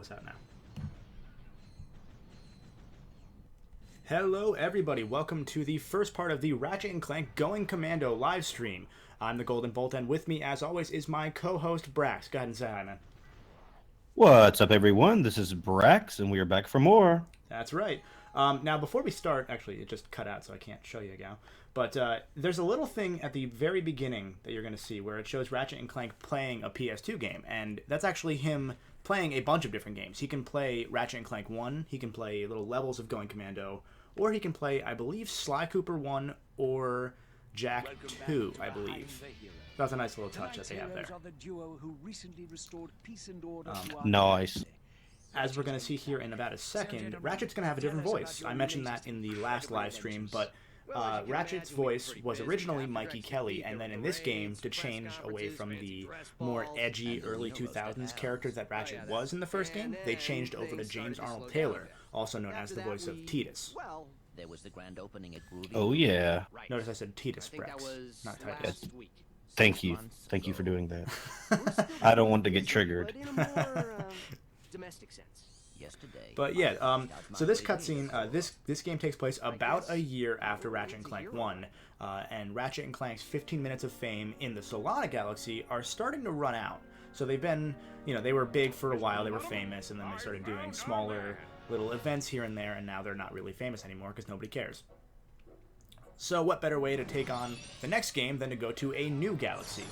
us out now. Hello everybody, welcome to the first part of the Ratchet & Clank Going Commando live stream. I'm the Golden Bolt, and with me as always is my co-host Brax. Go ahead and say hi, man. What's up, everyone? This is Brax, and we are back for more. That's right. Now, before we start, actually, it just cut out, so I can't show you now. But there's a little thing at the very beginning that you're going to see where it shows Ratchet & Clank playing a PS2 game, and that's actually him playing a bunch of different games. He can play Ratchet & Clank 1, he can play little levels of Going Commando, or he can play, I believe, Sly Cooper 1 or Jack 2, I believe. That's a nice little touch that they have there. Nice. As we're going to see here in about a second, Ratchet's going to have a different voice. I mentioned that in the last live stream, but Ratchet's voice was originally Mikey Kelly, and then in this game, to change away from the more edgy early 2000s character that Ratchet was in the first game, they changed over to James Arnold Taylor, also known as the voice of Titus. There was the grand opening at Groovy. Oh, yeah. Notice I said Titus Brax, not Titus. Thank you. Thank you for doing that. I don't want to get triggered. Domestic sense. Yesterday. But yeah, so this cutscene, this game takes place about a year after Ratchet & Clank 1, and Ratchet & Clank's 15 minutes of fame in the Solana Galaxy are starting to run out. So they've been, they were big for a while, they were famous, and then they started doing smaller little events here and there, and now they're not really famous anymore because nobody cares. So what better way to take on the next game than to go to a new galaxy?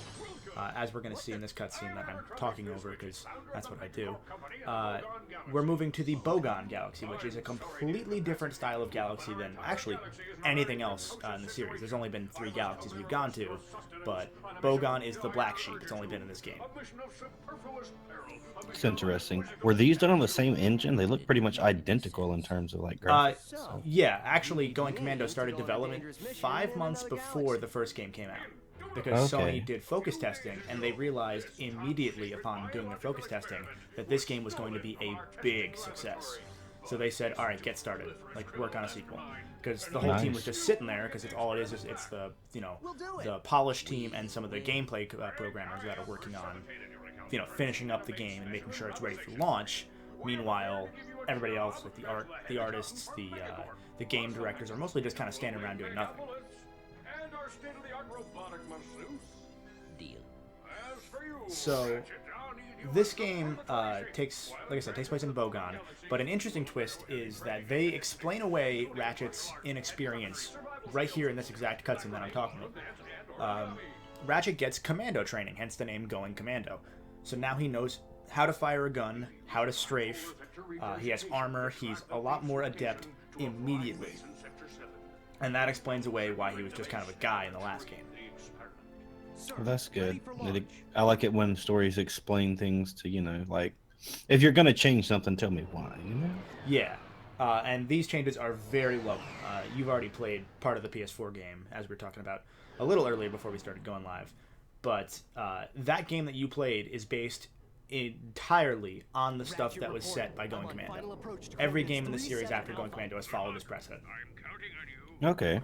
As we're going to see in this cutscene that I'm talking over because that's what I do. We're moving to the Bogon Galaxy, which is a completely different style of galaxy than actually anything else in the series. There's only been 3 galaxies we've gone to, but Bogon is the black sheep. It's only been in this game. It's interesting. Were these done on the same engine? They look pretty much identical in terms of like graphics. Yeah, actually, Going Commando started development 5 months before the first game came out. Because Sony did focus testing, and they realized immediately upon doing their focus testing that this game was going to be a big success. So they said, all right, get started. Like, work on a sequel. Because the whole team was just sitting there, because it's all it is it's the, the polish team and some of the gameplay programmers that are working on, finishing up the game and making sure it's ready for launch. Meanwhile, everybody else, like the artists, the game directors, are mostly just kind of standing around doing nothing. So this game takes place in Bogon, but an interesting twist is that they explain away Ratchet's inexperience right here in this exact cutscene that I'm talking about. Ratchet gets commando training, hence the name Going Commando. So now he knows how to fire a gun, how to strafe, he has armor, he's a lot more adept immediately. And that explains away why he was just kind of a guy in the last game. Well, that's good. I like it when stories explain things to, like, if you're going to change something, tell me why, Yeah, and these changes are very low. You've already played part of the PS4 game, as we were talking about a little earlier before we started going live. But that game that you played is based entirely on the stuff that was set by Going Commando. Every game in the series after Going Commando has followed this precedent. Okay.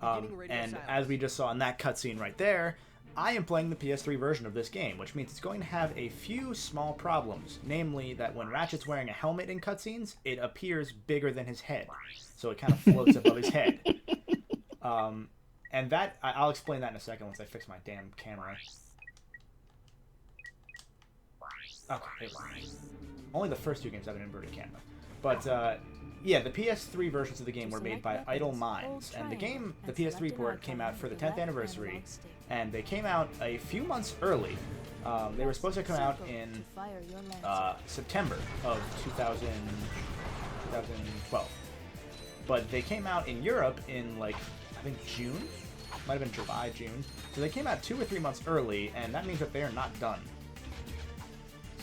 And as we just saw in that cutscene right there, I am playing the PS3 version of this game, which means it's going to have a few small problems. Namely, that when Ratchet's wearing a helmet in cutscenes, it appears bigger than his head. So it kind of floats above his head. And that, I'll explain that in a second once I fix my damn camera. Okay, only the first 2 games have an inverted camera. But, yeah, the PS3 versions of the game were made by Idle Minds, and the PS3 port came out for the 10th anniversary, and they came out a few months early. They were supposed to come out in September of 2012, but they came out in Europe in, like, I think June? Might have been July, June. So they came out 2 or 3 months early, and that means that they are not done.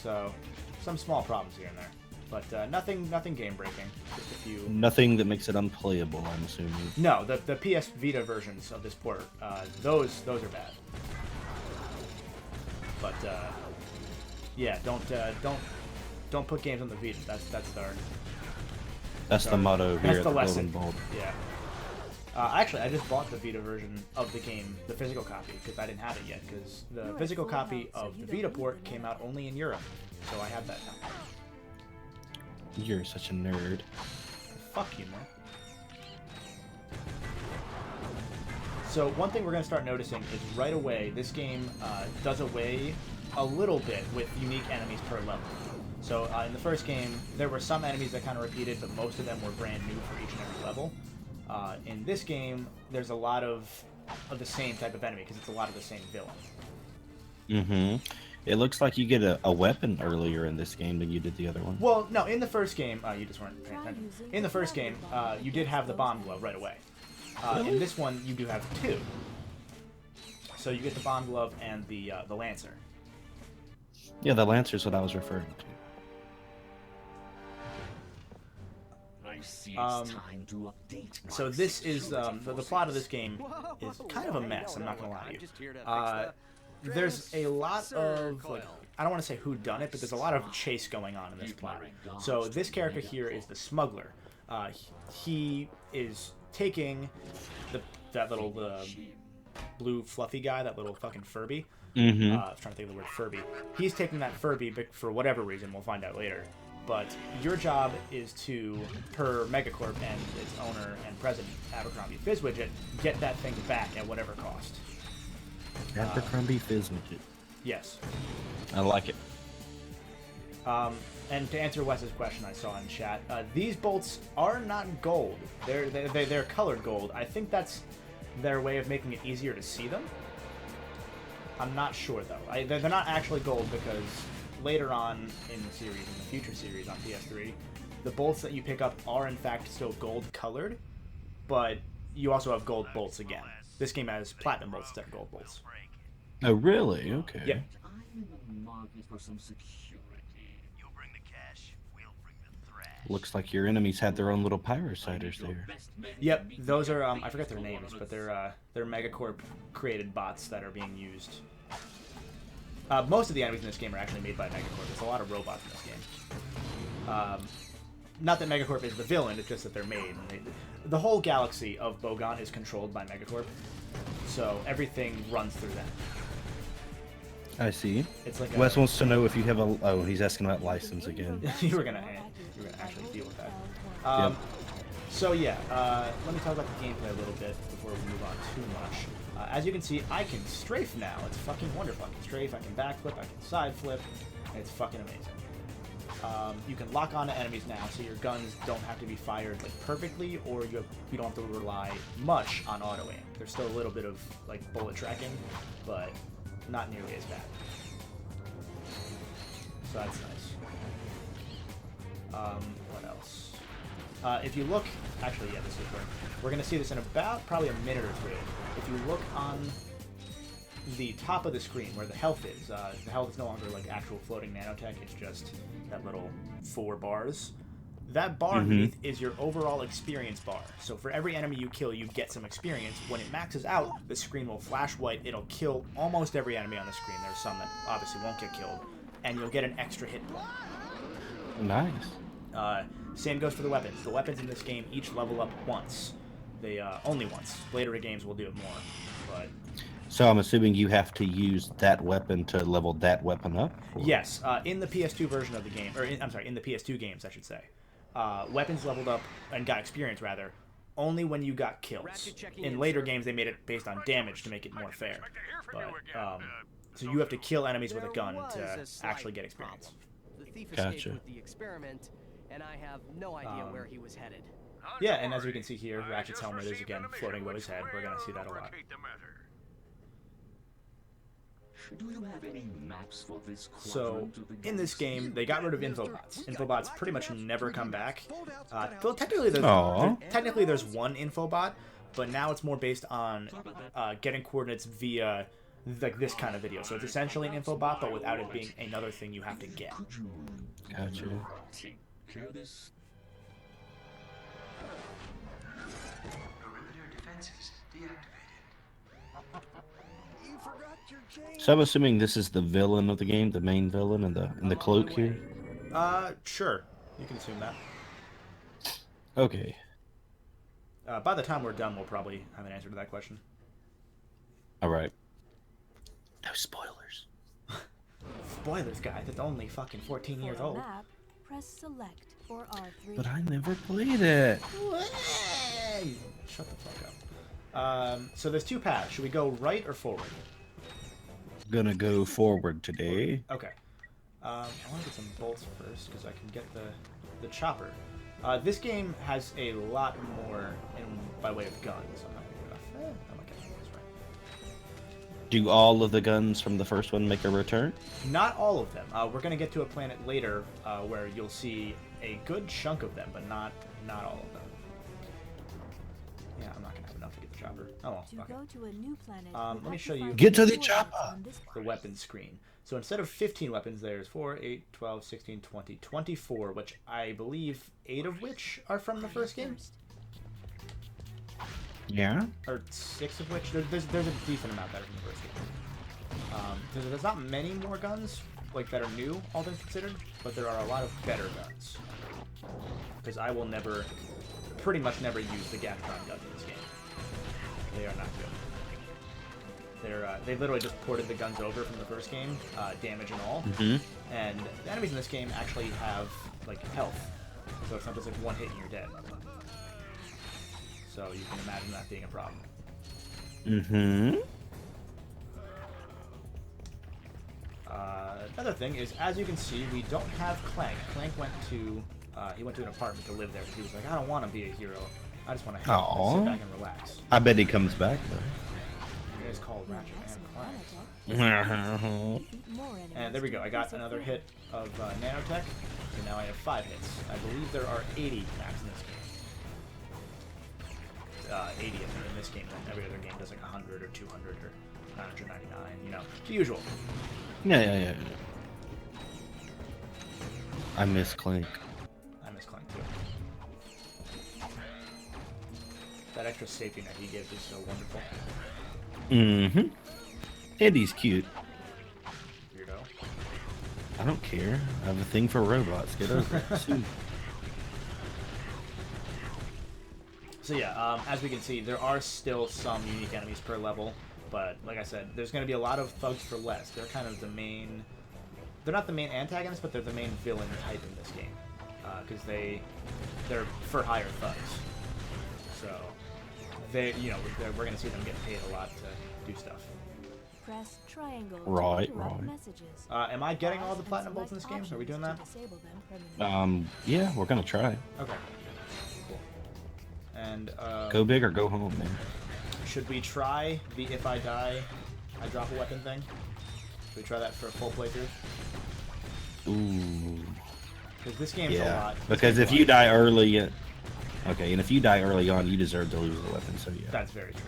So, some small problems here and there. But nothing game-breaking. Just a few. Nothing that makes it unplayable, I'm assuming. No, the PS Vita versions of this port, those are bad. But yeah, don't put games on the Vita. That's the motto here that's at the the lesson. Golden Bolt. Yeah. Actually, I just bought the Vita version of the game, the physical copy, because I didn't have it yet. Because the physical copy of the Vita port came out only in Europe, so I have that now. You're such a nerd. Fuck you, man. So one thing we're going to start noticing is right away, this game does away a little bit with unique enemies per level. So in the first game, there were some enemies that kind of repeated, but most of them were brand new for each and every level. In this game, there's a lot of the same type of enemy, because it's a lot of the same villain. Mm-hmm. It looks like you get a weapon earlier in this game than you did the other one. Well, no, in the first game, you just weren't paying attention. In the first game, you did have the bomb glove right away. In this one, you do have two. So you get the bomb glove and the lancer. Yeah, the lancer's what I was referring to. So this is the plot of this game is kind of a mess. I'm not gonna lie to you. There's a lot of like, I don't want to say who done it, but there's a lot of chase going on in this plot. So this character here is the smuggler. He is taking that little blue fluffy guy, that little fucking Furby. Mm-hmm. I was trying to think of the word Furby. He's taking that Furby for whatever reason. We'll find out later. But your job is to, per Megacorp and its owner and president, Abercrombie Fizzwidget, get that thing back at whatever cost. Abercrombie Fizzwidget. Yes. I like it. And to answer Wes's question I saw in chat, these bolts are not gold. They're colored gold. I think that's their way of making it easier to see them. I'm not sure, though. They're not actually gold because later on in the series, in the future series on PS3, the bolts that you pick up are in fact still gold colored, but you also have gold bolts again. This game has platinum bolts instead of gold bolts. Oh, really? Okay. Yeah. Looks like your enemies had their own little pyrociders there. Yep, those are I forget their names, but they're Megacorp created bots that are being used. Most of the enemies in this game are actually made by Megacorp. There's a lot of robots in this game. Not that Megacorp is the villain, it's just that they're made. The whole galaxy of Bogon is controlled by Megacorp, so everything runs through them. I see. It's like Wes wants to know if you have a... Oh, he's asking about license again. you were gonna actually deal with that. Yep. So yeah, let me talk about the gameplay a little bit before we move on too much. As you can see, I can strafe now. It's fucking wonderful. I can strafe, I can backflip, I can side flip. It's fucking amazing. You can lock onto enemies now, so your guns don't have to be fired like perfectly, or you don't have to rely much on auto aim. There's still a little bit of like bullet tracking, but not nearly as bad. So that's nice. What else? If you look, actually, yeah, this is where we're going to see this in about probably a minute or two. If you look on the top of the screen where the health is no longer like actual floating nanotech, it's just that little 4 bars. That bar underneath is your overall experience bar. So for every enemy you kill, you get some experience. When it maxes out, the screen will flash white. It'll kill almost every enemy on the screen. There's some that obviously won't get killed. And you'll get an extra hit point. Nice. Same goes for the weapons. The weapons in this game each level up once. They only once. Later games will do it more. But So I'm assuming you have to use that weapon to level that weapon up? Or? yes, in the PS2 version of the game, or in the PS2 games, I should say, weapons leveled up and got experience rather only when you got kills. In later games, they made it based on damage to make it more fair. But so you have to kill enemies with a gun to actually get experience. The thief Gotcha. escaped with the experiment, and I have no idea where he was headed. Yeah, and as we can see here, Ratchet's helmet is again floating above his head. We're gonna see that a lot. Do you have any maps for this So, in this game, they got rid of infobots. Infobots pretty much never come back. Well, technically there's one infobot, but now it's more based on getting coordinates via like this kind of video. So it's essentially an infobot, but without it being another thing you have to get. Gotcha. Hear this? Perimeter defenses deactivated. So I'm assuming this is the villain of the game, the main villain in the cloak here? Sure. You can assume that. Okay. By the time we're done, we'll probably have an answer to that question. Alright. No spoilers. Spoilers, guys. It's only fucking 14 years old. press select or R3. But I never played it. Hey! Shut the fuck up. So there's two paths. Should we go right or forward? Gonna go forward today. Okay. I want to get some bolts first because I can get the chopper. This game has a lot more by way of guns. I'm not gonna get off. I'm not getting this right. Do all of the guns from the first one make a return? Not all of them. We're gonna get to a planet later where you'll see a good chunk of them, but not all of them. Yeah, I'm not gonna have enough to get the chopper. Oh well. To Okay. go to a new planet, Let me show you. Get to the chopper! The weapon screen. So instead of 15 weapons, there's 4, 8, 12, 16, 20, 24, which I believe 8 of which are from the first game. Yeah. Or 6 of which. There's a decent amount that are from the first game. There's not many more guns like that are new, all things considered, but there are a lot of better guns. Because I will pretty much never use the Gatron guns in this game. They are not good. They literally just ported the guns over from the first game, damage and all. And the enemies in this game actually have like health, so it's not just like one hit and you're dead. So you can imagine that being a problem. Another thing is, as you can see, we don't have Clank. Clank went to an apartment to live there. He was like, I don't want to be a hero. I just want to sit back and relax. I bet he comes back though. It is called Ratchet Clank. And there we go. I got another hit of nanotech, and now I have 5 hits. I believe there are 80 max in this game. 80 of them in this game. And every other game does like 100 or 200 or 999. You know, the usual. Yeah. I miss Clank. I miss Clank too. That extra safety net he gives is so wonderful. And he's cute. Weirdo. I don't care. I have a thing for robots. Get over it. So yeah, as we can see, there are still some unique enemies per level, but like I said, there's going to be a lot of thugs for less. They're kind of the main... They're not the main antagonists, but they're the main villain type in this game, because they're for hire thugs. So we're going to see them get paid a lot to do stuff. Press triangle to Right. messages. Am I getting all the platinum bolts in this game? Are we doing that? Yeah, we're gonna try. Okay. Cool. And Go big or go home, man. should we try the if I die, I drop a weapon thing? Should we try that for a full playthrough? Ooh. Because this game's a lot. Because if you die early, okay, and if you die early on, you deserve to lose the weapon. So yeah. That's very true.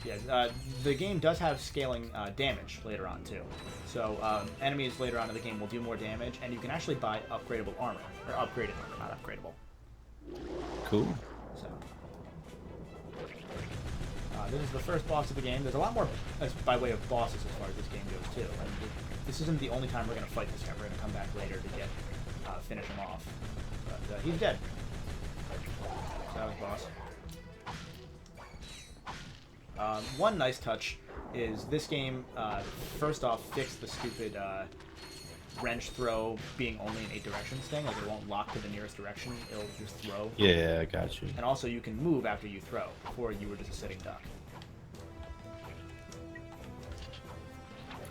Yeah, the game does have scaling damage later on too. So enemies later on in the game will do more damage, and you can actually buy upgradable armor, or upgraded armor, not upgradable. Cool. So this is the first boss of the game. There's a lot more by way of bosses as far as this game goes too. And this isn't the only time we're going to fight this guy. We're going to come back later to get finish him off. But he's dead. So that was boss. One nice touch is this game, first off, fixed the stupid wrench throw being only in 8 directions thing. Like, it won't lock to the nearest direction, it'll just throw. Yeah, I got you. And also, you can move after you throw. Before, you were just a sitting duck.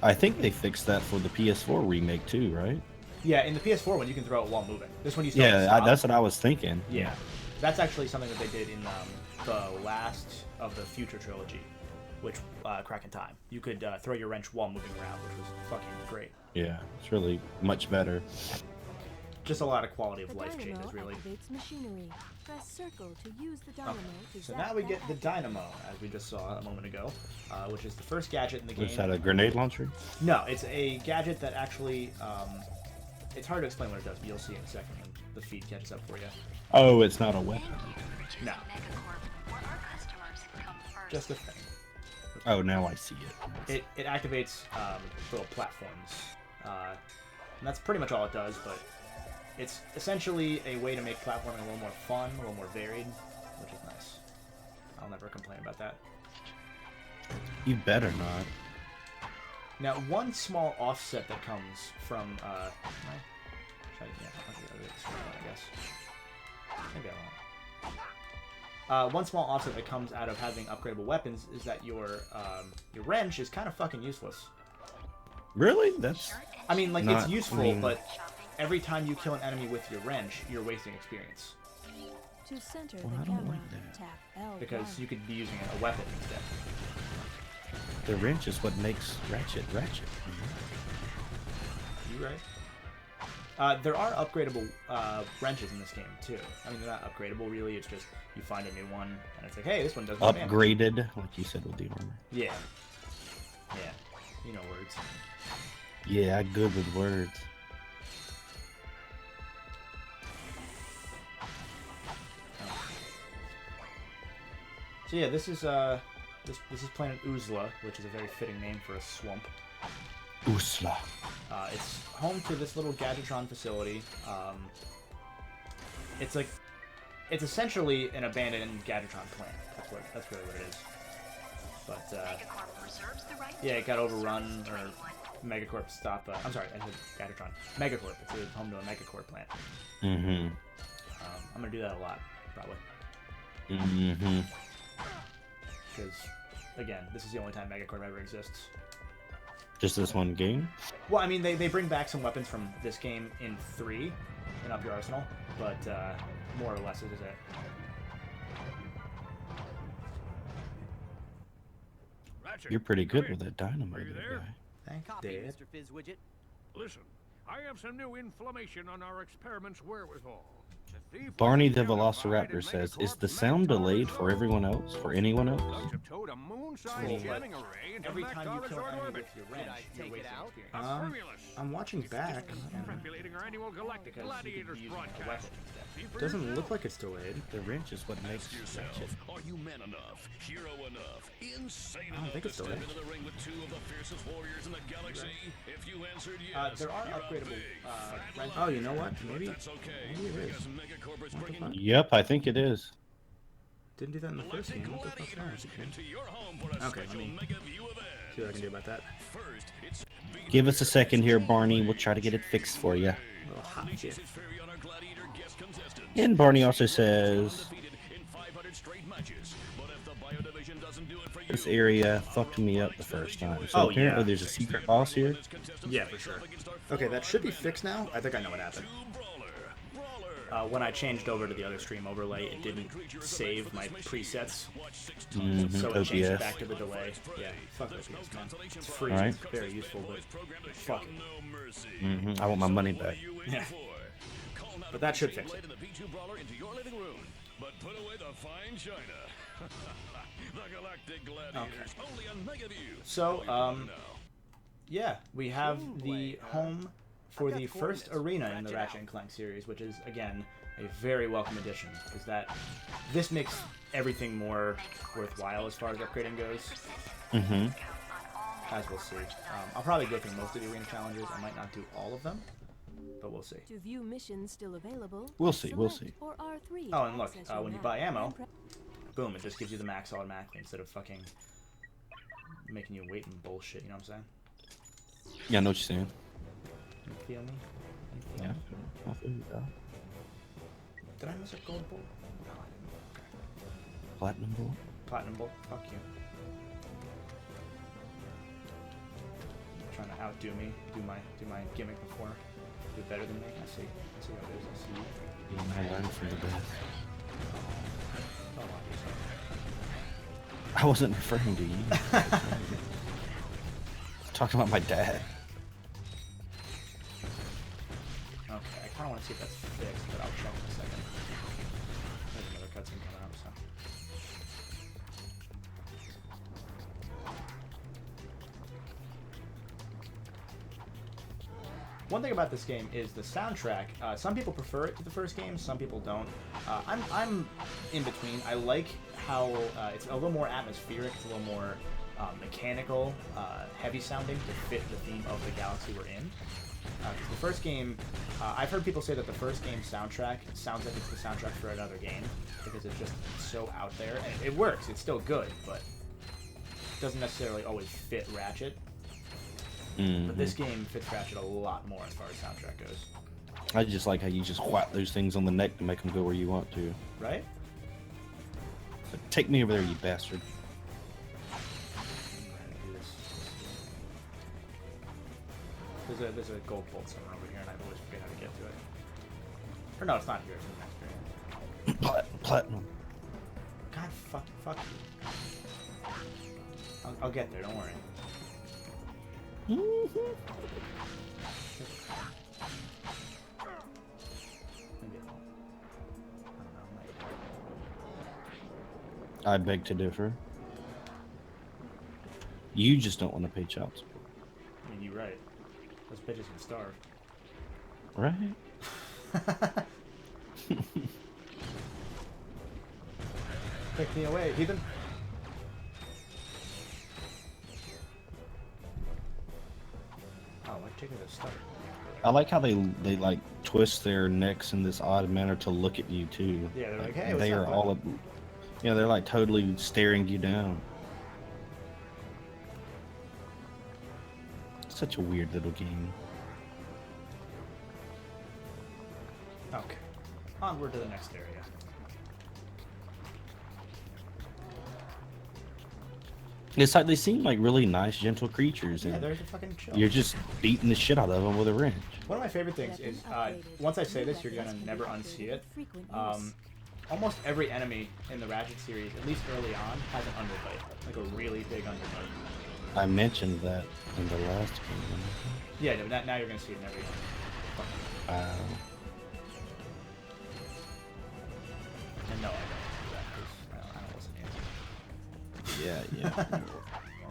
I think they fixed that for the PS4 remake too, right? Yeah, in the PS4 one, you can throw it while moving. This one, you still have to Yeah, stop. that's what I was thinking. Yeah. That's actually something that they did in the last of the Future trilogy, which Crack in Time. You could throw your wrench while moving around, which was fucking great. Yeah, it's really much better. Just a lot of quality of The life dynamo changes, really. activates machinery. Press circle to use the dynamo to So zap now we that get the active. dynamo, as we just saw a moment ago, which is the first gadget in the game. Is that a grenade launcher? No, it's a gadget that actually, it's hard to explain what it does, but you'll see in a second when the feed catches up for you. Oh, it's not a weapon. No. Just a thing. Oh, now I see it. It activates little platforms, and that's pretty much all it does, but it's essentially a way to make platforming a little more fun, a little more varied, which is nice. I'll never complain about that. You better not. Now, one small offset that comes from... should Yeah, I'll do that extreme one, I guess. Maybe I won't. One small offset that comes out of having upgradable weapons is that your wrench is kind of fucking useless. Really? That's. I mean, like, Not- it's useful, I mean- but every time you kill an enemy with your wrench, you're wasting experience. To center Well, the I don't camera, like that. tap L1. Because you could be using a weapon instead. The wrench is what makes Ratchet. You right? There are upgradable wrenches in this game, too. I mean, they're not upgradable, really. It's just you find a new one, and it's like, hey, this one does more damage. Upgraded, like you said with the armor. Yeah. Yeah. You know words. Yeah, I'm good with words. So yeah, this is this is Planet Uzla, which is a very fitting name for a swamp. Usla. It's home to this little Gadgetron facility. It's essentially an abandoned Gadgetron plant. That's really what it is. But yeah, it got overrun, or Megacorp stopped. I'm sorry, I said Gadgetron. Megacorp. It's home to a Megacorp plant. Mm-hmm. I'm gonna do that a lot, probably. Mm-hmm. Because, again, this is the only time Megacorp ever exists. Just this one game? Well, I mean, they bring back some weapons from this game in 3 and Up Your Arsenal, but more or less this is it. Ratchet, You're pretty come good in. with that dynamite, Are you there, there? guy. Thanks, Copy, Dad. Mr. Fizzwidget. Listen, I have some new information on our experiments wherewithal. The thief Barney was the identified Velociraptor in says, Megacorp's "Is the sound Megacorp delayed for Resort. everyone else? For anyone else?" Thugs have towed a moon-sized Cool, but jamming array into Every time you Mactar kill an Resort enemy orbit. with your Did wrench, I you're take it wasting out? experience. Formulous. I'm watching back, Manipulating our annual galactic because you could be gladiators using a weapon broadcast. instead. See for Doesn't yourself. look like it's delayed. The wrench is what makes Ratchet. Are you man enough, hero enough, insane I don't enough think to it's step delayed. into the ring with two of the fiercest warriors in the galaxy? If you answered yes, There are you're a upgradable big, fat wrenches. liar. Oh, you know what? Maybe That's okay, maybe it is. because Megacorp is What the bringing fuck? Yep, I think it is. Didn't do that in the first galactic game. What the fuck's wrong gladiators with you? into your home for a Okay, let special me mega view event. see what I can do about that. First, it's Give us a second here, Barney. We'll try to get it fixed for you. A little hot shit. his fury on our gladiator guest contestants. And Barney also says, Undefeated in 500 straight matches. But if the Bio Division doesn't do it for you, "This area fucked me up the first time." So Oh, apparently yeah. there's a secret boss here. Yeah, for sure. Okay, that should be fixed now. I think I know what happened. When I changed over to the other stream overlay, it didn't save my presets, Mm-hmm. so it changed OBS. back to the delay. Yeah, fuck OBS, man. It's free, Alright. it's very useful, but fuck it. Mm-hmm. I want my money back. Yeah. But that should fix it. But put away the fine china. The Galactic Gladiators, only on Megaview. So, yeah, we have the home for the first arena in the Ratchet & Clank series, which is, again, a very welcome addition, because this makes everything more worthwhile as far as upgrading goes, Mm-hmm. as we'll see. I'll probably go through most of the arena challenges. I might not do all of them, but we'll see. To view missions still available, We'll see, we'll select see. or R3 Oh, and look, access your when you map buy ammo, and pre- boom, it just gives you the max automatically instead of fucking making you wait and bullshit, you know what I'm saying? Yeah, I know what you're saying. You feel me? You feel Yeah. me? I feel you, dog. Did I miss a gold bolt? No, I didn't. Okay. Platinum bolt. Platinum bolt? Fuck you. Trying to outdo me, do my gimmick before, do better than me. I see how it is. I see you. I learned from the best. Oh, I wasn't referring to you. I was talking about my dad. okay, I kind of want to see if that's fixed, but I'll check in a second. There's another cutscene coming up, so. One thing about this game is the soundtrack. Some people prefer it to the first game, some people don't. I'm in between. I like how it's a little more atmospheric, it's a little more mechanical, heavy sounding to fit the theme of the galaxy we're in. 'Cause the first game, I've heard people say that the first game soundtrack sounds like it's the soundtrack for another game because it's just so out there. And it works, it's still good, but it doesn't necessarily always fit Ratchet. But this game fits Ratchet a lot more as far as soundtrack goes. I just like how you just whack those things on the neck to make them go where you want to. Right? So, take me over there, you bastard. There's a gold bolt somewhere over here, and I always forget how to get to it. Or no, it's not here. It's in the next area. Platinum. God, fuck you. I'll get there. Don't worry. Maybe it won't. I don't know. I beg to differ. You just don't want to pay child support. I mean, you're right. Those bitches can starve. Right? Take me away, heathen. Oh, I'm taking this stuff. I like how they like twist their necks in this odd manner to look at you too. Yeah, they're like, hey, what's they up, are bud? all up. Yeah, they're like totally staring you down. Such a weird little game. Okay. Onward to the next area. It's like they seem like really nice, gentle creatures, Yeah, and they're fucking chill. you're just beating the shit out of them with a wrench. One of my favorite things is, once I say this, you're gonna never unsee it. Almost every enemy in the Ratchet series, at least early on, has an underbite. Like a really big underbite. I mentioned that in the last game. Yeah, no, now you're gonna see it in every one. And no, I don't do that, 'cause I don't listen to you. Yeah.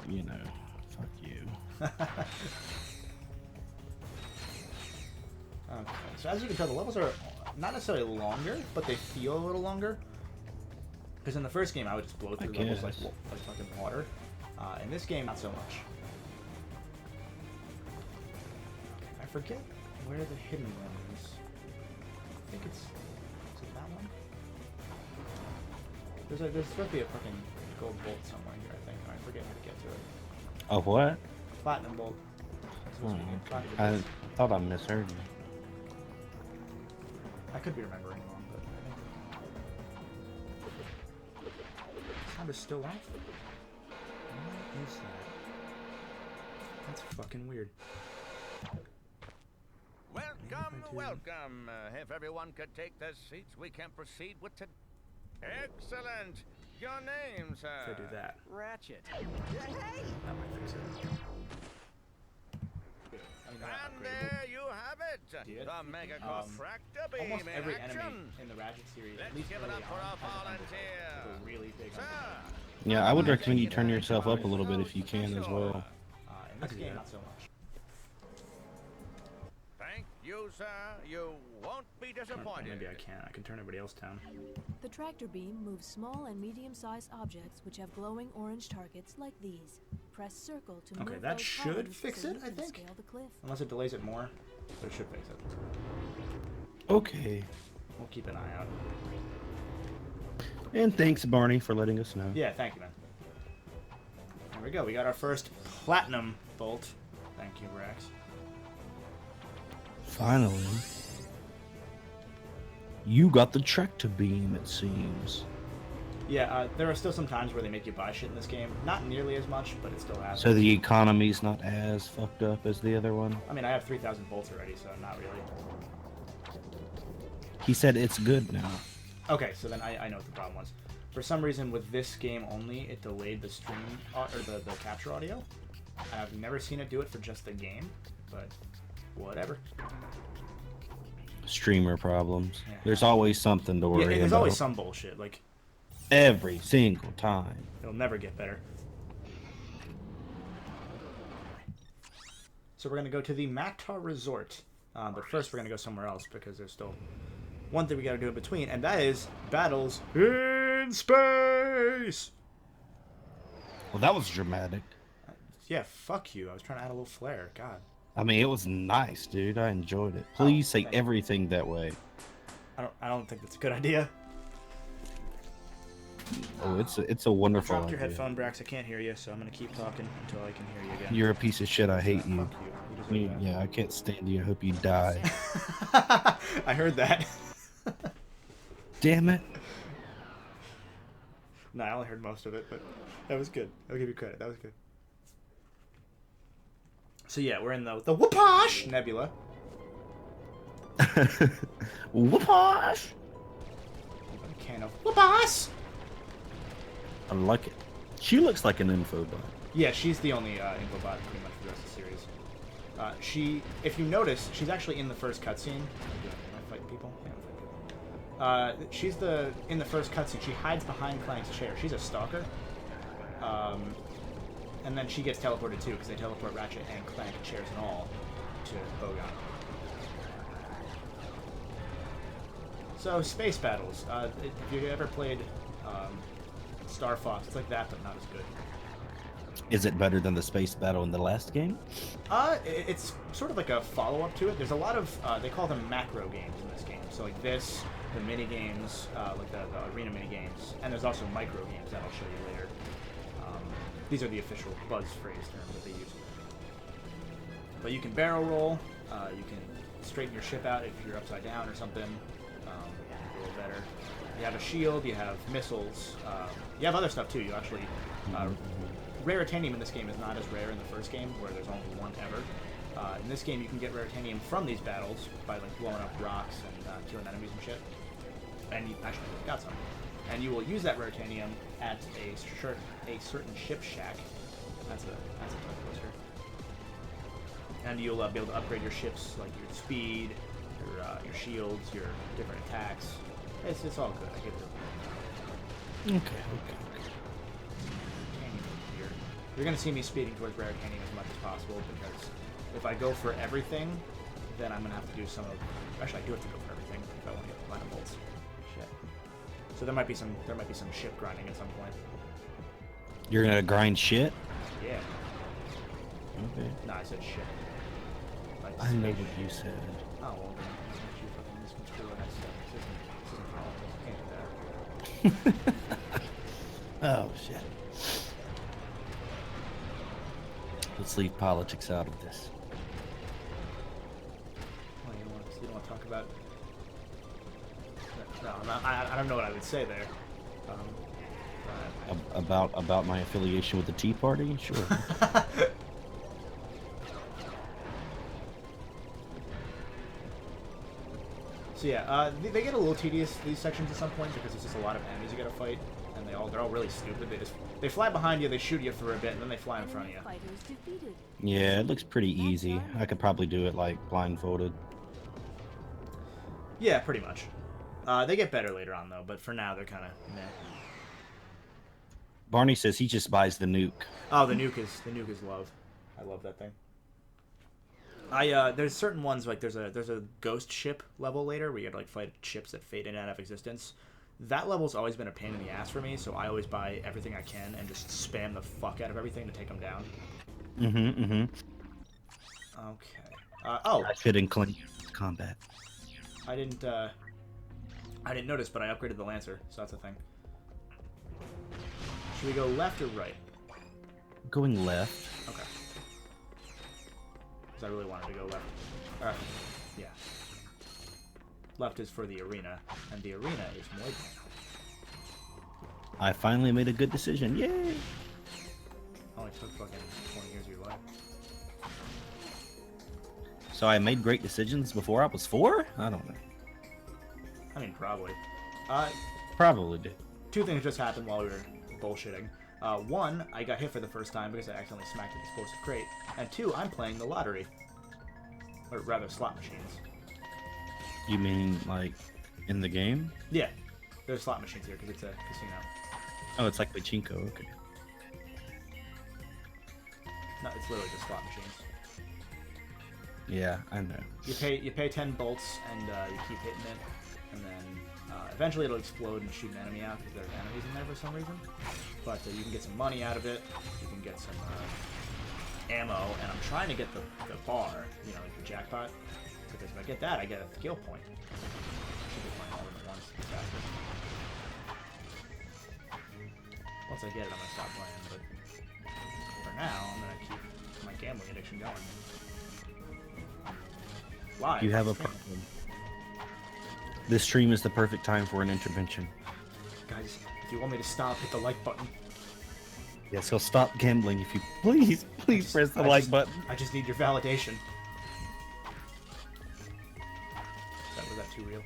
You know, fuck you. Okay, so as you can tell, the levels are not necessarily longer, but they feel a little longer. Because in the first game, I would just blow through levels like fucking water. In this game, not so much. I forget where the hidden one is. I think is it that one? There's supposed to be a fucking gold bolt somewhere here, I think. I forget how to get to it. A what? Platinum bolt. Oh, I thought I misheard you. I could be remembering wrong, but I think sound is still off. What is that? That's fucking weird. Welcome. If everyone could take their seats, we can proceed with to. Excellent. Your name, sir? If I do that, Ratchet. that might fix it. Good. I mean, they're not And upgradable. there you have it. Did? The Mega Fractor Beam Almost every in enemy action. in the Ratchet series, at Let's least give it early up for on, our has an underbite. volunteer. Like a really big Sir. underbite. Yeah, I would recommend you turn yourself up a little bit if you can as well. In this game, not so much. Thank you, sir. You won't be Or disappointed. maybe I can. I can turn everybody else down. The tractor beam moves small and medium-sized objects which have glowing orange targets like these. Press circle to Okay, move that those should columns fix so it, you I can think. scale the cliff. Unless it delays it more, but it should fix it. Okay. We'll keep an eye out. And thanks, Barney, for letting us know. Yeah, thank you, man. There we go. We got our first platinum bolt. Thank you, Brax. Finally. You got the tractor beam, it seems. Yeah, there are still some times where they make you buy shit in this game. Not nearly as much, but it still happens. So the economy's not as fucked up as the other one? I mean, I have 3,000 bolts already, so not really. He said it's good now. Okay, so then I know what the problem was. For some reason, with this game only, it delayed the stream, or the capture audio. I've never seen it do it for just the game, but whatever. Streamer problems. Yeah. There's always something to worry Yeah, about. there's always some bullshit. Like, Every single time. it'll never get better. So we're going to go to the Maktar Resort. But first we're going to go somewhere else because there's still one thing we got to do in between, and that is battles in space! Well, that was dramatic. Yeah, fuck you. I was trying to add a little flair. God. I mean, it was nice, dude. I enjoyed it. Please say thank you. everything that way. I don't think that's a good idea. Oh, it's a wonderful Drop your idea. headphone, Brax. I can't hear you, so I'm going to keep talking until I can hear you again. You're a piece of shit. I hate you. Fuck you. You deserve that. Yeah, I can't stand you. I hope you die. I heard that. Damn it. No, I only heard most of it, but that was good. I'll give you credit. That was good. So yeah, we're in the Whooposh Nebula. Whooposh! A can of Whooposh! I like it. She looks like an infobot. Yeah, she's the only infobot pretty much for the rest of the series. If you notice, she's actually in the first cutscene. Am I fighting people? Yeah, I'm fighting people. She's in the first cutscene. She hides behind Clank's chair. She's a stalker. And then she gets teleported too, because they teleport Ratchet and Clank, chairs and all, to Bogon. So, space battles. If you ever played Star Fox, it's like that, but not as good. Is it better than the space battle in the last game? It's sort of like a follow-up to it. There's a lot of, they call them macro games in this game. So like this, the mini games, like the arena mini games, and there's also micro games that I'll show you later. These are the official buzz phrase terms that they use. But you can barrel roll, you can straighten your ship out if you're upside down or something, a little better. You have a shield, you have missiles, you have other stuff too. You actually, Raritanium in this game is not as rare in the first game, where there's only one ever. In this game, you can get Raritanium from these battles by like blowing up rocks and killing enemies and shit. And you actually got some. And you will use that Raritanium at a certain ship shack. That's a tongue twister. And you'll be able to upgrade your ships, like your speed, your shields, your different attacks. It's all good. I get it. Okay. You're going to see me speeding towards Raritanium as much as possible, because if I go for everything, then I'm going to have to do some of... Actually, I do have to go for everything if I want to get the platinum bolts. Shit. So there might be some ship grinding at some point. You're gonna grind shit? Yeah. Okay. No, I said shit. Like I know what you said. Oh, well, then you fucking misconstrue what I said. This isn't politics. I can't do that. Oh, shit. Let's leave politics out of this. Well, you don't want to talk about... No, I don't know what I would say there. About my affiliation with the Tea Party? Sure. So yeah, they get a little tedious, these sections at some point, because there's just a lot of enemies you gotta fight, and they're all really stupid. They fly behind you, they shoot you for a bit, and then they fly in front of you. Yeah, it looks pretty easy. I could probably do it like blindfolded. Yeah, pretty much. They get better later on though, but for now they're kind of meh. Barney says he just buys the nuke. Oh, the nuke is love. I love that thing. There's certain ones, like there's a ghost ship level later where you have to like fight ships that fade in and out of existence. That level's always been a pain in the ass for me, so I always buy everything I can and just spam the fuck out of everything to take them down. Okay. Oh. I fit in clean combat. I didn't notice, but I upgraded the Lancer, so that's a thing. Should we go left or right? Going left. Okay. Because I really wanted to go left. Yeah. Left is for the arena, and the arena is Moy. I finally made a good decision. Yay! Only took fucking 20 years of your life. So I made great decisions before I was 4? I don't know. I mean, probably. Probably did. Two things just happened while we were bullshitting. One, I got hit for the first time because I accidentally smacked an explosive crate. And two, I'm playing the lottery. Or rather, slot machines. You mean, like, in the game? Yeah. There's slot machines here because it's a casino. Oh, it's like pachinko, okay. No, it's literally just slot machines. Yeah, I know. You pay 10 bolts and you keep hitting it, and then eventually it'll explode and shoot an enemy out because there's enemies in there for some reason. But you can get some money out of it. You can get some ammo, and I'm trying to get the bar, you know, like the jackpot, because if I get that, I get a skill point. Should be playing all of them at once faster. Once I get it, I'm gonna stop playing. But for now, I'm gonna keep my gambling addiction going. Why? You have a problem. This stream is the perfect time for an intervention. Guys, if you want me to stop, hit the like button. Yes, so stop gambling if you please press the like button. I just need your validation. Was that too real?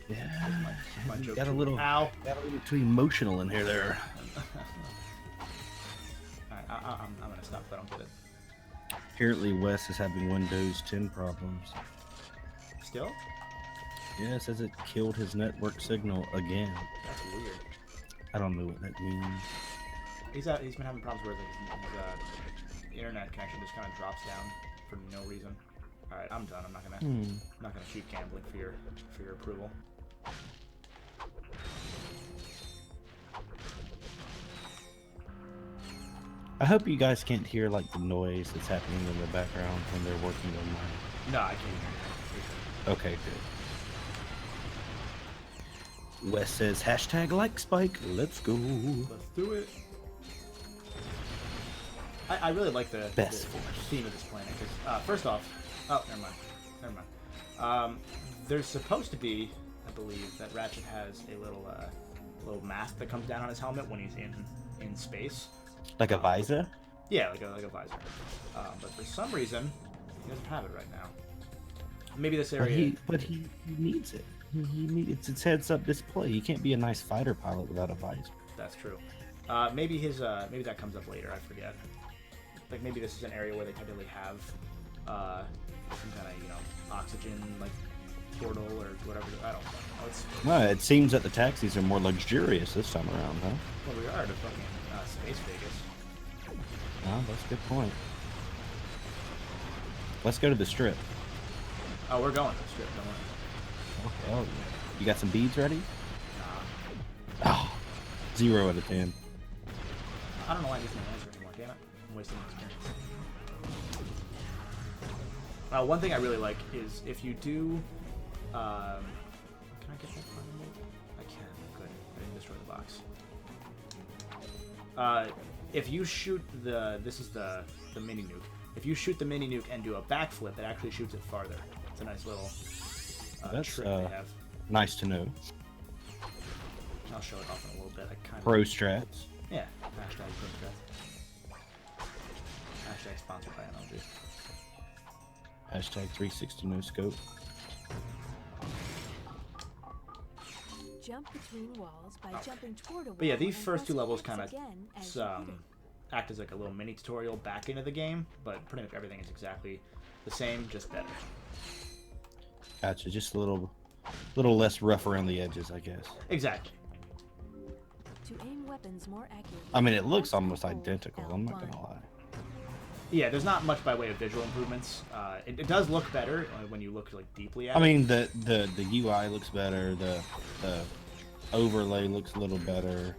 Yeah, my joke got a too- little, Ow. got a little too emotional in here there. Alright, I'm gonna stop if I don't get it. Apparently Wes is having Windows 10 problems. Still? Yeah, it says it killed his network signal again. That's weird. I don't know what that means. He's been having problems where his internet connection just kind of drops down for no reason. All right, I'm done. I'm not gonna shoot gambling for your approval. I hope you guys can't hear like the noise that's happening in the background when they're working on mine. No, I can't hear you. Okay, good. Wes says hashtag like Spike. Let's go. Let's do it. I really like the theme of this planet because first off, oh never mind. There's supposed to be, I believe, that Ratchet has a little mask that comes down on his helmet when he's in space. Like a visor? Yeah, like a visor. But for some reason, he doesn't have it right now. Maybe this area. But he needs it. He needs its heads-up display. He can't be a nice fighter pilot without a visor. That's true. Maybe that comes up later. I forget. Like maybe this is an area where they technically have some kind of oxygen like portal or whatever. I don't know. No, it seems that the taxis are more luxurious this time around, huh? Well, we are to fucking Space Vegas. Oh, that's a good point. Let's go to the strip. Oh, we're going to the strip. Don't worry. Okay, oh, you got some beads ready? Nah. Oh, 0 out of 10. I don't know why I use my laser anymore. Damn it! I'm wasting my experience. One thing I really like is if you do. Can I get that part removed? I can. Good. I didn't destroy the box. If you shoot this is the mini nuke. If you shoot the mini nuke and do a backflip, it actually shoots it farther. It's a nice little trick they have. Nice to know. I'll show it off in a little bit. I kind of. Pro strats. Yeah. Hashtag pro strats. Hashtag sponsored by MLG. Hashtag 360 no scope. Jump between walls by jumping toward a wall. But yeah, these and first two press levels X kind of again as you hit it. act as like a little mini tutorial back into the game, but pretty much everything is exactly the same, just better. Gotcha, just a little less rough around the edges, I guess. Exactly. To aim weapons more accurately. I mean, it looks press almost and hold identical, I'm not L1. gonna lie. Yeah, there's not much by way of visual improvements. It does look better when you look like deeply at it. I mean, the UI looks better, the overlay looks a little better.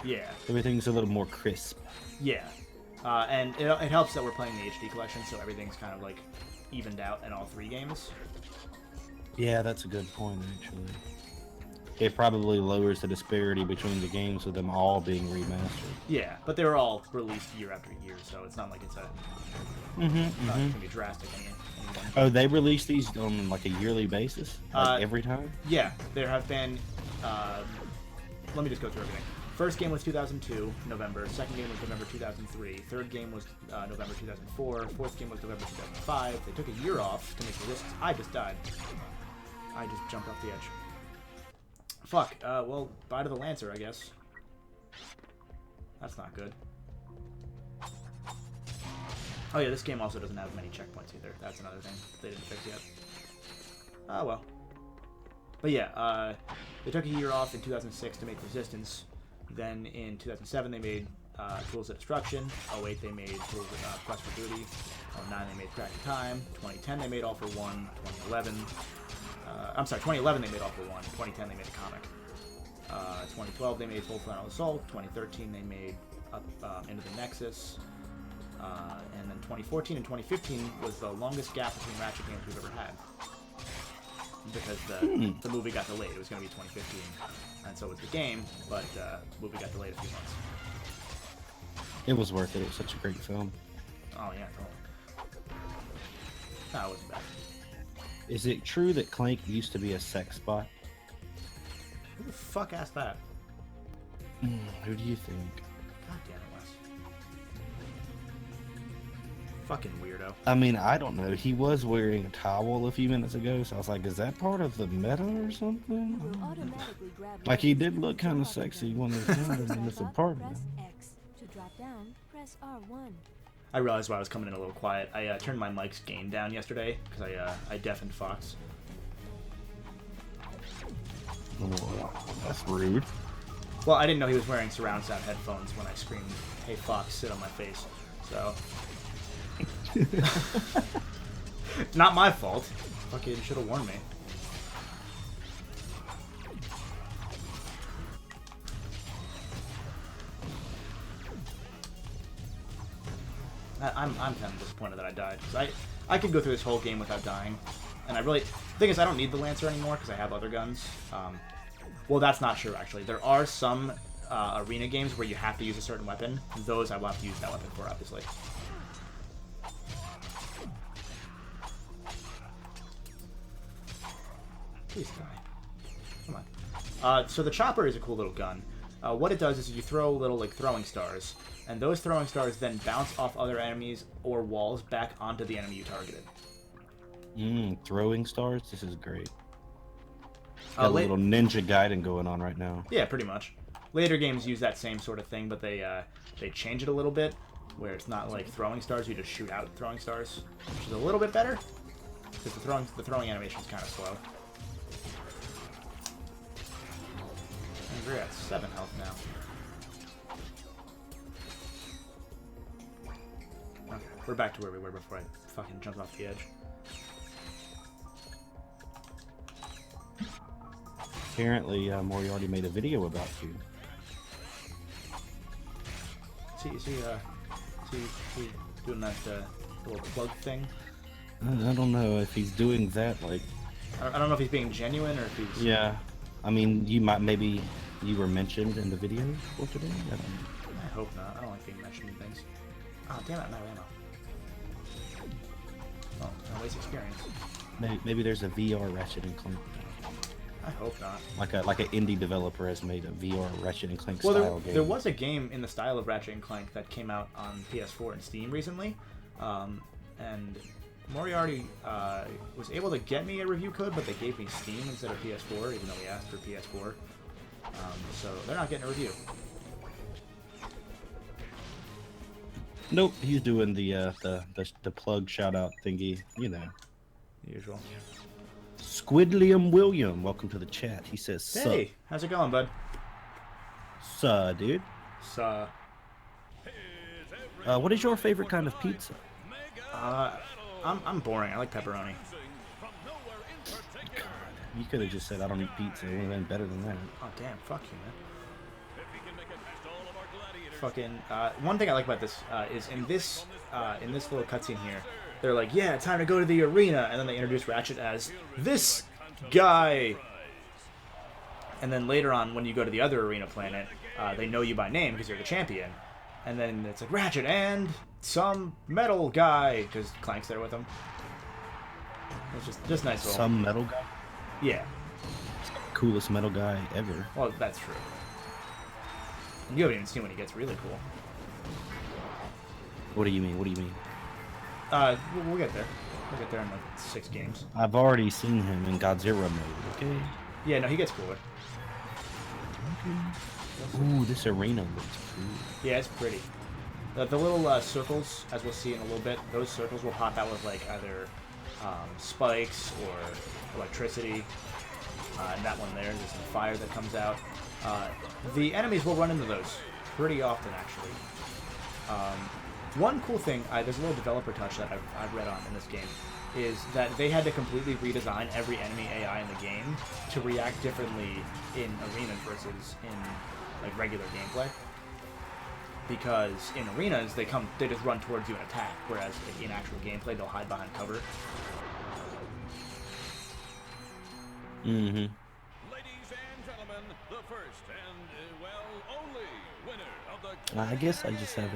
Yeah. Everything's a little more crisp. Yeah. And it helps that we're playing the HD collection, so everything's kind of like evened out in all three games. Yeah, that's a good point, actually. It probably lowers the disparity between the games with them all being remastered. Yeah, but they were all released year after year, so it's not like it's not gonna be drastic anymore. Oh, they release these on like a yearly basis? Like every time? Yeah, there have been. Let me just go through everything. First game was 2002, November. Second game was November 2003. Third game was November 2004. Fourth game was November 2005. They took a year off to make Resistance. I just died. I just jumped off the edge. Fuck. Well, bye to the Lancer, I guess. That's not good. Oh yeah, this game also doesn't have many checkpoints either. That's another thing they didn't fix yet. Oh well. But yeah, they took a year off in 2006 to make Resistance. Then in 2007 they made Tools of Destruction. 2008 they made Tools Quest for Booty. 2009 they made Crack in Time. 2010 they made All for One. 2011. I'm sorry, 2011 they made All for One. 2010 they made a comic. 2012 they made Full Frontal Assault. 2013 they made Into the Nexus. And then 2014 and 2015 was the longest gap between Ratchet games we've ever had. Because the movie got delayed. It was going to be 2015. And so was the game, but the movie got delayed a few months. It was worth it. It was such a great film. Oh, yeah, totally. No, it wasn't bad. Is it true that Clank used to be a sex bot? Who the fuck asked that? Who do you think? God damn it, Wes. Fucking weirdo. I mean, I don't know. He was wearing a towel a few minutes ago, so I was like, is that part of the meta or something? will automatically grab Like, he weapons did and look kind of drop them. sexy when he was To in step this up, apartment. Press X. To drop down, press R1. I realized why I was coming in a little quiet. I turned my mic's gain down yesterday because I deafened Fox. Oh, that's rude. Well, I didn't know he was wearing surround sound headphones when I screamed, "Hey Fox, sit on my face." So, not my fault. Fucking should have warned me. I'm kind of disappointed that I died because I could go through this whole game without dying, and I really, the thing is, I don't need the Lancer anymore because I have other guns. Well, that's not true actually. There are some arena games where you have to use a certain weapon. Those I will have to use that weapon for, obviously. Please die. Come on. So the chopper is a cool little gun. What it does is you throw little like throwing stars, and those throwing stars then bounce off other enemies or walls back onto the enemy you targeted. Throwing stars? This is great. Got a little Ninja Gaiden going on right now. Yeah, pretty much. Later games use that same sort of thing, but they change it a little bit, where it's not like throwing stars, you just shoot out throwing stars, which is a little bit better, because the throwing animation is kind of slow. And we're at 7 health now. Okay, we're back to where we were before I fucking jumped off the edge. Apparently, Moriarty made a video about you. Is he doing that little plug thing? I don't know if he's doing that, like... I don't know if he's being genuine or if he's... Yeah. I mean, maybe you were mentioned in the video for today? I don't know. I hope not. I don't like being mentioned in things. Oh, damn it, no ammo. Oh, I waste experience. Maybe there's a VR Ratchet and Clank. I hope not. Like an indie developer has made a VR Ratchet and Clank Well, style game. there was a game in the style of Ratchet and Clank that came out on PS4 and Steam recently, and Moriarty was able to get me a review code, but they gave me Steam instead of PS4, even though we asked for PS4. So they're not getting a review. Nope, he's doing the plug shout out thingy, you know. Usual. Squidliam William, welcome to the chat. He says, "Sup." Hey, how's it going, bud? Suh, dude. So, What is your favorite kind of pizza? I'm boring. I like pepperoni. You could have just said I don't eat pizza. It would have been better than that. Oh damn! Fuck you, man. Fucking. One thing I like about this is in this little cutscene here, they're like, yeah, time to go to the arena, and then they introduce Ratchet as this guy. And then later on, when you go to the other arena planet, they know you by name because you're the champion. And then it's like Ratchet and some metal guy, because Clank's there with him. It's just nice little... Some metal guy? Yeah. Coolest metal guy ever. Well, that's true. And you haven't even seen when he gets really cool. What do you mean? What do you mean? We'll get there. We'll get there in like 6 games. I've already seen him in Godzilla mode, okay? Yeah, no, he gets cooler. Ooh, this arena looks cool. Yeah, it's pretty. The little circles, as we'll see in a little bit, those circles will pop out with like either spikes or electricity. And that one there's some fire that comes out. The enemies will run into those pretty often, actually. One cool thing, there's a little developer touch that I've read on in this game, is that they had to completely redesign every enemy AI in the game to react differently in arenas versus in like regular gameplay. Because in arenas they just run towards you and attack, whereas in actual gameplay they'll hide behind cover. Mm-hmm. Ladies and gentlemen, the first and, only winner of the... I guess I just have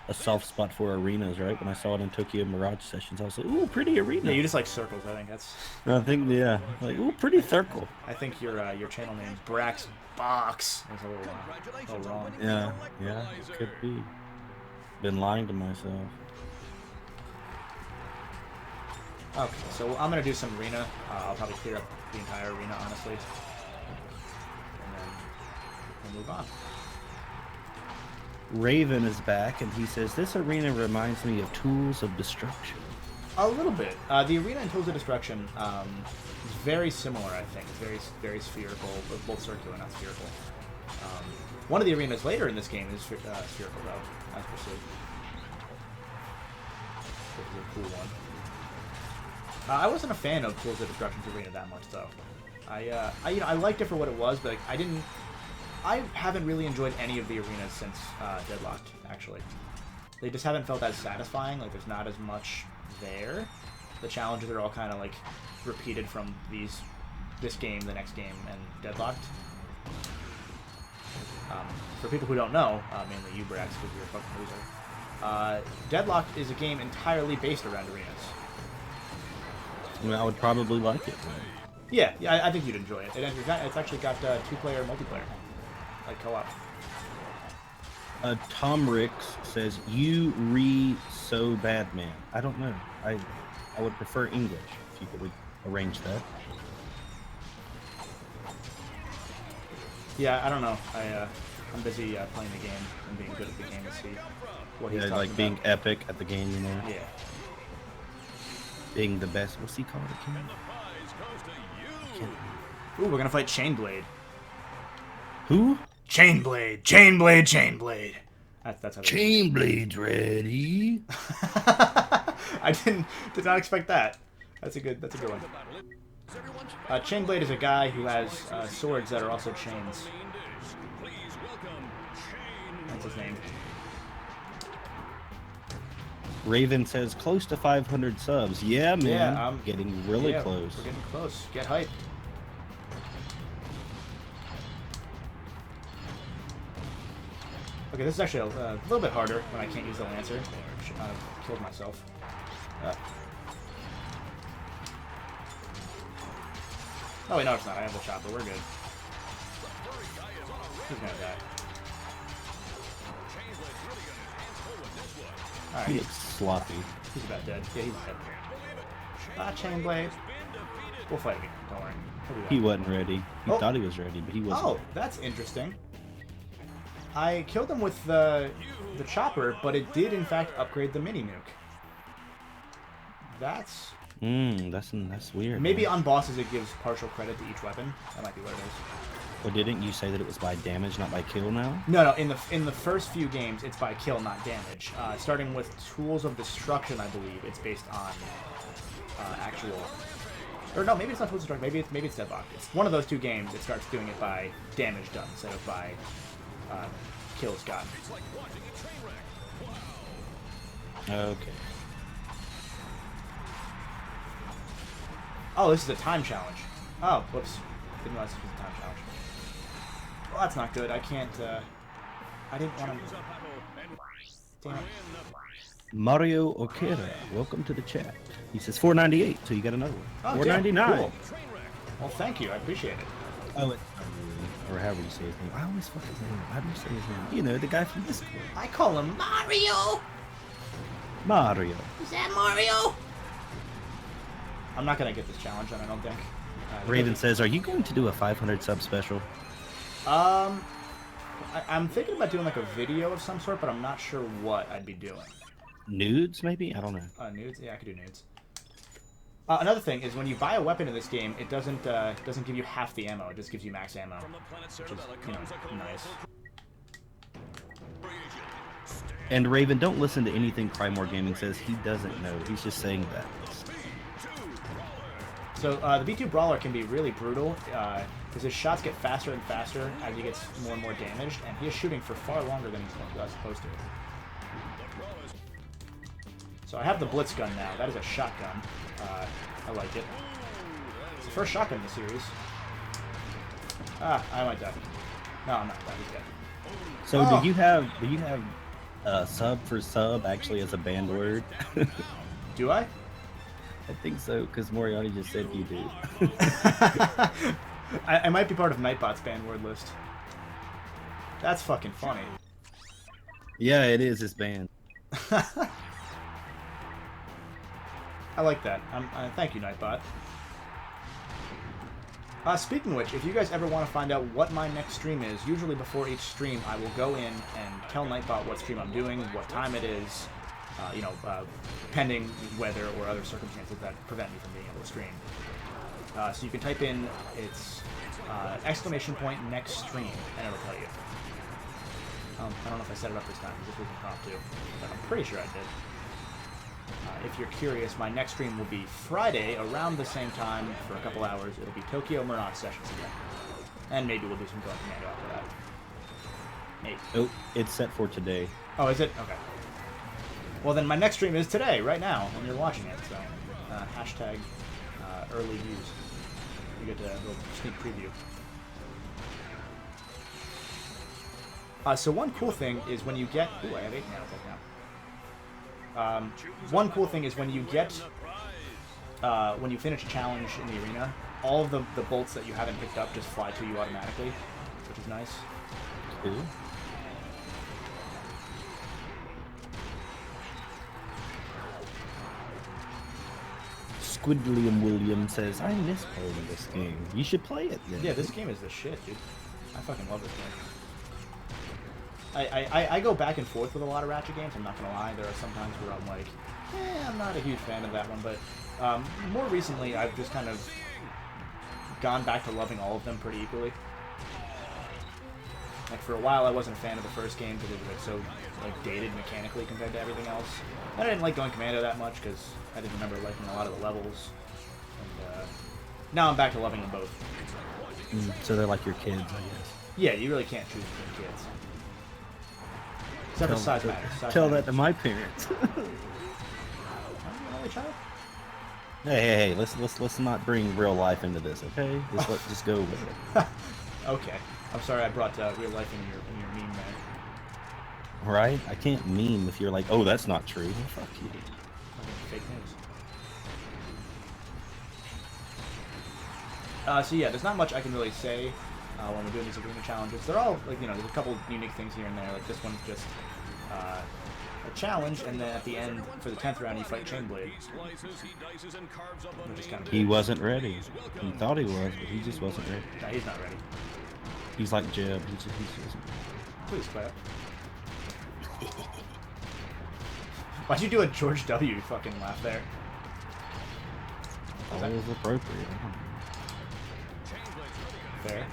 a soft spot for arenas, right? When I saw it in Tokyo Mirage Sessions, I was like, ooh, pretty arena. Yeah, you just like circles. I think that's. I think, yeah, like, ooh, pretty circle. I think your channel name Brax Box is a little wrong. Yeah, it could be. Been lying to myself. Okay, so I'm gonna do some arena. I'll probably clear up the entire arena, honestly, and then we'll move on. Raven is back, and he says, this arena reminds me of Tools of Destruction. A little bit. The arena in Tools of Destruction is very similar, I think. Very spherical, but both circular, not spherical. One of the arenas later in this game is spherical, though, as pursued. Which is a cool one. I wasn't a fan of Tools of Destruction's arena that much, though. I liked it for what it was, but I haven't really enjoyed any of the arenas since Deadlocked, actually. They just haven't felt as satisfying. Like, there's not as much there. The challenges are all kind of, like, repeated from this game, the next game, and Deadlocked. For people who don't know, mainly you, Brax, because you're a fucking loser, Deadlocked is a game entirely based around arenas. I mean, I would probably like it. Yeah, I think you'd enjoy it. It's actually got two-player multiplayer, like co-op. Tom Ricks says, you so bad, man. I don't know. I would prefer English if you could arrange that. Yeah, I don't know. I'm busy playing the game and being good at the game to see what he's talking like about. being epic at the game, you know? Yeah. Being the best. What's he called again? Ooh, we're gonna fight Chainblade. Who? Chainblade. Chainblade. That's how they Chainblade's ready. I did not expect that. That's a good one. Chainblade is a guy who has swords that are also chains. That's his name. Raven says close to 500 subs. Yeah, man. Yeah, getting really yeah, close. We're getting close. Get hype. Okay, this is actually a little bit harder when I can't use the Lancer. I should not have killed myself. Oh wait, no it's not. I have the chopper. We're good. He's gonna die. Alright, He looks sloppy. he's about dead. Yeah, he's dead. Chainblade. We'll fight again. Don't worry. He wasn't ready. He Oh. thought he was ready, but he wasn't. Oh, that's interesting. I killed him with the chopper, but it did in fact upgrade the mini nuke. That's That's weird. maybe man. on bosses it gives partial credit to each weapon. That might be what it is. Well, didn't you say that it was by damage, not by kill now? No. In the first few games, it's by kill, not damage. Starting with Tools of Destruction, I believe it's based on actual. Or no, maybe it's not Tools of Destruction. Maybe it's Deadlocked. It's one of those two games. It starts doing it by damage done instead of by kills gotten. Okay. Oh, this is a time challenge. Oh, whoops. Didn't realize this was a time challenge. Well, that's not good. I can't, I didn't want to... Damn it. Mario Okera, welcome to the chat. He says 498, so you got another one. Oh, 499. cool. Well, thank you. I appreciate it. Oh, or however you say his name. I always fuck his name. How do you say his name? You know, the guy from Discord. I call him Mario! Mario. Is that Mario? I'm not going to get this challenge, I don't think. Raven says, are you going to do a 500 sub special? I'm thinking about doing like a video of some sort, but I'm not sure what I'd be doing. Nudes, maybe? I don't know. Nudes? Yeah, I could do nudes. Another thing is when you buy a weapon in this game, it doesn't give you half the ammo. It just gives you max ammo, which is, you know, nice. And Raven, don't listen to anything Crymore Gaming says. He doesn't know. He's just saying that. So the B2 Brawler can be really brutal because his shots get faster and faster as he gets more and more damaged, and he is shooting for far longer than he's supposed to. So I have the Blitz gun now. That is a shotgun. I like it. It's the first shotgun in the series. I might die. No, I'm not. He's dead. So do you have sub for sub actually as a banned word? Do I? I think so, because Moriarty just said you do. I might be part of Nightbot's banned word list. That's fucking funny. Yeah, it is. It's banned. I like that. Thank you, Nightbot. Speaking of which, if you guys ever want to find out what my next stream is, usually before each stream I will go in and tell Nightbot what stream I'm doing, what time it is, pending weather or other circumstances that prevent me from being able to stream. So you can type in, it's ! next stream, and it'll tell you. I don't know if I set it up this time, this wasn't prompt to, but I'm pretty sure I did. If you're curious, my next stream will be Friday around the same time for a couple hours. It'll be Tokyo Murnock sessions again. And maybe we'll do some Going Commando after that. Maybe. Oh, it's set for today. Oh, is it? Okay. Well, then my next stream is today, right now, when you're watching it. So, hashtag early views. You get a little sneak preview. So one cool thing is when you get... Ooh, I have 8 nanotech now. One cool thing is when you get, when you finish a challenge in the arena, all of the bolts that you haven't picked up just fly to you automatically, which is nice. Cool. Squidliam William says, I miss playing this game. You should play it then. Yeah, this game is the shit, dude. I fucking love this game. I go back and forth with a lot of Ratchet games, I'm not gonna lie. There are some times where I'm like, I'm not a huge fan of that one, but more recently I've just kind of gone back to loving all of them pretty equally. Like, for a while I wasn't a fan of the first game because it was so like dated mechanically compared to everything else. I didn't like Going Commando that much because I didn't remember liking a lot of the levels. And now I'm back to loving them both. So they're like your kids, I guess. Yeah, you really can't choose between kids. Except for size matters. Tell that to my parents. Hey, let's not bring real life into this, okay? Just go with it. Okay. I'm sorry I brought real life in your meme there. Right? I can't meme if you're like, oh, that's not true. Well, fuck you. Fake news. So yeah, there's not much I can really say when we're doing these arena challenges. They're all, like, there's a couple unique things here and there. Like, this one's just a challenge, and then at the end, for the 10th round, you fight Chainblade. Which is kind of he wasn't ready. He thought he was, but he just wasn't ready. No, he's not ready. He's like Jeb. He just wasn't ready. Please clap. Why'd you do a George W. fucking laugh there? That was appropriate. Fair.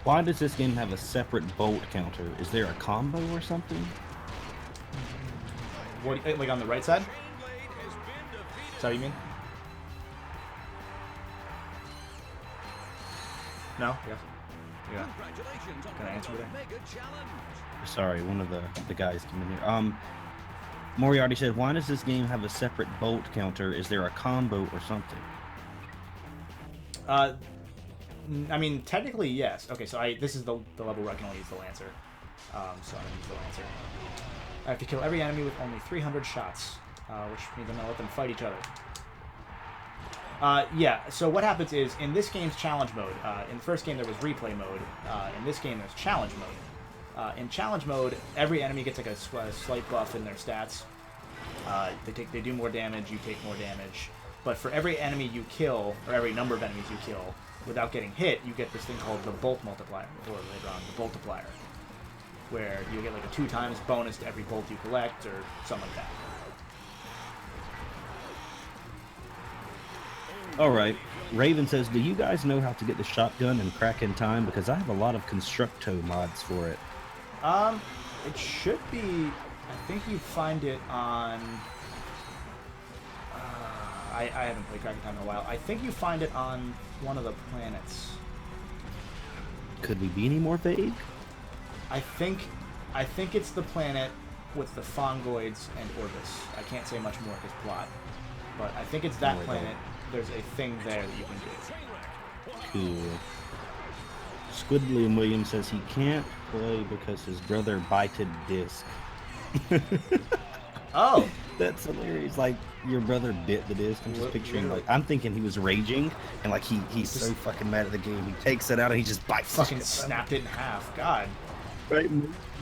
Why does this game have a separate bolt counter? Is there a combo or something? What, like on the right side? Is that what you mean? No? Yes. Yeah. Can I answer that? Sorry, one of the guys came in here. Moriarty said, why does this game have a separate bolt counter? Is there a combo or something? I mean, technically, yes. Okay, so this is the level where I can only use the Lancer. So I'm going to use the Lancer. I have to kill every enemy with only 300 shots, which means I'm going to let them fight each other. Yeah, so what happens is, in this game's challenge mode, in the first game there was replay mode, in this game there's challenge mode. In challenge mode, every enemy gets like a slight buff in their stats. They do more damage, you take more damage. But for every enemy you kill, or every number of enemies you kill, without getting hit, you get this thing called the bolt multiplier, or later on, the boltiplier, where you get like a 2x bonus to every bolt you collect, or something like that. Alright, Raven says, do you guys know how to get the shotgun and crack in time? Because I have a lot of Constructo mods for it. It should be, I think you find it on, I haven't played Crack in Time in a while. I think you find it on one of the planets. Could we be any more vague? I think it's the planet with the Fongoids and Orbis. I can't say much more because plot. But I think it's that planet. There's a thing there that you can do. Cool. Squidly and Williams says he can't play because his brother bited disc. Oh, That's hilarious. Like, your brother bit the disc. I'm just picturing, like, I'm thinking he was raging, and, like, he's so fucking mad at the game. He takes it out, and he just bites fucking it. snapped it in half. God. Right?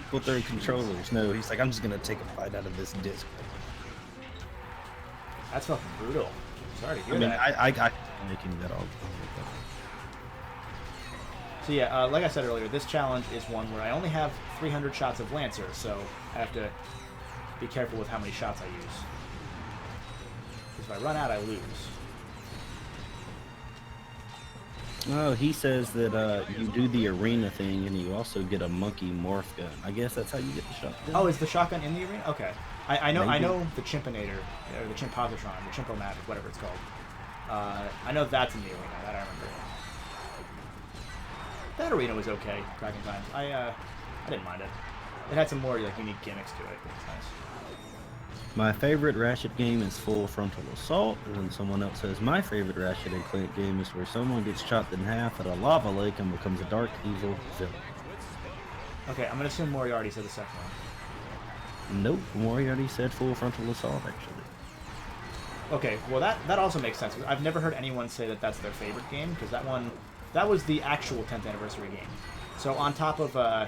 People throw controllers. No, he's like, I'm just going to take a bite out of this disc. That's fucking brutal. Sorry to hear I mean, that. I'm making that all. So yeah, like I said earlier, this challenge is one where I only have 300 shots of Lancer, so I have to be careful with how many shots I use. Because if I run out, I lose. Oh, he says that you do the arena thing, and you also get a monkey morph gun. I guess that's how you get the shotgun. Oh, is the shotgun in the arena? Okay. I Maybe. know the Chimpinator, or the Chimpositron, the Chimpomatic, whatever it's called. I know that's in the arena. That I remember. That arena was okay, Cracking Time. I didn't mind it. It had some more like unique gimmicks to it. It's nice. My favorite Ratchet game is Full Frontal Assault, and then someone else says, my favorite Ratchet and Clank game is where someone gets chopped in half at a lava lake and becomes a dark, evil villain. Okay, I'm gonna assume Moriarty said the second one. Nope, Moriarty said Full Frontal Assault, actually. Okay, well that also makes sense. I've never heard anyone say that that's their favorite game, because that was the actual 10th anniversary game. So on top of the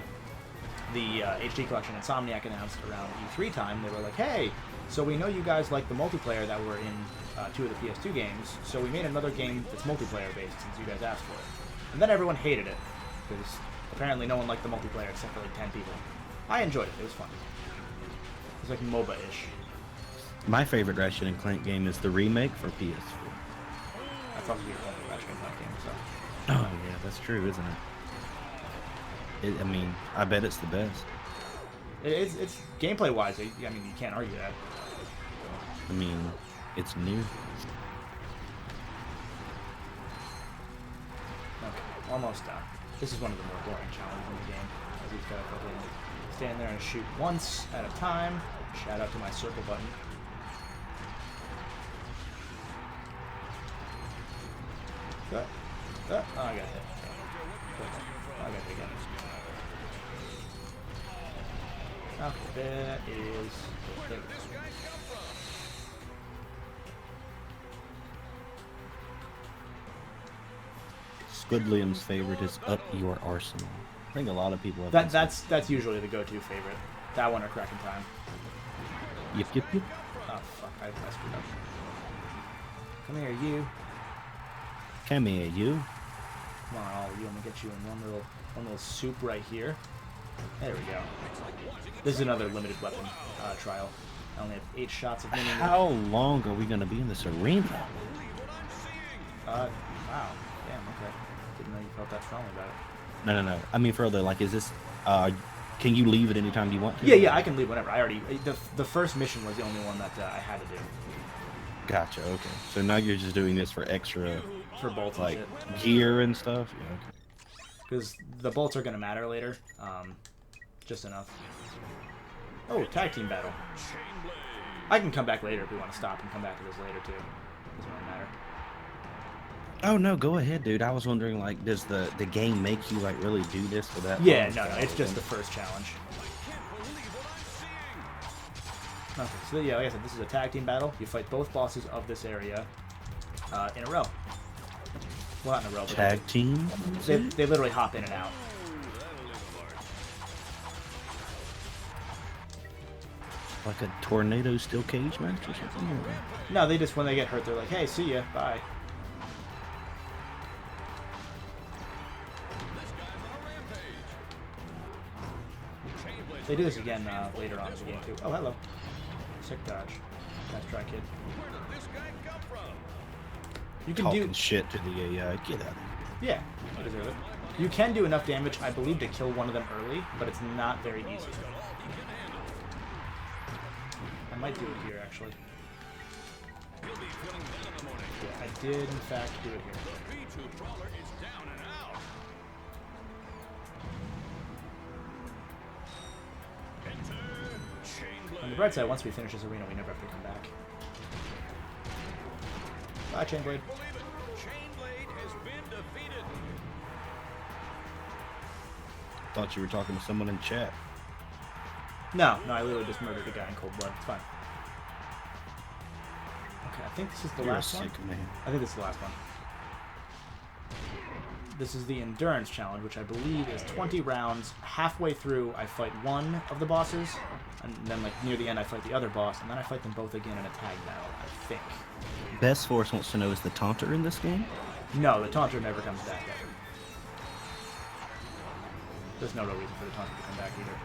HD collection Insomniac announced around E3 time, they were like, hey, so we know you guys like the multiplayer that were in 2 of the PS2 games, so we made another game that's multiplayer based since you guys asked for it. And then everyone hated it, because apparently no one liked the multiplayer except for like 10 people. I enjoyed it, it was fun. It was like MOBA-ish. My favorite Ratchet and Clank game is the remake for PS4. That's also your only Ratchet and Clank game, so. Oh, yeah, that's true, isn't it? I mean, I bet it's the best. It's gameplay-wise, I mean, you can't argue that. I mean, it's new. Okay, almost done. This is one of the more boring challenges in the game, as he's got to fucking stand there and shoot once at a time. Shout out to my circle button. Oh, I got hit. I got hit again. Okay, that is... There we go. Squidliam's favorite is Up Your Arsenal. I think a lot of people have That's usually the go-to favorite. That one or Cracking Time. Yip, yip, yip. Oh, fuck, I screwed up. Come here, you. Come here, you. Come on, all of you. I'm gonna get you in one little soup right here. There we go. This is another limited weapon trial. I only have 8 shots of mini. How long are we going to be in this arena? Wow. Damn, okay. Didn't know you felt that strongly about it. No. I mean, further, like, is this... can you leave at any time you want to? Yeah, I can leave whenever. I already... The first mission was the only one that I had to do. Gotcha, okay. So now you're just doing this for extra... For bolts like, and shit. gear and stuff? Yeah, okay. Because the bolts are going to matter later. Just enough. Oh, tag team battle. I can come back later if we want to stop and come back to this later, too. Doesn't really matter. Oh, no, go ahead, dude. I was wondering, like, does the game make you, like, really do this for that? Yeah, no, it's just the first challenge. Okay, so yeah, like I said, this is a tag team battle. You fight both bosses of this area in a row. Well, not in a row, but Tag team? they literally hop in and out. Like a tornado steel cage match or something? No, they just, when they get hurt, they're like, hey, see ya, bye. They do this again later on in the game, too. Oh, hello. Sick dodge. Nice try, kid. You can Talking do shit to the AI. Get out of here. Yeah, I deserve it. You can do enough damage, I believe, to kill one of them early, but it's not very easy. I might do it here, actually. Yeah, I did, in fact, do it here. On the bright side, once we finish this arena, we never have to come back. Bye, Chainblade. thought you were talking to someone in chat. No, I literally just murdered a guy in cold blood. It's fine. Okay, I think this is the You're last a one. sick man. I think this is the last one. This is the endurance challenge, which I believe is 20 rounds. Halfway through, I fight one of the bosses, and then like near the end, I fight the other boss, and then I fight them both again in a tag battle, I think. Best Force wants to know, is the Taunter in this game? No, the Taunter never comes back ever. There's no real reason for the Taunter to come back either.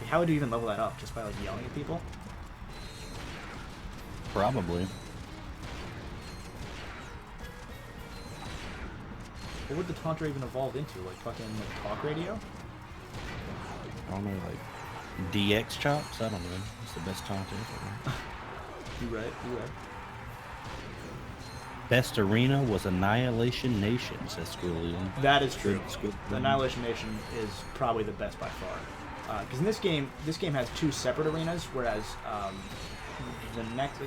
How would you even level that up? Just by like yelling at people? Probably. What would the Taunter even evolve into? Like fucking like, talk radio? I don't know, like DX chops? I don't know. It's the best Taunter ever. You right. Best arena was Annihilation Nation, says Squirrelium. That is true. Good. The Annihilation Nation is probably the best by far. Because in this game has 2 separate arenas, whereas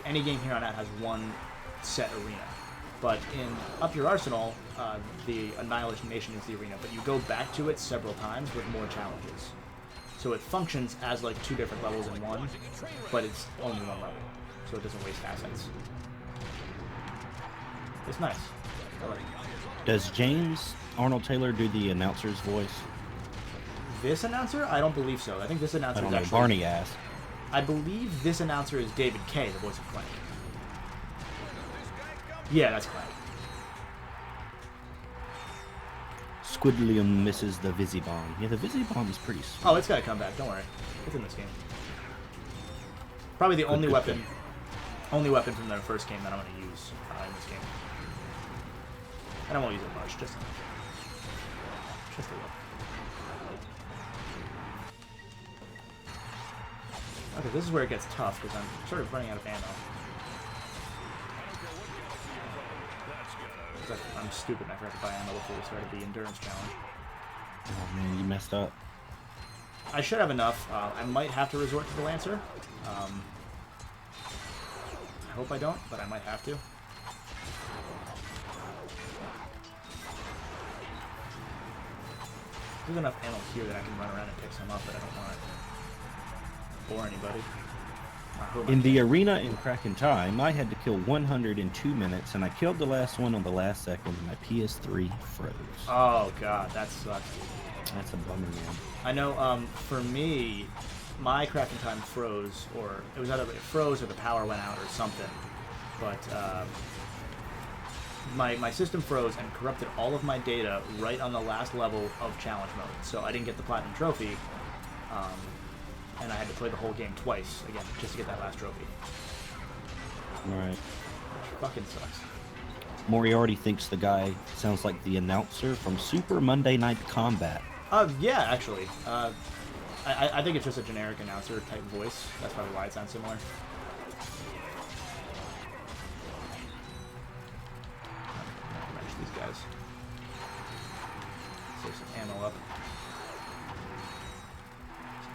any game here on out has one set arena. But in Up Your Arsenal, the Annihilation Nation is the arena, but you go back to it several times with more challenges. So it functions as like 2 different levels in one, but it's only one level, so it doesn't waste assets. It's nice. I like it. Does James Arnold Taylor do the announcer's voice? This announcer? I don't believe so. I think this announcer I don't is know. actually... Barney asked. I believe this announcer is David Kay, the voice of Clank. Yeah, that's Clank. Squidlium misses the Visibomb. Yeah, the Visibomb is pretty sweet. Oh, it's gotta come back. Don't worry. It's in this game. Probably the only weapon from the first game that I'm gonna use in this game. And I won't use it much, just a little. Okay, this is where it gets tough because I'm sort of running out of ammo. I'm stupid and I forgot to buy ammo before we started the endurance challenge. Oh man, you messed up. I should have enough. I might have to resort to the Lancer. I hope I don't, but I might have to. There's enough ammo here that I can run around and pick some up, but I don't want to bore anybody. In the arena in Kraken Time, I had to kill 100 in 2 minutes, and I killed the last one on the last second, and my PS3 froze. Oh god, that sucks. That's a bummer, man. I know, for me, my Kraken Time froze, or it was either it froze or the power went out or something. But my system froze and corrupted all of my data right on the last level of challenge mode. So I didn't get the platinum trophy, and I had to play the whole game twice again just to get that last trophy. Right. Which fucking sucks. Moriarty thinks the guy sounds like the announcer from Super Monday Night Combat. Yeah, actually. I think it's just a generic announcer type voice. That's probably why it sounds similar. Match these guys. Save some ammo up.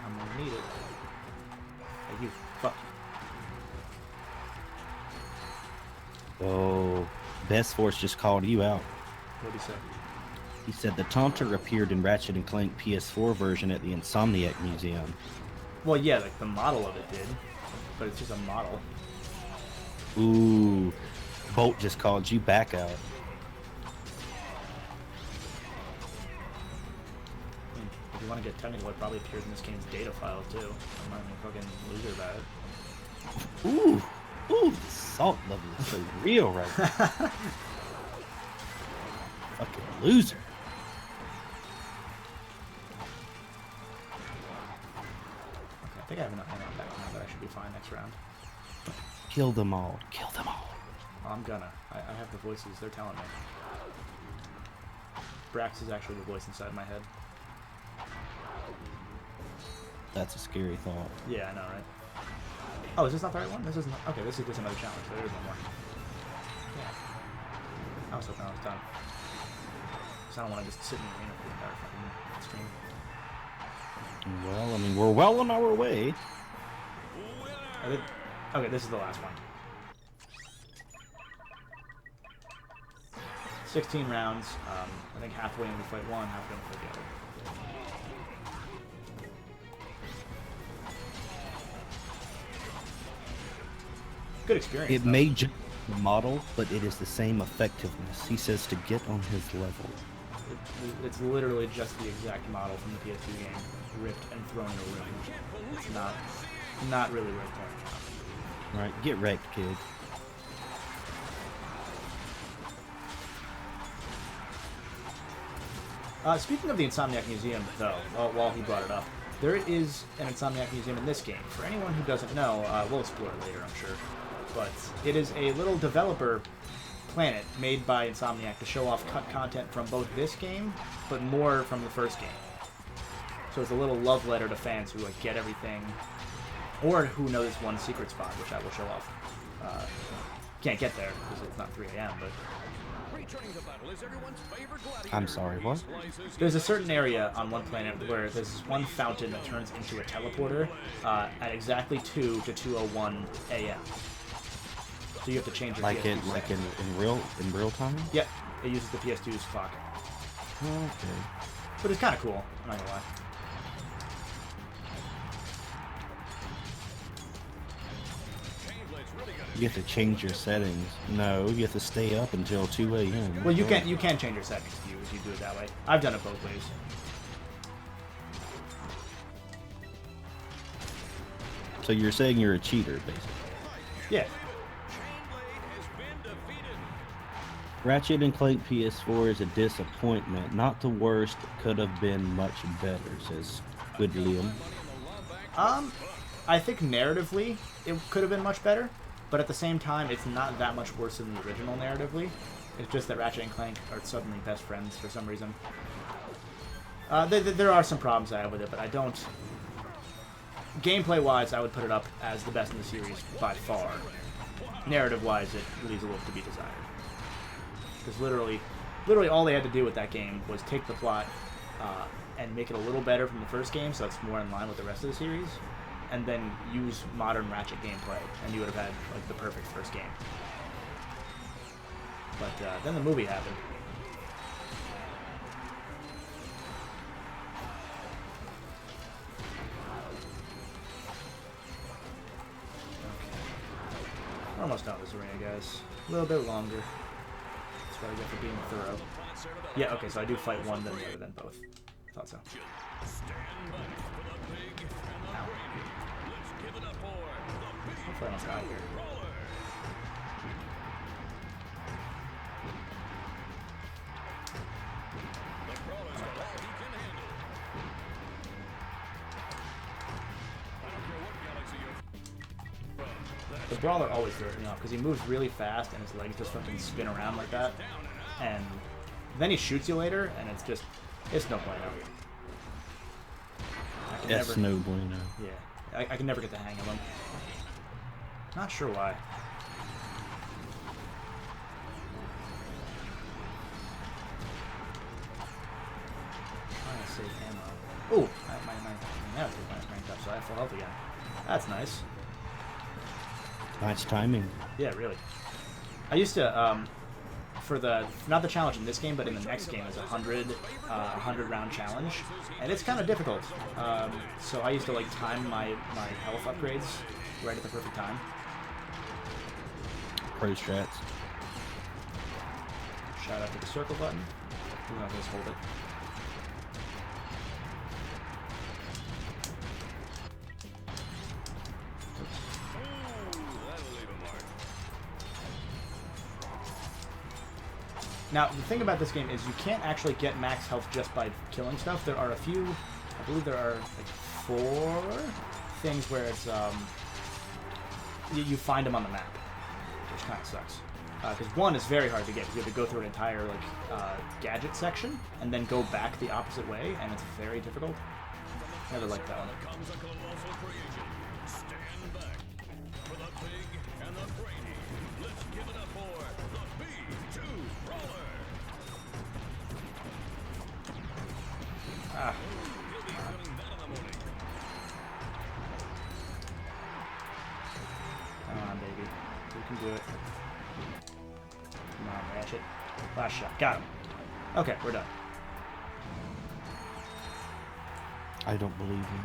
I'm gonna need it. Hey, you fuck. Oh, Best Force just called you out. What'd he say? He said the Taunter appeared in Ratchet and Clank PS4 version at the Insomniac Museum. Well, yeah, like the model of it did, but it's just a model. Ooh, Bolt just called you back out. I mean, if you want to get technical, it probably appears in this game's data file too. I'm not even fucking loser about it. Ooh, the salt level is so real right now. Fucking loser. Okay, I think I have enough ammo back now that I should be fine next round. Kill them all. Kill them all. Oh, I'm gonna. I have the voices. They're telling me. Brax is actually the voice inside my head. That's a scary thought. Yeah, I know, right? Oh, is this not the right one? This isn't. Okay, this is just another challenge. So there is one more. Yeah. I was hoping I was done. Because I don't want to just sit in the arena for the entire fucking stream. Well, I mean, we're well on our way. Okay, this is the last one. 16 rounds. I think halfway in we fight one, halfway in we fight the other. Good experience. It may just be the model, but it is the same effectiveness. He says to get on his level. It's literally just the exact model from the PS2 game, ripped and thrown in a room. It's not really worth pointing out. Right, get wrecked, kid. Speaking of the Insomniac Museum, though, while he brought it up, there is an Insomniac Museum in this game. For anyone who doesn't know, we'll explore it later, I'm sure. But it is a little developer planet made by Insomniac to show off cut content from both this game, but more from the first game. So it's a little love letter to fans who like get everything, or who know this one secret spot, which I will show off. Can't get there because it's not 3 a.m., but... I'm sorry, what? There's a certain area on one planet where there's this one fountain that turns into a teleporter at exactly 2 to 2:01 a.m. So you have to change your PS2 in real time? Yep, it uses the PS2's clock. Okay. But it's kind of cool, I'm not gonna lie. You have to change your settings. No, you have to stay up until 2 a.m. Well, you can change your settings if you do it that way. I've done it both ways. So you're saying you're a cheater, basically? Yeah. Ratchet and Clank PS4 is a disappointment. Not the worst, could have been much better, says Good Liam. I think narratively it could have been much better, but at the same time it's not that much worse than the original narratively. It's just that Ratchet and Clank are suddenly best friends for some reason. There are some problems I have with it, but I don't... Gameplay-wise, I would put it up as the best in the series by far. Narrative-wise, it leaves a little to be desired. Because literally all they had to do with that game was take the plot and make it a little better from the first game, so it's more in line with the rest of the series, and then use modern Ratchet gameplay, and you would have had like the perfect first game. But then the movie happened. Okay. We're almost done with this arena, guys. A little bit longer. That's what I get for being thorough. Yeah, okay, so I do fight one, then the other, then both. Thought so. Ow. Hopefully I don't die here. The Brawler always throws me off because he moves really fast and his legs just fucking spin around like that. And then he shoots you later and it's no bueno. It's no bueno. Yeah, I can never get the hang of him. Not sure why. I'm gonna save ammo. Ooh, my ammo's ranked up, so I have full health again. That's nice. Nice timing. Yeah, really. I used to, for the, not the challenge in this game, but in the next game, is a 100 round challenge, and it's kind of difficult. So I used to like time my health upgrades right at the perfect time. Pro strats. Shout out to the circle button. We're gonna just hold it. Now, the thing about this game is you can't actually get max health just by killing stuff. There are a few, I believe there are like 4 things where it's, you find them on the map, which kind of sucks. Because 1 is very hard to get, because you have to go through an entire like gadget section, and then go back the opposite way, and it's very difficult. Never liked that one. Ah. Come on, baby. You can do it. Come on, Ratchet. Last shot. Got him. Okay, we're done. I don't believe you.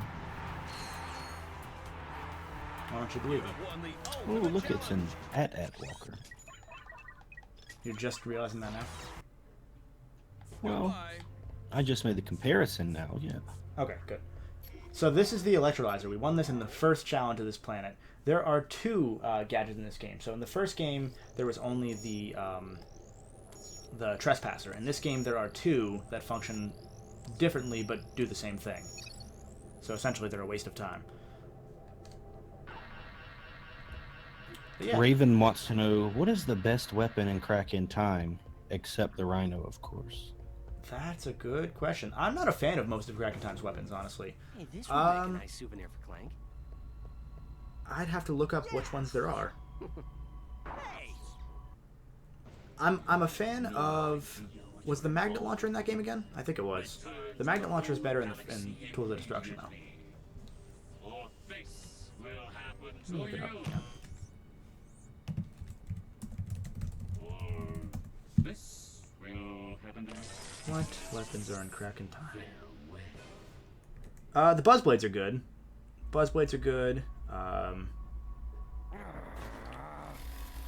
Why don't you believe it? Oh, look, it's an at Walker. You're just realizing that now? Well, I just made the comparison now, yeah. Okay, good. So this is the electrolyzer. We won this in the first challenge of this planet. There are two gadgets in this game. So in the first game, there was only the trespasser. In this game, there are two that function differently but do the same thing. So essentially, they're a waste of time. Yeah. Raven wants to know, what is the best weapon in Crack in Time, except the Rhino, of course? That's a good question. I'm not a fan of most of Crack in Time's weapons, honestly. Hey, this would make a nice souvenir for Clank. I'd have to look up which ones there are. Hey. I'm a fan of... Was the magnet launcher in that game again? I think it was. The magnet launcher is better in Tools of Destruction, though. Let me look it up. Yeah. What weapons are in Crack in Time? The Buzzblades are good. Buzzblades are good.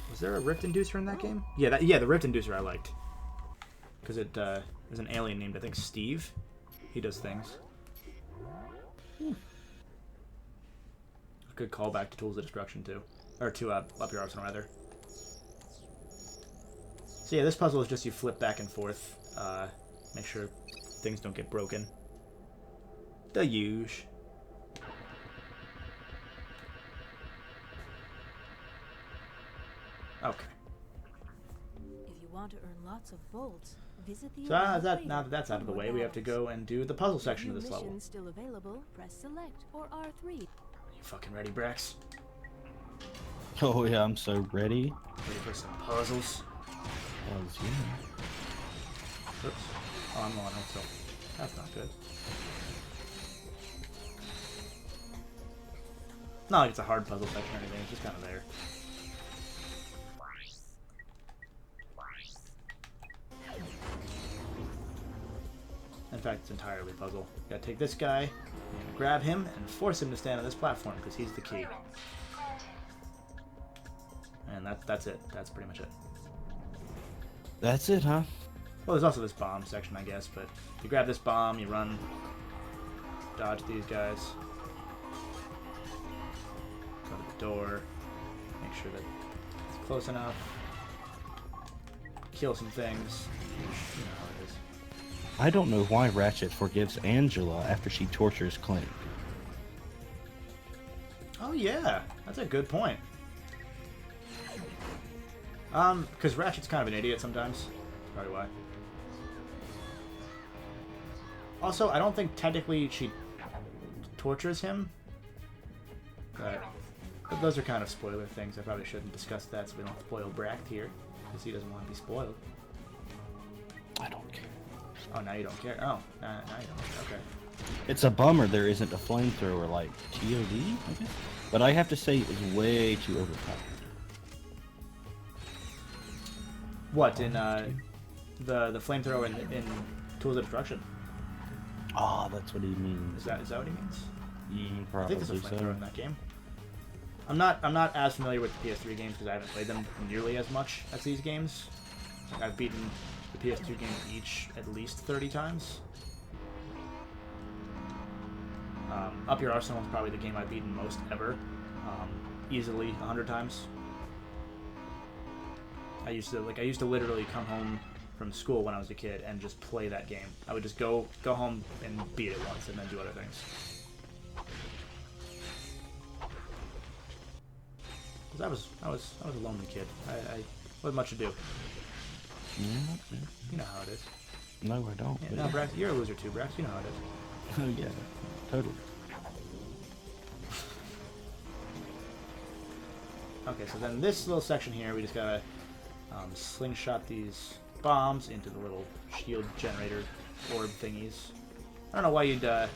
Was there a Rift Inducer in that game? Yeah, the Rift Inducer I liked. Because it is an alien named, I think, Steve. He does things. A good callback to Tools of Destruction, too. Or to Up Your Arsenal, rather. So yeah, this puzzle is just you flip back and forth. Make sure things don't get broken. The huge. Okay. If you want to earn lots of bolts, visit the. So now that that's out of the way, we have to go and do the puzzle section of this level. Missions still available. Press select or R3. You fucking ready, Brax? Oh yeah, I'm so ready. Ready for some puzzles? Yeah. Oops. Oh, I'm on still. That's not good. Not like it's a hard puzzle section or anything, it's just kind of there. In fact, it's entirely puzzle. You gotta take this guy, and grab him, and force him to stand on this platform, because he's the key. And that's it. That's pretty much it. That's it, huh? Well, there's also this bomb section, I guess, but you grab this bomb, you run, dodge these guys, go to the door, make sure that it's close enough, kill some things, you know how it is. I don't know why Ratchet forgives Angela after she tortures Clank. Oh yeah, that's a good point. Because Ratchet's kind of an idiot sometimes. That's probably why. Also, I don't think technically she tortures him. But those are kind of spoiler things. I probably shouldn't discuss that so we don't spoil Brax here. Because he doesn't want to be spoiled. I don't care. Oh, now you don't care. Oh, now you don't. Okay. It's a bummer there isn't a flamethrower like TOD, I guess. But I have to say it was way too overpowered. What, in the flamethrower in Tools of Destruction? Oh, that's what he means. Is that what he means? Probably I think there's a flamethrower so. in that game. I'm not as familiar with the PS3 games because I haven't played them nearly as much as these games. I've beaten the PS2 games each at least 30 times. Up Your Arsenal is probably the game I've beaten most ever. Easily 100 times. I used to literally come home from school when I was a kid and just play that game. I would just go home and beat it once and then do other things. Cause I was a lonely kid. I wasn't much to do. Yeah. You know how it is. No, I don't. Yeah, no, Brax, you're a loser too, Brax. You know how it is. Oh yeah, totally. Okay, so then this little section here, we just gotta slingshot these bombs into the little shield generator orb thingies. I don't know why you'd have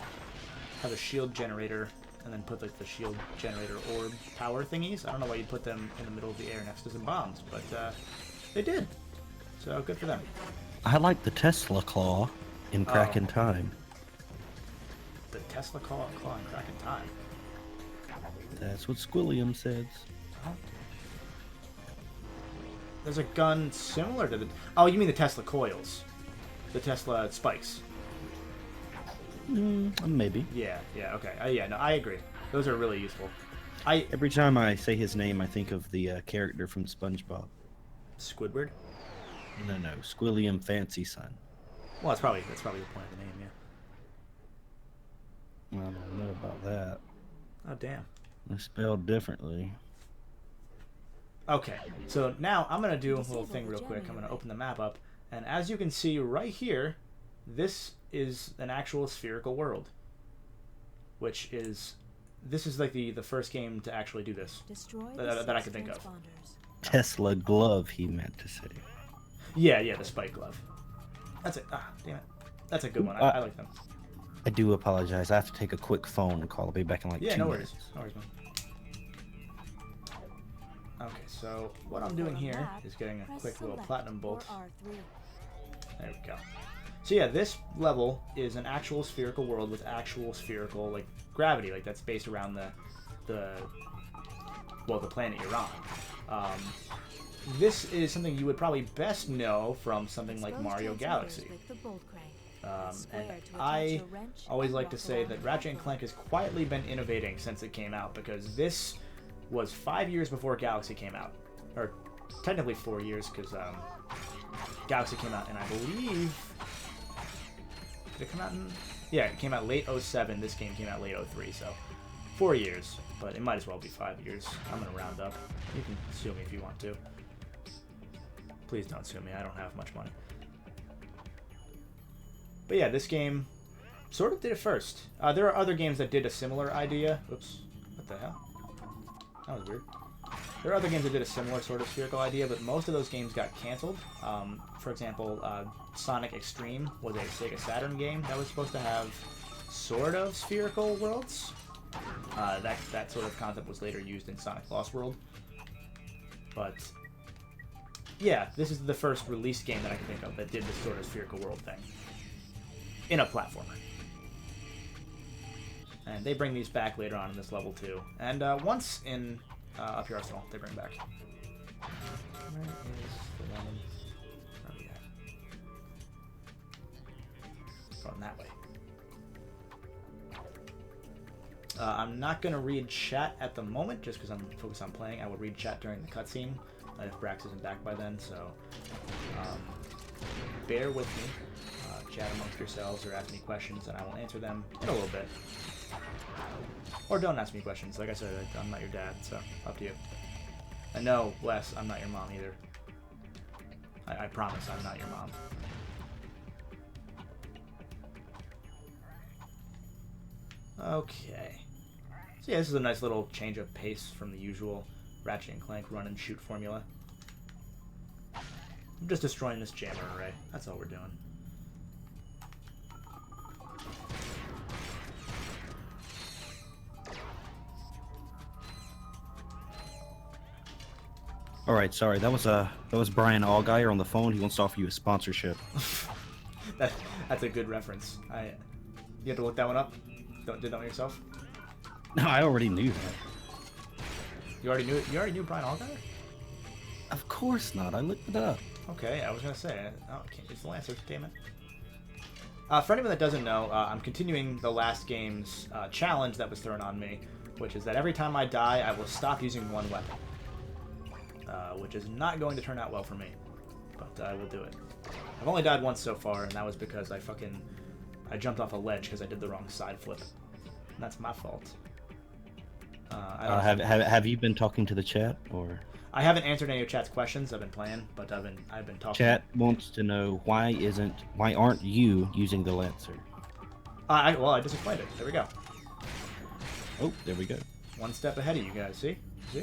a shield generator and then put like the shield generator orb power thingies. I don't know why you'd put them in the middle of the air next to some bombs, but they did. So good for them. I like the Tesla claw in Crack in Time. The Tesla claw and Crack in Time. That's what Squilliam says. There's a gun similar to the... Oh, you mean the Tesla coils. The Tesla spikes. Maybe. Yeah, okay. Yeah, no, I agree. Those are really useful. Every time I say his name, I think of the character from SpongeBob. Squidward? No, Squilliam Fancy Son. Well, that's probably the point of the name, yeah. I don't know about that. Oh, damn. They're spelled differently. Okay, so now I'm going to do a little thing real quick. I'm going to open the map up, and as you can see right here, this is an actual spherical world, which is... This is like the first game to actually do this that I can think of. Tesla glove, he meant to say. Yeah, the spike glove. That's it. Ah, damn it. That's a good one. I like them. I do apologize. I have to take a quick phone call. I'll be back in like 2 minutes. No worries. No worries, man. Okay, so what I'm doing here is getting a quick little platinum bolt. There we go. So yeah, this level is an actual spherical world with actual spherical like gravity, like that's based around the planet you're on. This is something you would probably best know from something like Mario Galaxy. And I always like to say that Ratchet & Clank has quietly been innovating since it came out, because this was 5 years before Galaxy came out. Or technically 4 years, because Galaxy came out in, I believe... Did it come out in... Yeah, it came out late 07. This game came out late 03, so 4 years. But it might as well be 5 years. I'm going to round up. You can sue me if you want to. Please don't sue me. I don't have much money. But yeah, this game sort of did it first. There are other games that did a similar idea. Oops. What the hell? That was weird. There are other games that did a similar sort of spherical idea, but most of those games got canceled. For example, Sonic Extreme was a Sega Saturn game that was supposed to have sort of spherical worlds. That sort of concept was later used in Sonic Lost World. But yeah, this is the first released game that I can think of that did this sort of spherical world thing in a platformer. And they bring these back later on in this level too. And once in Up Your Arsenal, they bring back. Where is the one? Oh yeah. Going that way. I'm not going to read chat at the moment, just because I'm focused on playing. I will read chat during the cutscene, if Brax isn't back by then, so bear with me. Chat amongst yourselves or ask me questions, and I will answer them in a little bit. Or don't ask me questions. Like I said, I'm not your dad, so up to you. And no, Wes, I'm not your mom either. I promise I'm not your mom. Okay. So yeah, this is a nice little change of pace from the usual Ratchet & Clank run and shoot formula. I'm just destroying this jammer array. That's all we're doing. All right, sorry. That was Brian Allgeier on the phone. He wants to offer you a sponsorship. That's a good reference. You have to look that one up. Did that one yourself? No, I already knew that. You already knew it? You already knew Brian Allgeier? Of course not. I looked it up. Okay, I was gonna say. Oh, it's the Lancer. Damn it. For anyone that doesn't know, I'm continuing the last game's challenge that was thrown on me, which is that every time I die, I will stop using one weapon. Which is not going to turn out well for me, but I will do it. I've only died once so far, and that was because I jumped off a ledge because I did the wrong side flip. And that's my fault. Have you been talking to the chat, or? I haven't answered any of chat's questions. I've been playing, but I've been talking. Chat wants to know why aren't you using the Lancer? Well, I just explained it. There we go. Oh, there we go. One step ahead of you guys. See?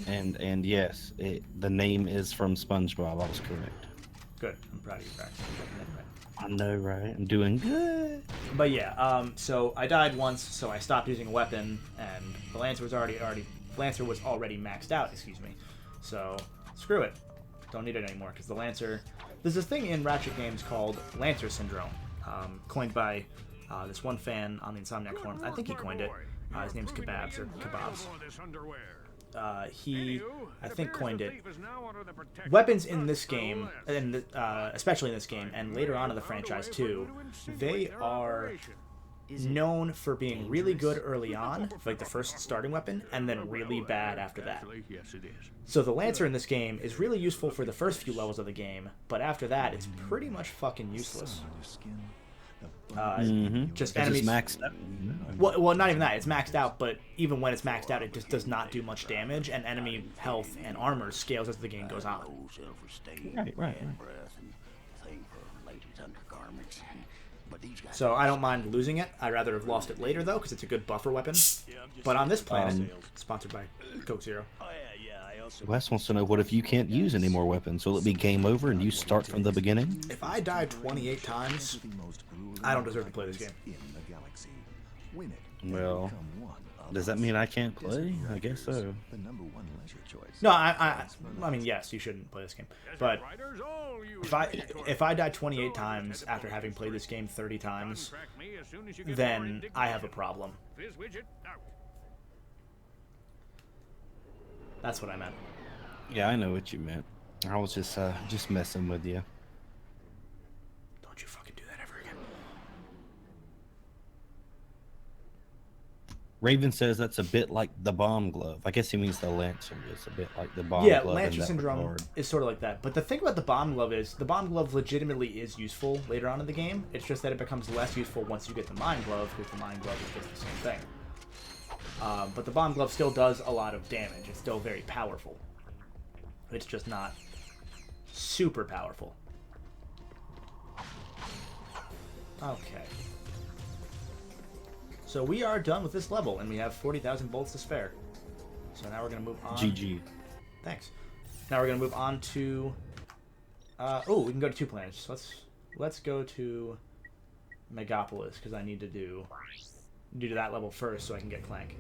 And yes, the name is from SpongeBob. I was correct. Good. I'm proud of you, Brax. I know, right? I'm doing good. But yeah, so I died once, so I stopped using a weapon, and the Lancer was already maxed out. Excuse me. So screw it. Don't need it anymore because the Lancer there's this thing in Ratchet games called Lancer Syndrome, coined by this one fan on the Insomniac forum. I think he coined it. His name's Kebabs or Kebabs. He, I think, coined it. Weapons in this game, and especially in this game, and later on in the franchise too, they are known for being really good early on, like the first starting weapon, and then really bad after that. So the Lancer in this game is really useful for the first few levels of the game, but after that, it's pretty much fucking useless. Just enemies maxed out. Well, not even that. It's maxed out, but even when it's maxed out, it just does not do much damage, and enemy health and armor scales as the game goes on. Right. So I don't mind losing it. I'd rather have lost it later, though, because it's a good buffer weapon. But on this planet, sponsored by Coke Zero. Wes wants to know, what if you can't use any more weapons? Will it be game over and you start from the beginning? If I die 28 times, I don't deserve to play this game. Well, does that mean I can't play? I guess so. No, I mean, yes, you shouldn't play this game. But if I die 28 times after having played this game 30 times, then I have a problem. That's what I meant. Yeah, I know what you meant. I was just messing with you. Don't you fucking do that ever again. Raven says that's a bit like the bomb glove. I guess he means the Lancer is a bit like the bomb Yeah, glove. Lancer Syndrome is sort of like that. But the thing about the bomb glove is, the bomb glove legitimately is useful later on in the game. It's just that it becomes less useful once you get the mine glove, because the mine glove is just the same thing. But the bomb glove still does a lot of damage. It's still very powerful. It's just not super powerful. Okay. So we are done with this level, and we have 40,000 bolts to spare. So now we're going to move on. GG. Thanks. Now we're going to move on to... we can go to 2 planets. So let's go to Megapolis, because I need to do that level first so I can get Clank.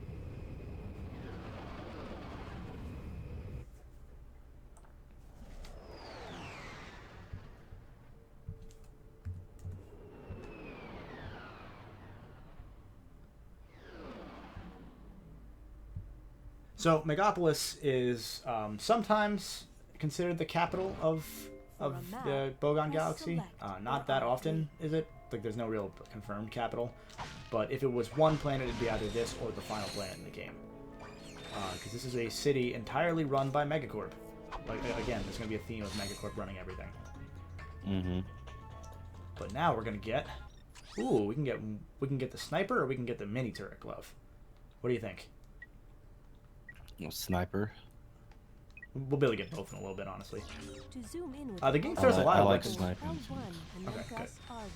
So Megapolis is sometimes considered the capital of the Bogon Galaxy. Not that often, is it? Like, there's no real confirmed capital. But if it was one planet, it'd be either this or the final planet in the game. Because this is a city entirely run by Megacorp. Like, again, there's going to be a theme of Megacorp running everything. Mm-hmm. But now we're going to get... Ooh, we can get the sniper, or we can get the mini turret glove. What do you think? Sniper. We'll be able to get both in a little bit, honestly. To zoom in with The game throws a lot of weapons. sniping. Okay, good.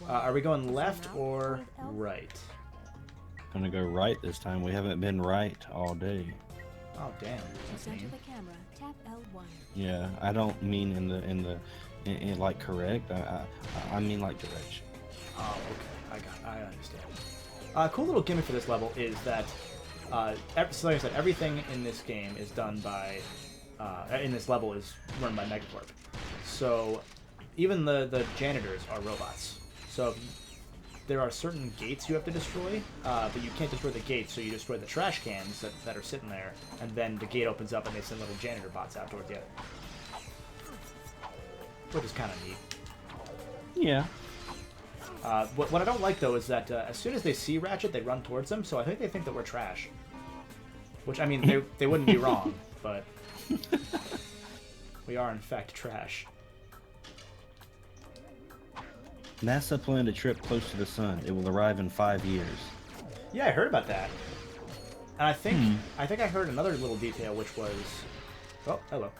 Are we going left or right? Gonna go right this time. We haven't been right all day. Oh damn! To That's center mean. the camera, tap L1. Yeah, I don't mean in like correct. I mean like direction. Oh, okay. I understand. Cool little gimmick for this level is that, so like I said, everything in this game is done by, in this level is run by Megacorp. So even the janitors are robots. So there are certain gates you have to destroy, but you can't destroy the gates, so you destroy the trash cans that are sitting there, and then the gate opens up and they send little janitor bots out towards you. Which is kind of neat. Yeah. What I don't like, though, is that as soon as they see Ratchet, they run towards them, so I think they think that we're trash. Which, I mean, they wouldn't be wrong, but we are, in fact, trash. NASA planned a trip close to the sun. It will arrive in 5 years. Yeah, I heard about that. And I think I heard another little detail, which was... Oh, hello.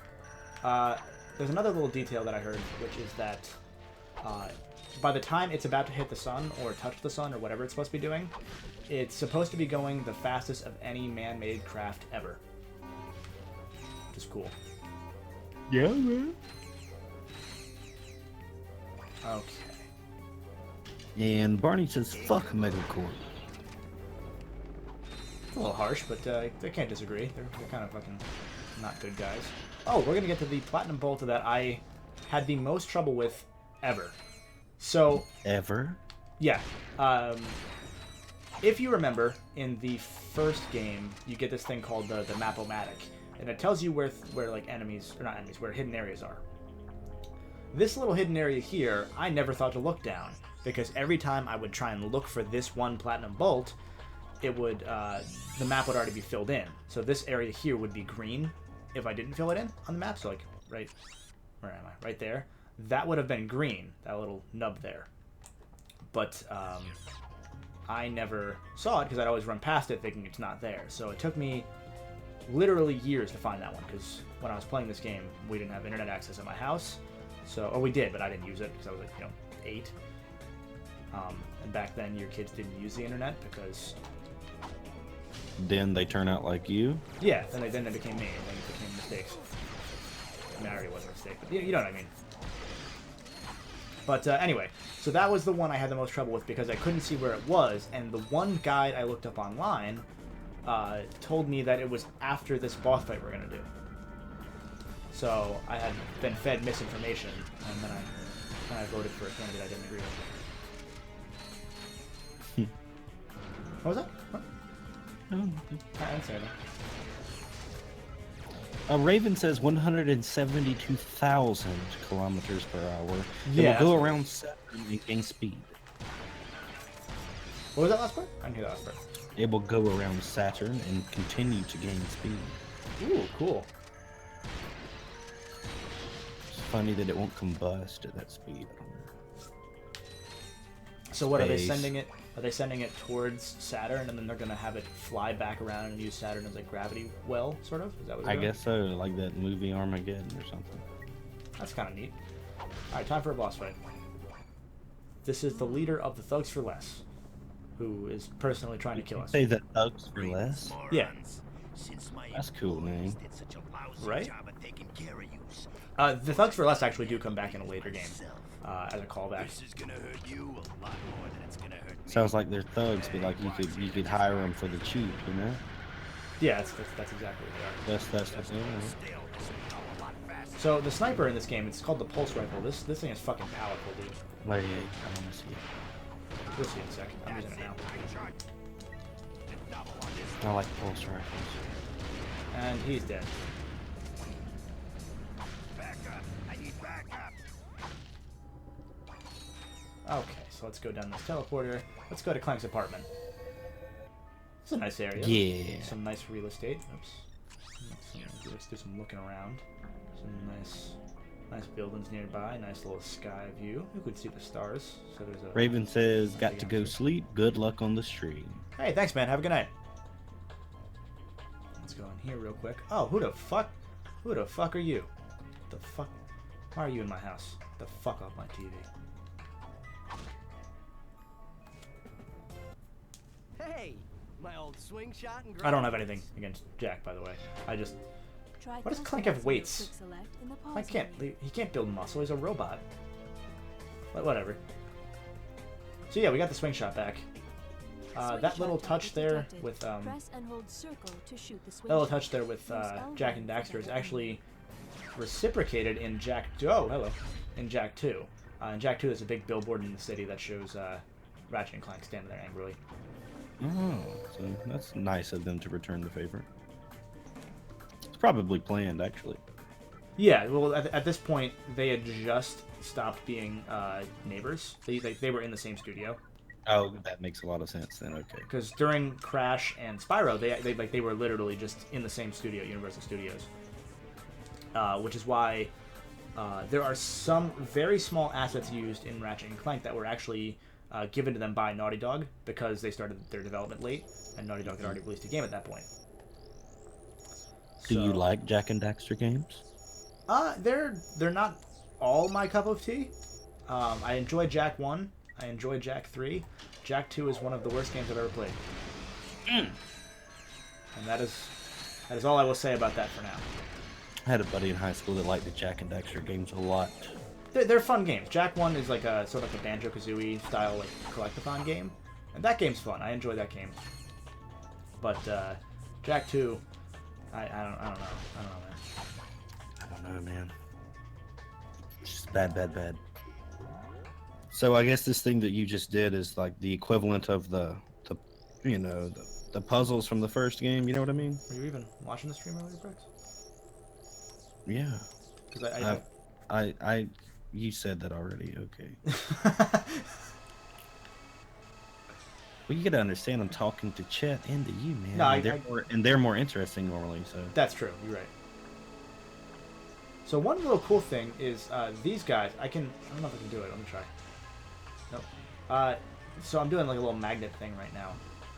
There's another little detail that I heard, which is that by the time it's about to hit the sun, or touch the sun, or whatever it's supposed to be doing, it's supposed to be going the fastest of any man-made craft ever. Which is cool. Yeah, man. Okay. And Barney says, fuck Megacorp. It's a little harsh, but they can't disagree. They're kind of fucking not good guys. Oh, we're going to get to the Platinum Bolt that I had the most trouble with ever. So Ever? yeah, if you remember, in the first game, you get this thing called the Map-O-Matic, and it tells you where like enemies, or not enemies, where hidden areas are. This little hidden area here, I never thought to look down, because every time I would try and look for this one platinum bolt, it would, the map would already be filled in. So this area here would be green if I didn't fill it in on the map. So like, right, where am I? Right there. That would have been green, that little nub there. But I never saw it because I'd always run past it thinking it's not there. So it took me literally years to find that one, because when I was playing this game, we didn't have internet access at my house. So, or we did, but I didn't use it because I was like, 8. And back then, your kids didn't use the internet because... Then they turn out like you? Yeah, then they became me, and then it became mistakes. I mean, I already was a mistake, but you know what I mean. But anyway, so that was the one I had the most trouble with because I couldn't see where it was, and the one guide I looked up online told me that it was after this boss fight we're going to do. So I had been fed misinformation, and then I voted for a candidate I didn't agree with. What was that? What? I didn't say anything. Raven says 172,000 kilometers per hour. Yeah, it will go around 7 and gain speed. What was that last part? I didn't hear that last part. It will go around Saturn and continue to gain speed. Ooh, cool. It's funny that it won't combust at that speed. So what, are they sending it? Are they sending it towards Saturn, and then they're gonna have it fly back around and use Saturn as a gravity well, sort of? Is that what? I guess so, like that movie Armageddon or something. That's kind of neat. All right, time for a boss fight. This is the leader of the Thugs for Less, who is personally trying to kill us. Say the Thugs for Less? Yeah. That's cool, man. Right? The Thugs for Less actually do come back in a later game. As a callback. Sounds like they're thugs, but like you could hire them for the cheap, you know? Yeah, that's exactly what they are. That's the thing. So the sniper in this game, it's called the pulse rifle. This thing is fucking powerful, dude. Wait, I want to see it. You'll see in a second. I'm using it now. I like pulse rifles. And he's dead. Okay, so let's go down this teleporter. Let's go to Clank's apartment. It's a nice area. Yeah. Some nice real estate. Oops. Let's do some looking around. Some nice buildings nearby. Nice little sky view. You could see the stars. So there's a Raven says, got to go sleep. Good luck on the stream. Hey, thanks, man. Have a good night. Let's go in here real quick. Oh, who the fuck are you? The fuck? Why are you in my house? The fuck off my TV. Hey, my old swing shot and I don't have anything against Jack, by the way. I just... Why does Clank have weights? Clank can't. He can't build muscle. He's a robot. But whatever. So yeah, we got the swing shot back. That little touch there with Jack and Daxter is actually reciprocated in Jack. Oh, hello. In Jack 2. In Jack 2, there's a big billboard in the city that shows Ratchet and Clank standing there angrily. Oh, so that's nice of them to return the favor. It's probably planned, actually. Yeah, well, at this point, they had just stopped being neighbors. They were in the same studio. Oh, that makes a lot of sense then. Okay. Because during Crash and Spyro, they were literally just in the same studio, Universal Studios. Which is why there are some very small assets used in Ratchet and Clank that were actually given to them by Naughty Dog because they started their development late, and Naughty Dog had already released a game at that point. Do you like Jack and Daxter games? They're not all my cup of tea. I enjoy Jack 1. I enjoy Jack 3. Jack 2 is one of the worst games I've ever played. And that is all I will say about that for now. I had a buddy in high school that liked the Jack and Daxter games a lot. They're fun games. Jack 1 is like a sort of like a Banjo-Kazooie style like collectathon game, and that game's fun. I enjoy that game. But Jack 2, I don't know, man. I don't know, man. It's just bad. So I guess this thing that you just did is like the equivalent of the the puzzles from the first game. You know what I mean? Were you even watching the stream earlier, Brax? Yeah. Because You said that already. Okay. Well, you gotta understand, I'm talking to chat and to you, man. No, they're more interesting normally. So that's true. You're right. So one little cool thing is these guys. I don't know if I can do it. Let me try. Nope. So I'm doing like a little magnet thing right now.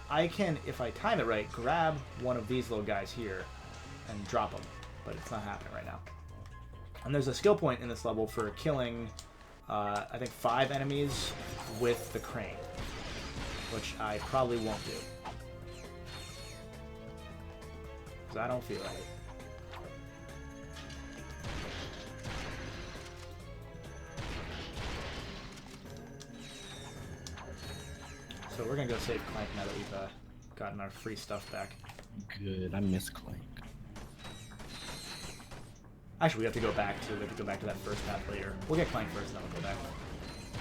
I can, if I time it right, grab one of these little guys here and drop them, but it's not happening right now. And there's a skill point in this level for killing, I think 5 enemies with the crane, which I probably won't do. Because I don't feel like it. So we're gonna go save Clank now that we've gotten our free stuff back. Good, I miss Clank. Actually, we have to go back to that first map later. We'll get Clank first, and then we'll go back.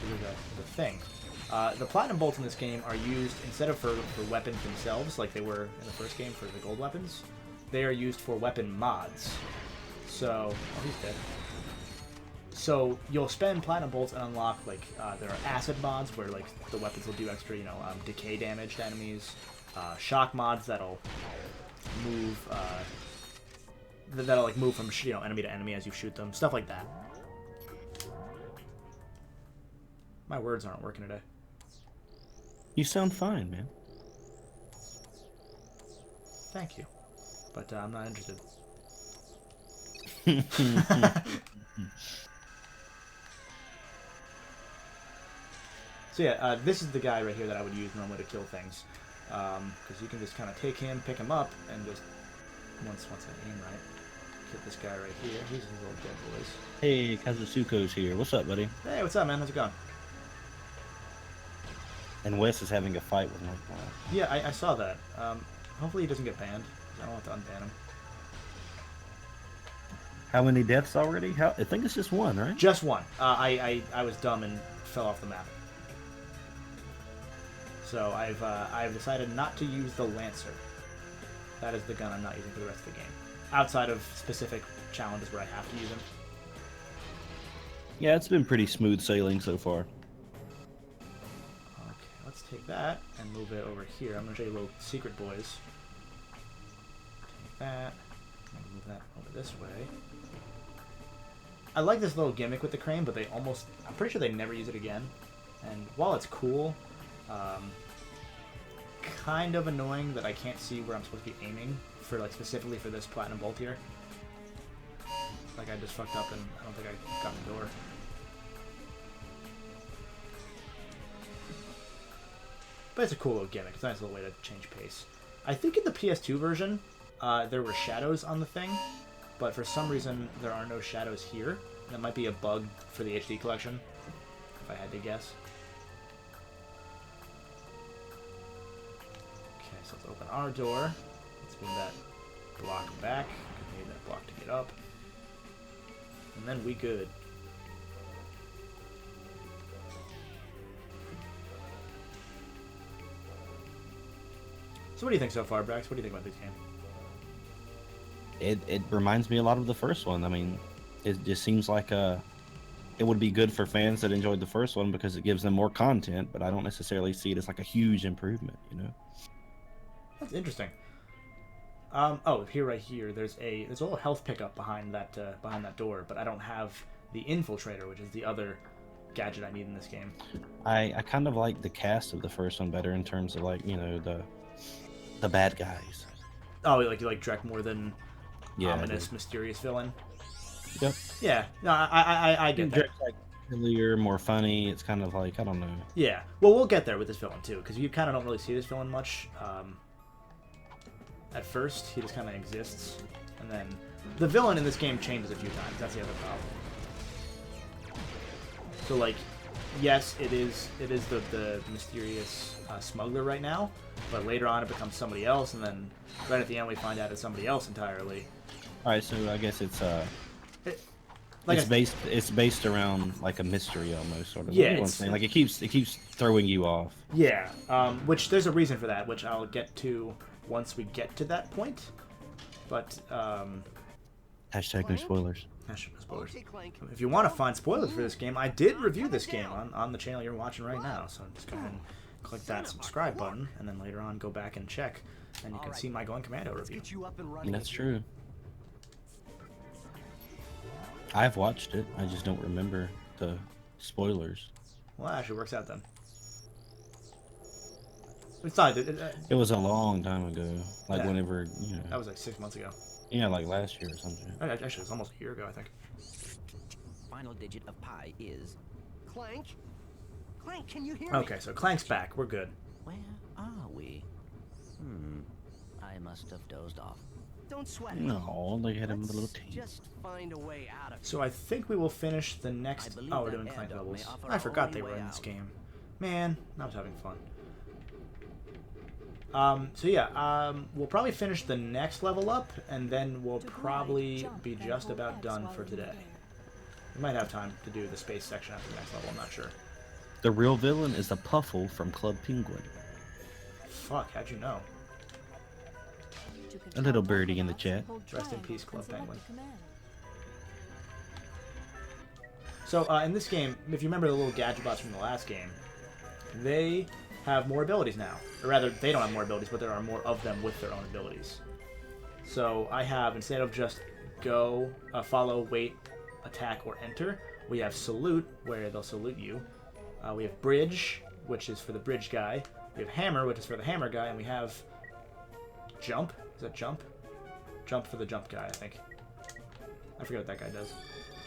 Here's the thing. The platinum bolts in this game are used instead of for weapons themselves, like they were in the first game for the gold weapons. They are used for weapon mods. So, oh, he's dead. So you'll spend platinum bolts and unlock like there are acid mods where like the weapons will do extra, decay damage to enemies. Shock mods that'll move, move from enemy to enemy as you shoot them. Stuff like that. My words aren't working today. You sound fine, man. Thank you, but I'm not interested. So yeah, this is the guy right here that I would use normally to kill things, because you can just kind of take him, pick him up, and just once I aim right, kill this guy right here. He's his little dead boys. Hey, Kazusuko's here. What's up, buddy? Hey, what's up, man? How's it going? And Wes is having a fight with Mike. Yeah, I saw that. Hopefully he doesn't get banned. I don't want to unban him. How many deaths already? I think it's just one, right? Just one. I was dumb and fell off the map. So I've decided not to use the Lancer. That is the gun I'm not using for the rest of the game. Outside of specific challenges where I have to use him. Yeah, it's been pretty smooth sailing so far. Okay, let's take that and move it over here. I'm going to show you little secret boys. Take that. I'm going to move that over this way. I like this little gimmick with the crane, but I'm pretty sure they never use it again. And while it's cool, kind of annoying that I can't see where I'm supposed to be aiming for, like, specifically for this platinum bolt here. Like, I just fucked up and I don't think I got the door. But it's a cool little gimmick. It's a nice little way to change pace. I think in the PS2 version, there were shadows on the thing, but for some reason there are no shadows here. That might be a bug for the HD collection, if I had to guess. Okay, so let's open our door. Let's move that block back. We need that block to get up. And then we good. So what do you think so far, Brax? What do you think about this game? It reminds me a lot of the first one. I mean, it just seems like it would be good for fans that enjoyed the first one because it gives them more content, but I don't necessarily see it as like a huge improvement, you know? That's interesting. Oh, right here, there's a little health pickup behind that door, but I don't have the infiltrator, which is the other gadget I need in this game. I kind of like the cast of the first one better in terms of, like, you know, the bad guys. Oh, you like Drek more than ominous, mysterious villain? Yep. Yeah, no, I get that. Drek's like sillier, more funny. It's kind of like, I don't know. Yeah, well, we'll get there with this villain too, because you kind of don't really see this villain much. At first, he just kind of exists, and then the villain in this game changes a few times. That's the other problem. So, like, yes, it is the mysterious smuggler right now, but later on it becomes somebody else, and then right at the end we find out it's somebody else entirely. All right, so I guess it's like it's based around like a mystery almost, sort of. Yeah, You know what I'm it's- saying? Like it keeps throwing you off. Yeah, which there's a reason for that, which I'll get to once we get to that point. But Hashtag no spoilers. hashtag no spoilers. Okay, Clank. If you want to find spoilers for this game, I did review this game on the channel you're watching right now. So just go ahead and click that subscribe button, and then later on go back and check, and you can see my Going Commando Let's review. get you up and running. That's true. I've watched it. I just don't remember the spoilers. Well, that actually works out then. It's not. It was a long time ago. Like Yeah. whenever, That was like 6 months ago. yeah, like last year or something. Actually, it was almost a year ago, I think. Final digit of pi is. Clank? Clank, can you hear me? Okay, so Clank's back. We're good. Where are we? I must have dozed off. Don't sweat it. No, they had him with a little Let's team. just find a way out of it. So I think we will finish the next. believe Oh, we're that doing air Clank dog levels. may offer I a forgot only they were way in this out. game. Man, I was having fun. So yeah, we'll probably finish the next level up, and then we'll To glide, probably jump, be then just hold about X done while for in today. midair. We might have time to do the space section after the next level. I'm not sure. The real villain is the Puffle from Club Penguin. Fuck, how'd you know? To A control little birdie in the Pokemon, chat. hold Rest in triangle peace, and Club select Penguin. a command. So in this game, if you remember the little gadget bots from the last game, they have more abilities now. Or rather, they don't have more abilities, but there are more of them with their own abilities. So I have, instead of just go, follow, wait, attack, or enter, we have salute, where they'll salute you. We have bridge, which is for the bridge guy. We have hammer, which is for the hammer guy, and we have jump. Is that jump? Jump for the jump guy, I think. I forget what that guy does.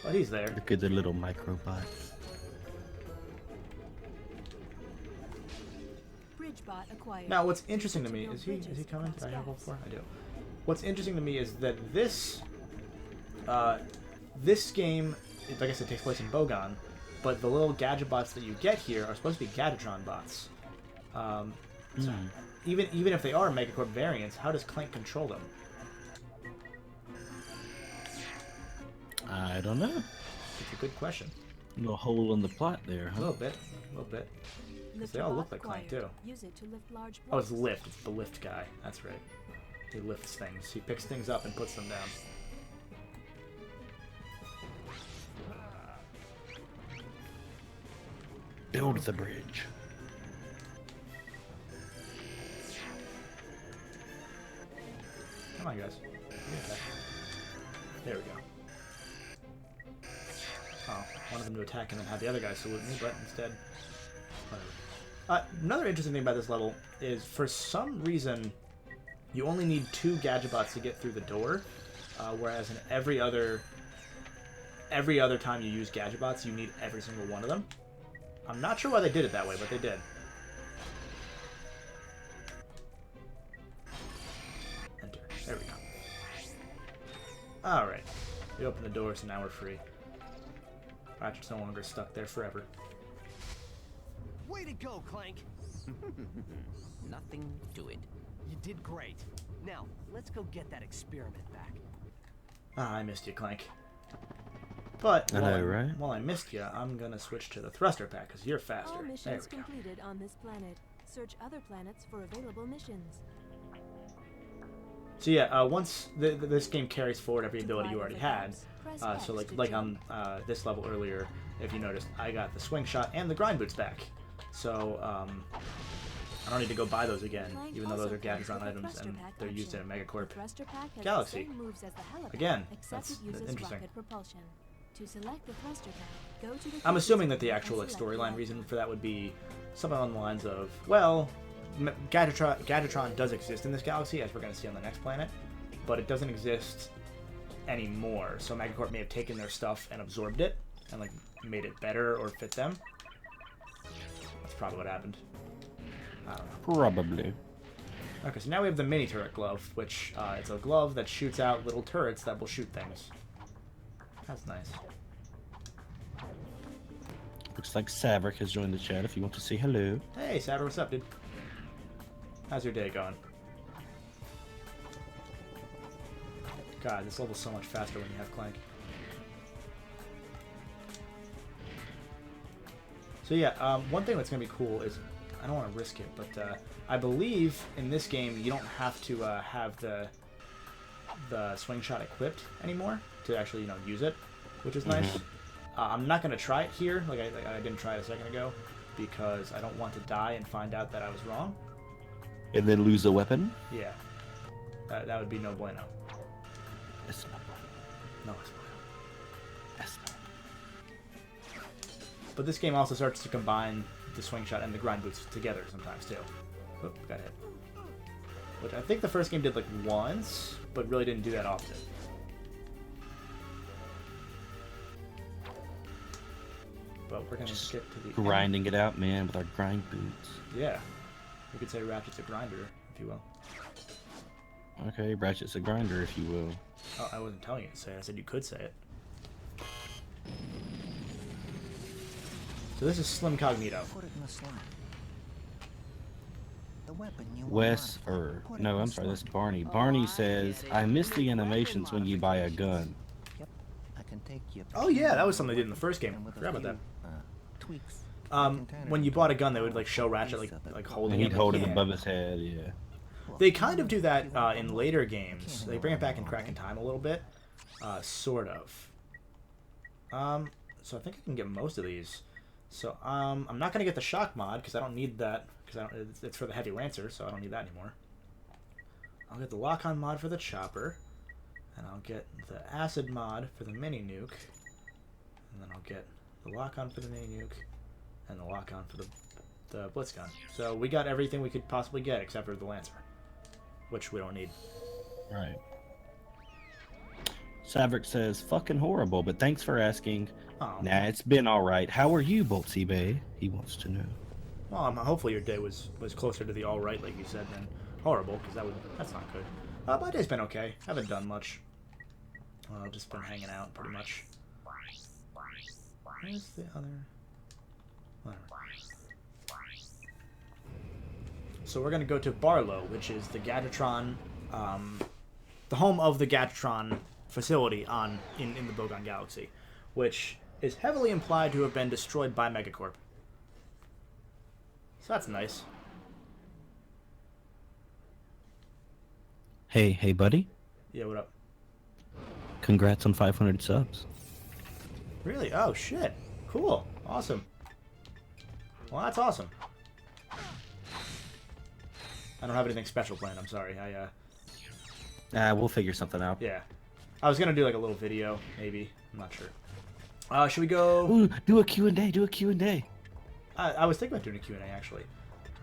But he's there. Look at the little microbots. Bridge bot acquired. Now, what's interesting to me is he coming? Did I have one before? I do. What's interesting to me is that this this game, like I said, takes place in Bogon, but the little gadget bots that you get here are supposed to be Gadgetron bots. So even if they are Megacorp variants, how does Clank control them? I don't know. It's a good question. Little hole in the plot there, A huh? little bit, a little bit. Lift they all bot look like Clank, acquired. too. Use it to lift large Oh, it's blocks. lift. It's the lift guy. That's right. He lifts things. He picks things up and puts them down. Build the bridge. Come on, guys. Okay. There we go. Oh, wanted them to attack and then have the other guy salute me, but instead... Whatever. Another interesting thing about this level is, for some reason, you only need 2 gadget bots to get through the door, whereas in every other time you use gadget bots, you need every single one of them. I'm not sure why they did it that way, but they did. Enter. There we go. Alright. We open the door, so now we're free. Ratchet's no longer stuck there forever. Way to go, Clank. Nothing to it. You did great. Now, let's go get that experiment back. Ah, I missed you, Clank. But I know, right? while I missed you, I'm gonna switch to the thruster pack, because you're faster. All There missions we go. completed on this planet. Search other planets for available missions. So yeah, once this game carries forward every To ability you glide already over had. gaps, press So X to like jump. on this level earlier, if you noticed, I got the swing shot and the grind boots back. So I don't need to go buy those again, Clank even though those also are comes Gadgetron with a items thruster and pack they're used in a option. Megacorp. The thruster pack has Galaxy. the same moves as the helipad, Again, except that's it uses interesting. rocket propulsion. To select the thruster pack, go to the I'm features assuming that the menu actual and like select storyline the reason icon. for that would be something along the lines of, well, Gadgetron does exist in this galaxy, as we're going to see on the next planet, but it doesn't exist anymore. So Megacorp may have taken their stuff and absorbed it and like made it better or fit them. That's probably what happened. I don't know. Probably. Okay, so now we have the mini turret glove, which it's a glove that shoots out little turrets that will shoot things. That's nice. Looks like Saverick has joined the chat if you want to say hello. Hey, Saturn, what's up, dude? How's your day going? God, this level's so much faster when you have Clank. So yeah, one thing that's gonna be cool is, I don't want to risk it, but I believe in this game you don't have to have the swing shot equipped anymore to actually use it, which is nice. I'm not gonna try it here, like I didn't try it a second ago, because I don't want to die and find out that I was wrong. And then lose a weapon? Yeah, that would be no bueno. It's not No, it's bueno. That's not. But this game also starts to combine the swing shot and the grind boots together sometimes too. Oop, got hit. Which I think the first game did like once, but really didn't do that often. But we're gonna Just skip to the grinding it out, man, with our grind boots. Yeah, you could say Ratchet's a grinder, if you will. Okay, Ratchet's a grinder, if you will. Oh, I wasn't telling you to say it. I said you could say it. So this is Slim Cognito. Put it in the slot. The weapon you Wes, or no, I'm sorry, that's Barney. Barney says, I miss the animations when you buy a gun. Yep. I can take you. Oh yeah, that was something they did in the first game. And with a Forgot about that. few, tweaks. When you bought a gun, they would like show Ratchet like holding And he'd it. hold it Yeah. above his head, yeah. They kind of do that in later games. They bring it back in Crack in Time a little bit, sort of. So I think I can get most of these. So I'm not gonna get the shock mod because I don't need that, because it's for the heavy lancer, so I don't need that anymore. I'll get the lock-on mod for the chopper, and I'll get the acid mod for the mini nuke, and then I'll get the lock-on for the mini nuke, and the lock-on for the blitz gun. So we got everything we could possibly get except for the lancer, which we don't need. Right. Saverick says, fucking horrible, but thanks for asking. Oh. Nah, it's been alright. How are you, Boltsy Bay? He wants to know. Well, hopefully your day was closer to the all right, like you said, than horrible, because that's not good. My day's been okay. Haven't done much. I've just been hanging out, pretty much. Where's the other? Whatever. So we're gonna go to Barlow, which is the Gadgetron, the home of the Gadgetron facility in the Bogon Galaxy, which is heavily implied to have been destroyed by Megacorp. So that's nice. Hey, buddy. Yeah, what up? Congrats on 500 subs. Really? Oh, shit. Cool. Awesome. Well, that's awesome. I don't have anything special planned, I'm sorry. We'll figure something out. Yeah. I was gonna do like a little video, maybe. I'm not sure. Should we go... Ooh, do a Q&A, do a Q&A. I was thinking about doing a Q&A, actually.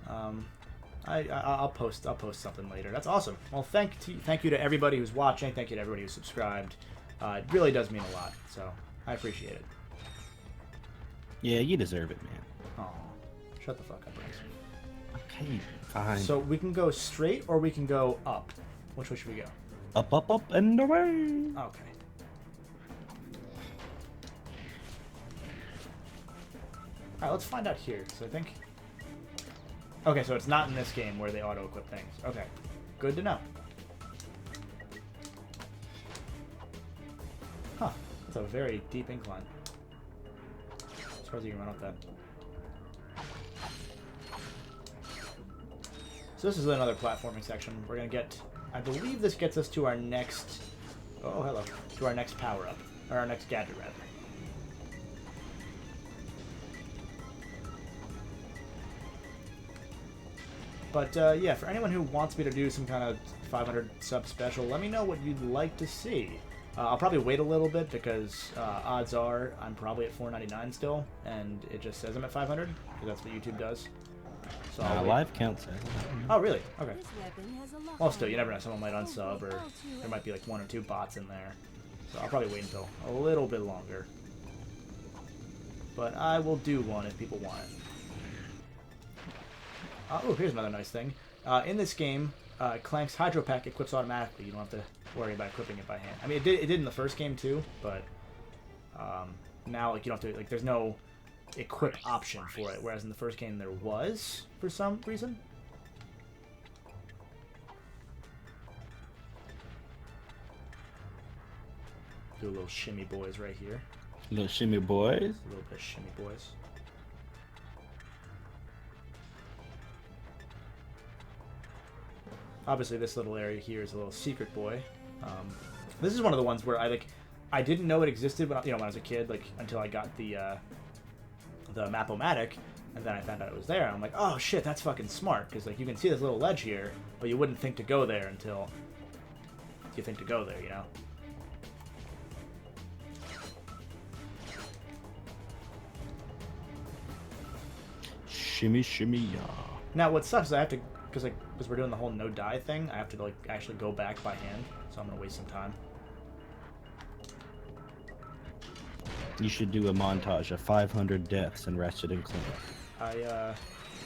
I'll post something later. That's awesome. Well, thank you to everybody who's watching. Thank you to everybody who's subscribed. It really does mean a lot, so I appreciate it. Yeah, you deserve it, man. Oh, shut the fuck up, Brax. Okay, fine. So we can go straight or we can go up. Which way should we go? Up, up, up, and away. Okay. Alright, let's find out here. So I think... Okay, so it's not in this game where they auto-equip things. Okay. Good to know. Huh. That's a very deep incline. As far as you can run up that. So this is another platforming section. We're gonna get... I believe this gets us to our next... Oh, hello. To our next power-up. Or our next gadget, rather. But, yeah, for anyone who wants me to do some kind of 500 sub special, let me know what you'd like to see. I'll probably wait a little bit because odds are I'm probably at 499 still, and it just says I'm at 500, because that's what YouTube does. So live counts. Oh, really? Okay. This weapon has a lock Well, still, you on never it. know. Someone might unsub, or there might be like 1 or 2 bots in there. So I'll probably wait until a little bit longer. But I will do one if people want it. Oh, here's another nice thing. In this game, Clank's Hydro Pack equips automatically. You don't have to worry about equipping it by hand. I mean, it did in the first game too, but now like you don't have to, like, there's no equip option for it, whereas in the first game there was for some reason. Do a little shimmy boys right here. Little shimmy boys. A little bit of shimmy boys. Obviously, this little area here is a little secret boy. This is one of the ones where I didn't know it existed when I was a kid, like until I got the Map-O-Matic, and then I found out it was there. And I'm like, oh shit, that's fucking smart, because like you can see this little ledge here, but you wouldn't think to go there until you think to go there, you know. Shimmy, shimmy, yeah. Now, what sucks is I have to, because we're doing the whole no die thing, I have to like actually go back by hand, so I'm gonna waste some time. You should do a montage of 500 deaths in Ratchet and Clank. I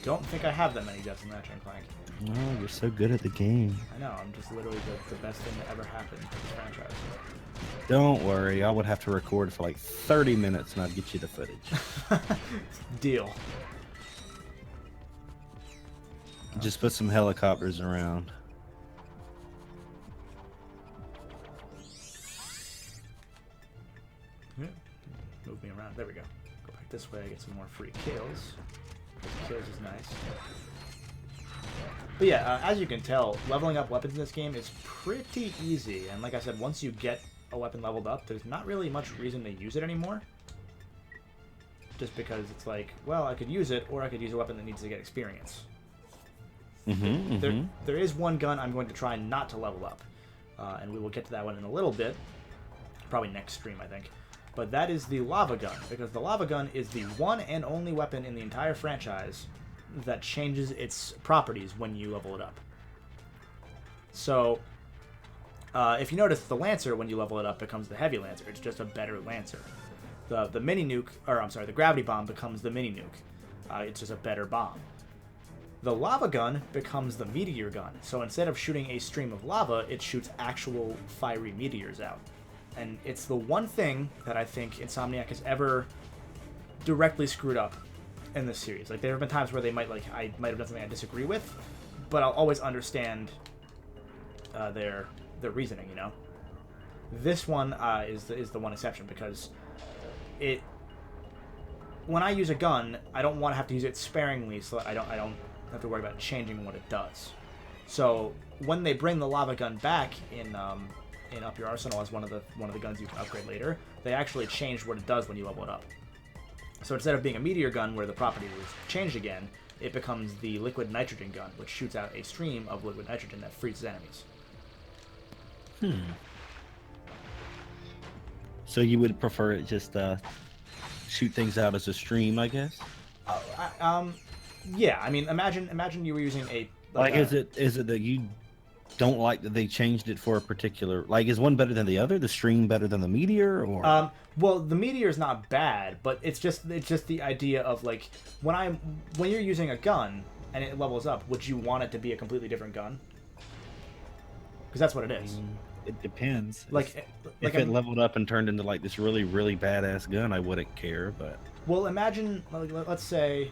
don't think I have that many deaths in Ratchet and Clank. Oh, you're so good at the game. I know, I'm just literally the best thing that ever happened to this franchise. Don't worry, I would have to record for like 30 minutes and I'd get you the footage. Deal. Just put some helicopters around. Yeah. Move me around. There we go. Go back this way, get some more free kills. Kills is nice. But yeah, as you can tell, leveling up weapons in this game is pretty easy. And like I said, once you get a weapon leveled up, there's not really much reason to use it anymore. Just because it's like, well, I could use it, or I could use a weapon that needs to get experience. There is one gun I'm going to try not to level up. And we will get to that one in a little bit. Probably next stream, I think. But that is the lava gun, because the lava gun is the one and only weapon in the entire franchise that changes its properties when you level it up. So, if you notice, the Lancer, when you level it up, becomes the Heavy Lancer. It's just a better Lancer. The mini nuke, or I'm sorry, the gravity bomb becomes the mini nuke. It's just a better bomb. The lava gun becomes the meteor gun. So instead of shooting a stream of lava, it shoots actual fiery meteors out. And it's the one thing that I think Insomniac has ever directly screwed up in this series. Like, there have been times where I might have done something I disagree with, but I'll always understand their reasoning, you know? This one is the one exception, because when I use a gun, I don't want to have to use it sparingly, so I don't have to worry about changing what it does. So when they bring the lava gun back in Up Your Arsenal as one of the guns you can upgrade later, they actually changed what it does when you level it up. So instead of being a meteor gun where the property was changed again, it becomes the liquid nitrogen gun, which shoots out a stream of liquid nitrogen that freezes enemies. So you would prefer it just shoot things out as a stream, I guess? Yeah, I mean, imagine you were using a... is it that you don't like that they changed it for a particular... Like, is one better than the other? The stream better than the meteor? Or well, the meteor is not bad, but it's just the idea of, like, when you're using a gun and it levels up, would you want it to be a completely different gun? Because that's what it is. It depends. If it leveled up and turned into, like, this really, really badass gun, I wouldn't care, but... Well, imagine, let's say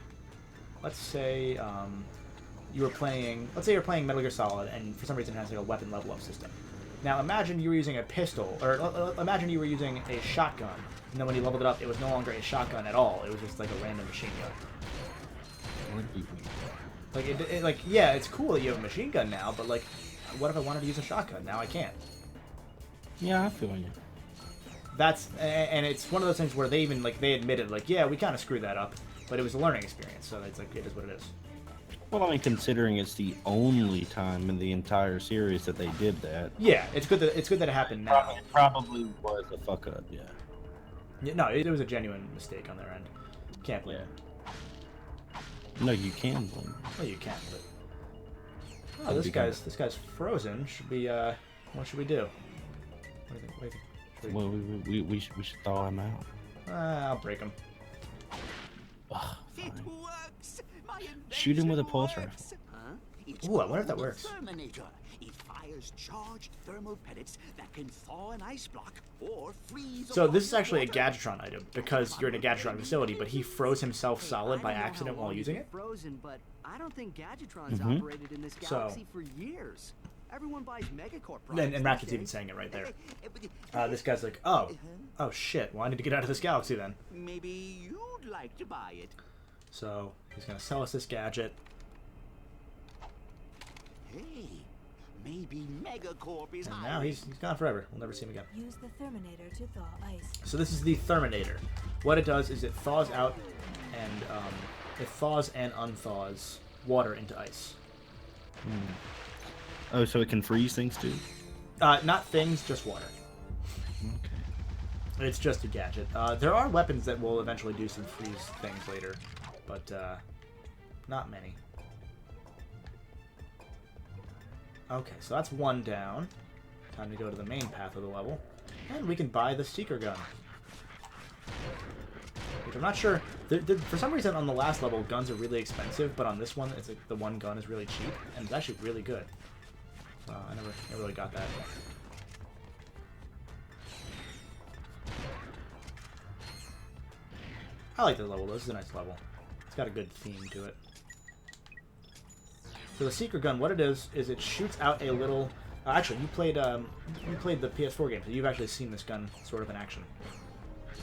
you're playing Metal Gear Solid, and for some reason it has like a weapon level up system. Now imagine you were using a pistol, or imagine you were using a shotgun, and then when you leveled it up, it was no longer a shotgun at all. It was just like a random machine gun. Yeah, it's cool that you have a machine gun now, but like, what if I wanted to use a shotgun? Now I can't. Yeah, I feel you. And it's one of those things where they admitted, like, yeah, we kind of screwed that up, but it was a learning experience, so it's like, it is what it is. Well, I mean, considering it's the only time in the entire series that they did that. Yeah, it's good that it happened now. Probably was a fuck up, yeah. No, it was a genuine mistake on their end. Can't blame it. No, you can blame it. Well, you can, but... Oh, this guy's frozen. Should we, what should we do? What do you think? Well, we should thaw him out. I'll break him. Ugh, It works! My shoot him with a pulse rifle. Ooh, I wonder if that works. It fires charged thermal pellets that can thaw an ice block or freeze. So this is actually a Gadgetron item, because you're in a Gadgetron facility, but he froze himself solid by accident while using it. Frozen, but I don't think Gadgetron's operated in this galaxy for years. Everyone buys Megacorp products. And Ratchet's even saying it right there. This guy's like, oh shit, well I need to get out of this galaxy then. Maybe you'd like to buy it. So he's gonna sell us this gadget. Hey, Maybe Megacorp is And now he's gone forever. We'll never see him again. Use the Terminator to thaw ice. So this is the Terminator. What it does is it thaws out and it thaws and unthaws water into ice. Oh, so it can freeze things too? Not things, just water. Okay. It's just a gadget. There are weapons that will eventually do some freeze things later, but not many. Okay, so that's one down. Time to go to the main path of the level. And we can buy the Seeker Gun. Which I'm not sure... for some reason on the last level, guns are really expensive, but on this one, it's like the one gun is really cheap, and it's actually really good. I never really got that. I like this level, though. This is a nice level. It's got a good theme to it. So the Seeker Gun, what it is it shoots out a little... actually, you played the PS4 game, so you've actually seen this gun sort of in action.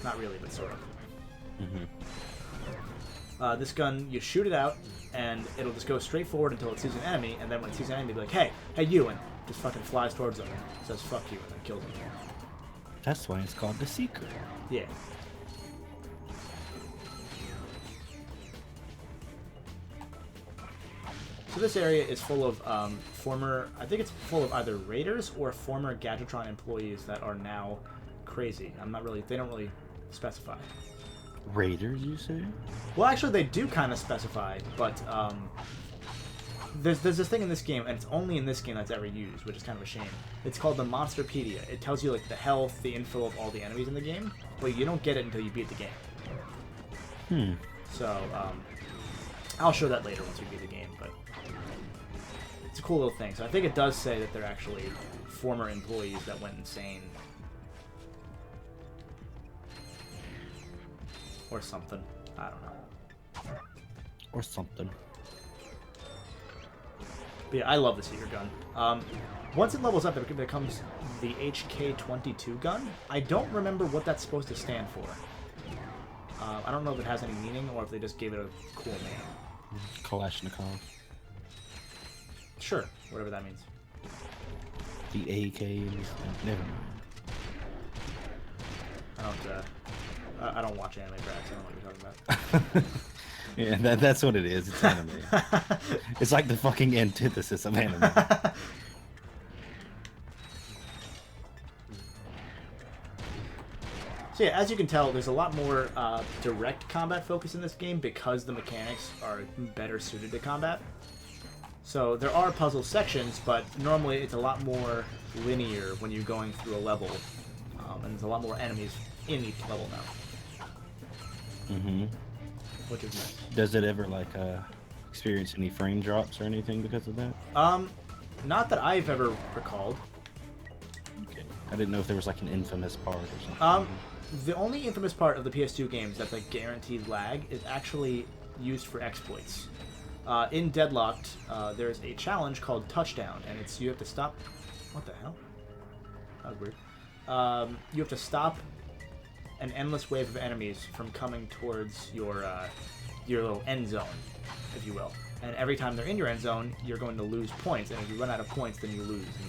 Not really, but sort of. This gun, you shoot it out, and it'll just go straight forward until it sees an enemy, and then when it sees an enemy, it'll be like, hey, you, and just fucking flies towards them, says fuck you, and then kills them. That's why it's called the Seeker. Yeah. So this area is full of I think it's full of either raiders or former Gadgetron employees that are now crazy. They don't really specify. Raiders, you say? Well, actually, they do kind of specify, but there's this thing in this game, and it's only in this game that's ever used, which is kind of a shame. It's called the Monsterpedia. It tells you like the health, the info of all the enemies in the game, but you don't get it until you beat the game. So I'll show that later once we beat the game, but it's a cool little thing. So I think it does say that they're actually former employees that went insane. Or something. I don't know. Or something. But yeah, I love the Seeker Gun. Once it levels up, it becomes the HK-22 gun. I don't remember what that's supposed to stand for. I don't know if it has any meaning or if they just gave it a cool name. Kalashnikov. Sure, whatever that means. The AK. Never mind. I don't watch anime, Brax. I don't know what you're talking about. Yeah, that's what it is. It's anime. It's like the fucking antithesis of anime. So yeah, as you can tell, there's a lot more direct combat focus in this game because the mechanics are better suited to combat. So there are puzzle sections, but normally it's a lot more linear when you're going through a level. And there's a lot more enemies in each level now. Which is nice. Does it ever like experience any frame drops or anything because of that? Not that I've ever recalled. Okay. I didn't know if there was like an infamous part or something. The only infamous part of the PS2 games that's like guaranteed lag is actually used for exploits. In Deadlocked, there's a challenge called Touchdown, and it's you have to stop. What the hell? That was weird. You have to stop an endless wave of enemies from coming towards your little end zone, if you will. And every time they're in your end zone, you're going to lose points. And if you run out of points, then you lose, and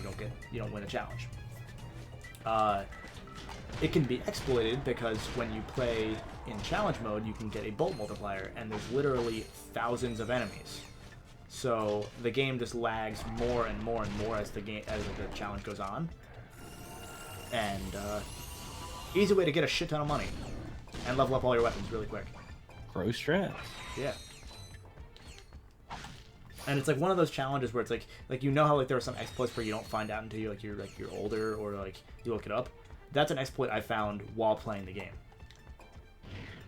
you don't win a challenge. It can be exploited because when you play in challenge mode, you can get a bolt multiplier, and there's literally thousands of enemies. So the game just lags more and more and more as the challenge goes on. And easy way to get a shit ton of money and level up all your weapons really quick. Pro strats. Yeah. And it's like one of those challenges where it's like you know how like there are some exploits where you don't find out until you're older or like you look it up. That's an exploit I found while playing the game.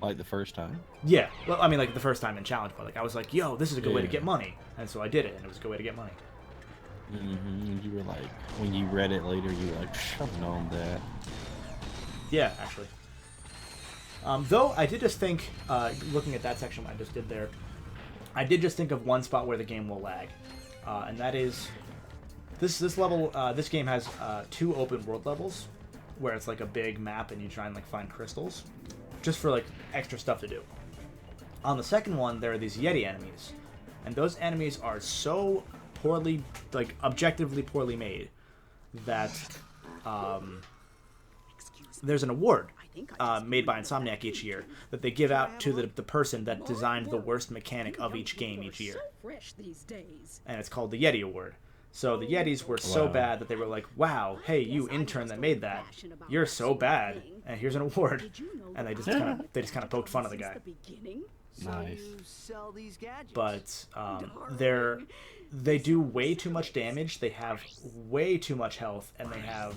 Like the first time? Yeah. Well, I mean like the first time in challenge mode. Like I was like, yo, this is a good way to get money, and so I did it, and it was a good way to get money. And you were like, when you read it later, you were like, I've known that. Yeah, actually. Though I did just think, looking at that section I just did there, I did just think of one spot where the game will lag, and that is this level. This game has 2 open world levels, where it's like a big map and you try and like find crystals, just for like extra stuff to do. On the second one, there are these Yeti enemies, and those enemies are so poorly, like objectively poorly made, that there's an award made by Insomniac each year that they give out to the person that designed the worst mechanic of each game each year. And it's called the Yeti Award. So the Yetis were so bad that they were like, wow, hey, you intern that made that, you're so bad, and here's an award. And they just kind of poked fun at the guy. Nice. But they do way too much damage. They have way too much health, and they have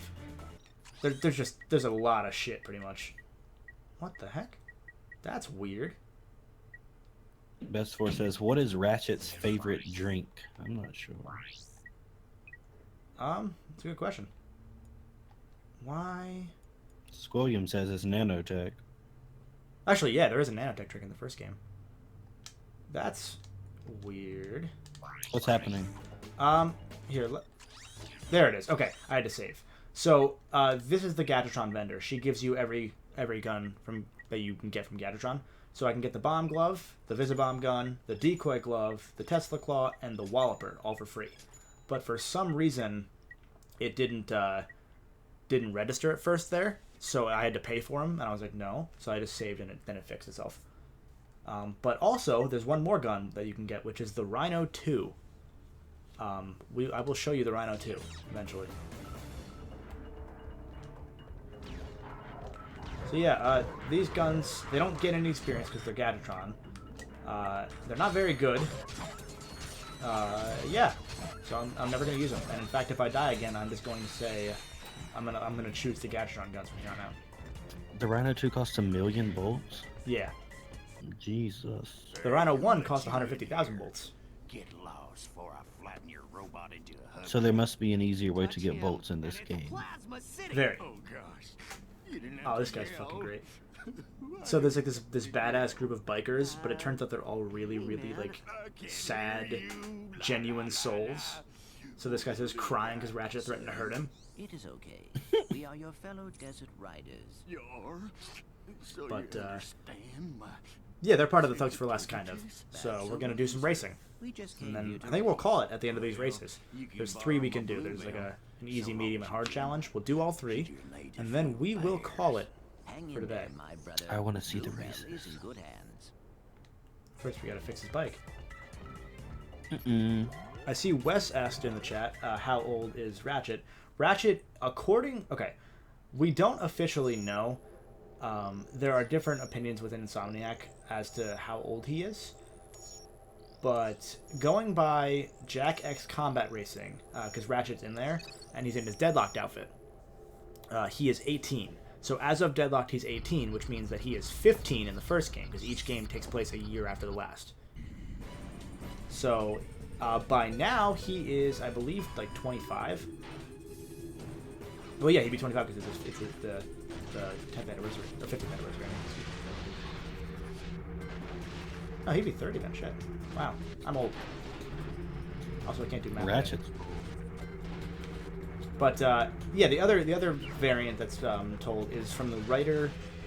there's a lot of shit pretty much. What the heck? That's weird. Best Four says, "What is Ratchet's favorite drink?" I'm not sure. It's a good question. Why? Squilliam says it's nanotech. Actually, yeah, there is a nanotech trick in the first game. That's weird. What's happening? Here, there it is. Okay, I had to save. So, this is the Gadgetron vendor. She gives you every gun that you can get from Gadgetron. So I can get the bomb glove, the Visibomb gun, the decoy glove, the Tesla claw, and the Walloper, all for free. But for some reason, it didn't register at first there. So I had to pay for them, and I was like, no. So I just saved, and then it fixed itself. But also, there's one more gun that you can get, which is the Rhino 2. I will show you the Rhino 2 eventually. So yeah, these guns, they don't get any experience because they're Gadgetron. They're not very good. Yeah, so I'm never going to use them. And in fact, if I die again, I'm just going to say I'm gonna choose the Gadgetron guns from here on out. The Rhino 2 costs 1 million bolts? Yeah. Jesus. The Rhino 1 cost 150,000 bolts. Get lost for I flatten your robot into a hub. So there must be an easier way to get bolts in this game. Very. Oh gosh. Oh, this guy's fucking great. So there's like this badass group of bikers, but it turns out they're all really, really like sad, genuine souls. So this guy's just crying because Ratchet threatened to hurt him. It is okay. We are your fellow desert riders. But yeah, they're part of the Thugs for Less, kind of. So we're gonna do some racing, and then I think we'll call it at the end of these races. There's 3 we can do. There's like an easy, medium, and hard challenge. We'll do all 3, and then we will call it for today. I want to see the races. First, we gotta fix his bike. I see Wes asked in the chat, how old is Ratchet? Ratchet, okay, we don't officially know. There are different opinions within Insomniac as to how old he is. But going by Jack X Combat Racing, because Ratchet's in there, and he's in his Deadlocked outfit, he is 18. So as of Deadlocked, he's 18, which means that he is 15 in the first game, because each game takes place a year after the last. So by now, he is, I believe, like 25. Well, yeah, he'd be 25 because it's the 10th anniversary, or 50th anniversary. Oh, he'd be 30 then, shit. Wow, I'm old. Also, I can't do math. Ratchet. But, yeah, the other variant that's told is from the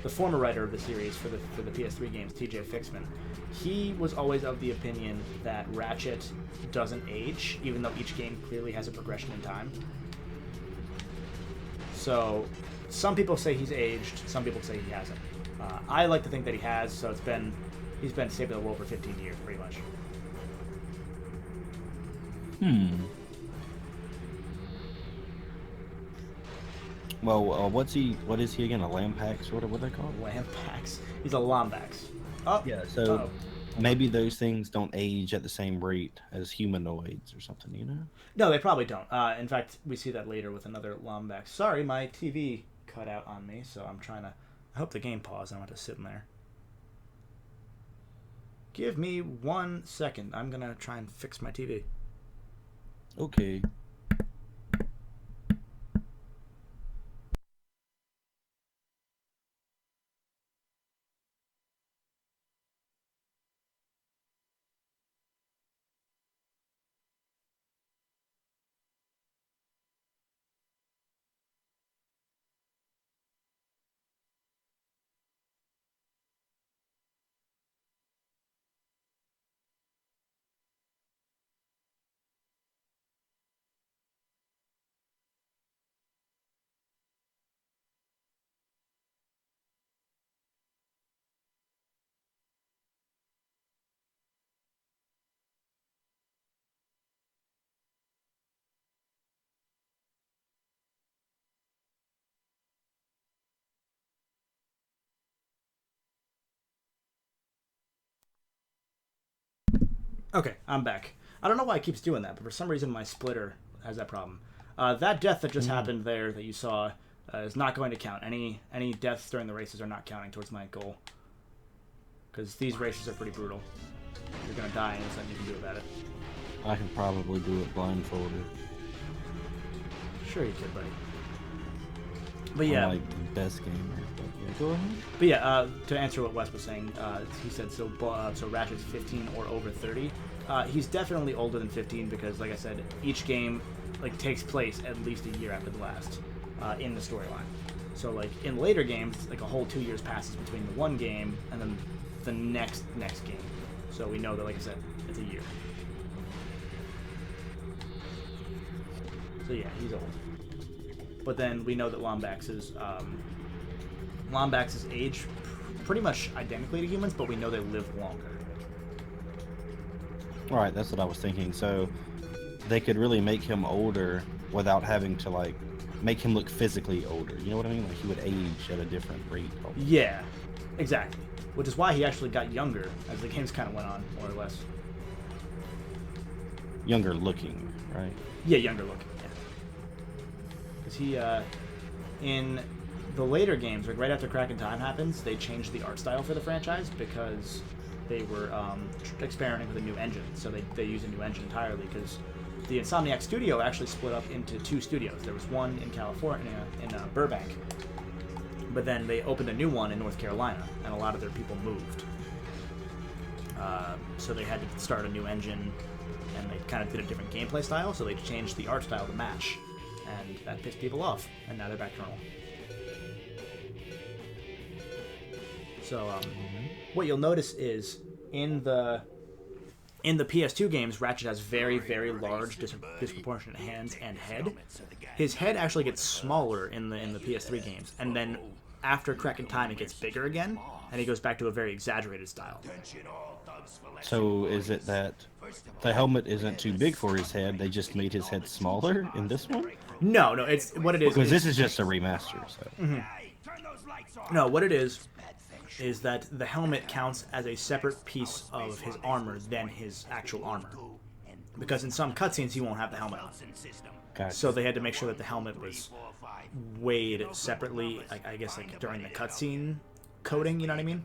former writer of the series for the PS3 games, TJ Fixman. He was always of the opinion that Ratchet doesn't age, even though each game clearly has a progression in time. So, some people say he's aged, some people say he hasn't. I like to think that he has, so he's been saving the world for 15 years, pretty much. Well, what is he again? A Lampax? What are they called? Lampax. He's a Lombax. Oh, yeah. So maybe those things don't age at the same rate as humanoids or something, you know? No, they probably don't. In fact, we see that later with another Lombax. Sorry, my TV cut out on me, so I'm trying to. I hope the game paused. I don't have to sit in there. Give me 1 second. I'm gonna try and fix my TV. Okay. Okay, I'm back. I don't know why it keeps doing that, but for some reason my splitter has that problem. That death that just happened there that you saw is not going to count. Any deaths during the races are not counting towards my goal. Because these races are pretty brutal. You're going to die and there's nothing you can do about it. I can probably do it blindfolded. Sure you could, buddy. But yeah. I'm like the best gamer. But yeah, go ahead. But yeah, to answer what Wes was saying, he said so Ratchet's 15 or over 30. He's definitely older than 15 because, like I said, each game takes place at least a year after the last in the storyline. So like in later games, like a whole 2 years passes between the one game and then the next game. So we know that, like I said, it's a year. So yeah, he's old. But then we know that Lombax's age pretty much identically to humans, but we know they live longer. Right, that's what I was thinking. So they could really make him older without having to like make him look physically older. You know what I mean? Like he would age at a different rate. Probably. Yeah, exactly. Which is why he actually got younger as the games kind of went on, more or less. Younger looking, right? Yeah, younger looking. Yeah. Because he, in the later games, like right after Crack in Time happens, they changed the art style for the franchise because they were experimenting with a new engine. So they used a new engine entirely because the Insomniac studio actually split up into 2 studios. There was one in California, in Burbank, but then they opened a new one in North Carolina, and a lot of their people moved. So they had to start a new engine, and they kind of did a different gameplay style, so they changed the art style to match, and that pissed people off, and now they're back to normal. So what you'll notice is in the PS2 games, Ratchet has very, very large, disproportionate hands and head. His head actually gets smaller in the PS3 games, and then after Crack in Time, it gets bigger again, and he goes back to a very exaggerated style. So is it that the helmet isn't too big for his head? They just made his head smaller in this one? No, it's what it is. Because this is just a remaster. So. No, what it is that the helmet counts as a separate piece of his armor than his actual armor. Because in some cutscenes, he won't have the helmet on. Gotcha. So they had to make sure that the helmet was weighed separately, I guess, like during the cutscene coding, you know what I mean?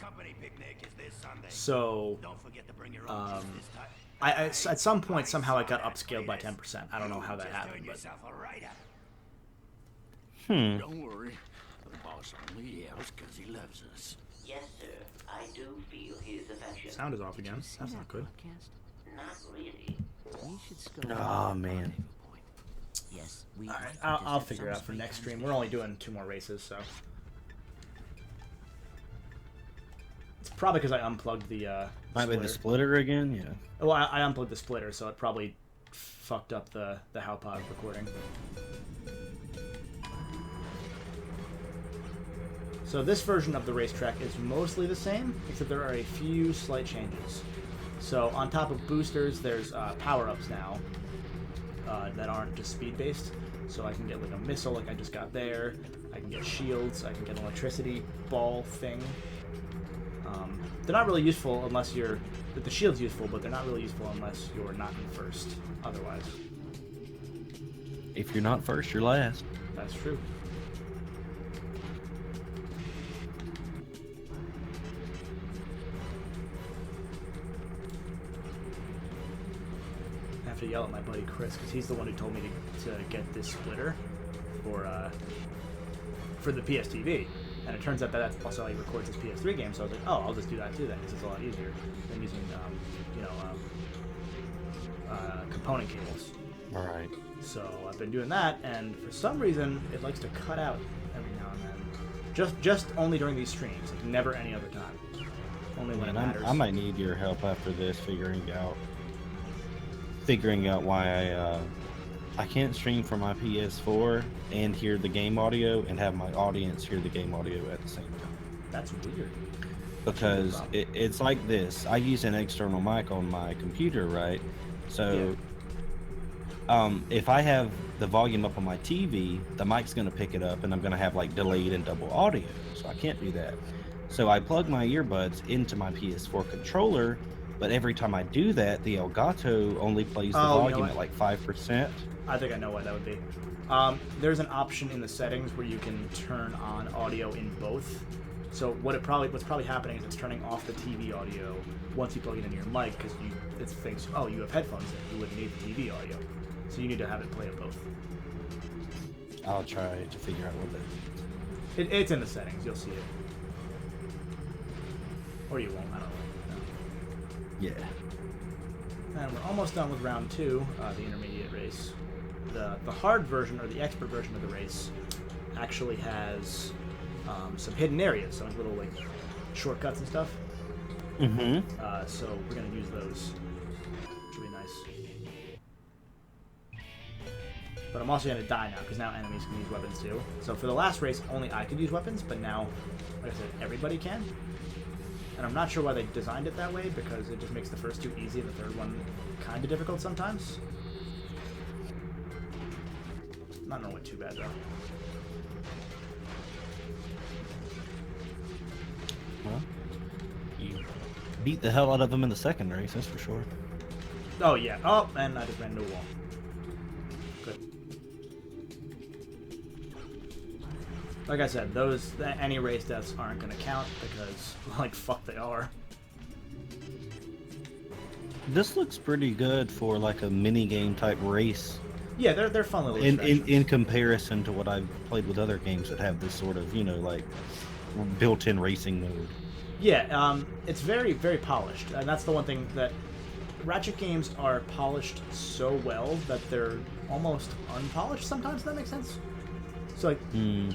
So, at some point, somehow it got upscaled by 10%. I don't know how that happened, but... Don't worry. The boss only yells because he loves us. Yes, sir. I do feel his affection. Sound is off again. That's not good. Not really. Oh, man. Yes, Alright, I'll figure it out for next stream. We're only doing 2 more races, so... It's probably because I unplugged the, Might be the splitter again, yeah. Well, I unplugged the splitter, so it probably fucked up the Howpod recording. So this version of the racetrack is mostly the same, except there are a few slight changes. So on top of boosters, there's power-ups now that aren't just speed-based. So I can get like a missile like I just got there. I can get shields. I can get an electricity ball thing. They're not really useful unless you're... The shield's useful, but they're not really useful unless you're not in first. Otherwise. If you're not first, you're last. That's true. I have to yell at my buddy Chris, because he's the one who told me to get this splitter for the PS TV. And it turns out that that's also how he records his PS3 game, so I was like, oh, I'll just do that too then, because it's a lot easier than using, component cables. Alright. So I've been doing that, and for some reason, it likes to cut out every now and then. Just only during these streams, like never any other time. Only when it matters. I might need your help after this, figuring out why I can't stream from my PS4 and hear the game audio and have my audience hear the game audio at the same time. That's weird. Because it's like this. I use an external mic on my computer, right? So if I have the volume up on my TV, the mic's going to pick it up and I'm going to have like delayed and double audio. So I can't do that. So I plug my earbuds into my PS4 controller, But every time I do that, the Elgato only plays the volume at like 5%. I think I know why that would be. There's an option in the settings where you can turn on audio in both. So what's probably happening is it's turning off the TV audio once you plug it into your mic, because it thinks, oh, you have headphones in, you wouldn't need the TV audio. So you need to have it play at both. I'll try to figure out what that. It's in the settings. You'll see it. Or you won't. I don't know. No. Yeah. And we're almost done with round 2, the intermediate race. The hard version, or the expert version of the race, actually has some hidden areas, some little like shortcuts and stuff. Mm-hmm. So we're gonna use those. Which will be nice. But I'm also gonna die now, because now enemies can use weapons too. So for the last race, only I could use weapons, but now, like I said, everybody can. And I'm not sure why they designed it that way, because it just makes the first 2 easy and the third one kind of difficult sometimes. Not normally too bad though. Well, you beat the hell out of them in the second race, that's for sure. Oh yeah. Oh, and I just ran into a wall. Good. Like I said, any race deaths aren't gonna count because, like, fuck they are. This looks pretty good for like a mini game type race. Yeah, they're fun little attractions. In comparison to what I've played with other games that have this sort of, like built-in racing mode. Yeah, it's very, very polished, and that's the one thing that Ratchet games are polished so well that they're almost unpolished sometimes. If that makes sense. So like,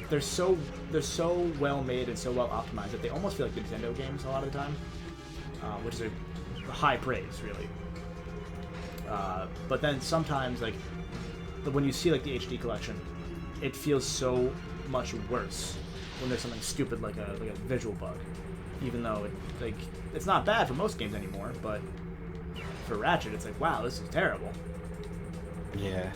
they're so well made and so well optimized that they almost feel like Nintendo games a lot of the time, which is a high praise, really. But then sometimes, like, when you see like the HD collection, it feels so much worse when there's something stupid like a visual bug, even though it's not bad for most games anymore. But for Ratchet, it's like, wow, this is terrible. Yeah.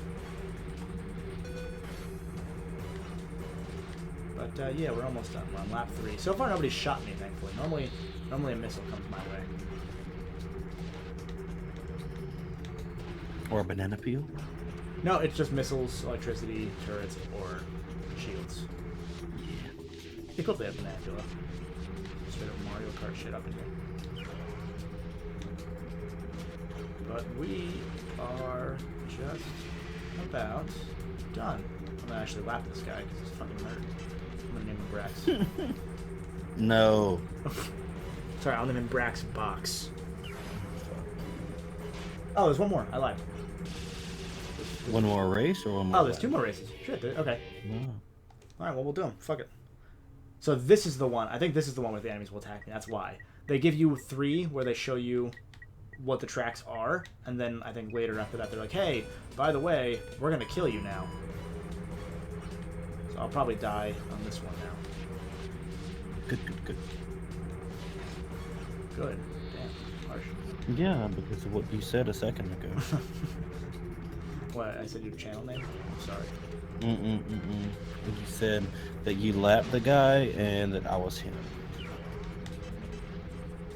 But yeah, we're almost done. We're on lap 3. So far, nobody's shot me, thankfully. Normally a missile comes my way. Or a banana peel? No, it's just missiles, electricity, turrets, or shields. Yeah. They could have banana peel. Straight up Mario Kart shit up in here. But we are just about done. I'm gonna actually lap this guy because he's a fucking nerd. I'm gonna name him Brax. No. Sorry, I'll name him Brax Box. Oh, there's one more. I lied. One more race or one more? Oh, there's 2 more races. Shit, okay. Wow. Alright, well, we'll do them. Fuck it. So this is the one. I think this is the one where the enemies will attack me. That's why. They give you 3 where they show you what the tracks are, and then I think later after that they're like, hey, by the way, we're gonna kill you now. So I'll probably die on this one now. Good. Good. Damn. Harsh. Yeah, because of what you said a second ago. What, I said your channel name? I'm sorry. You said that you lapped the guy and that I was him.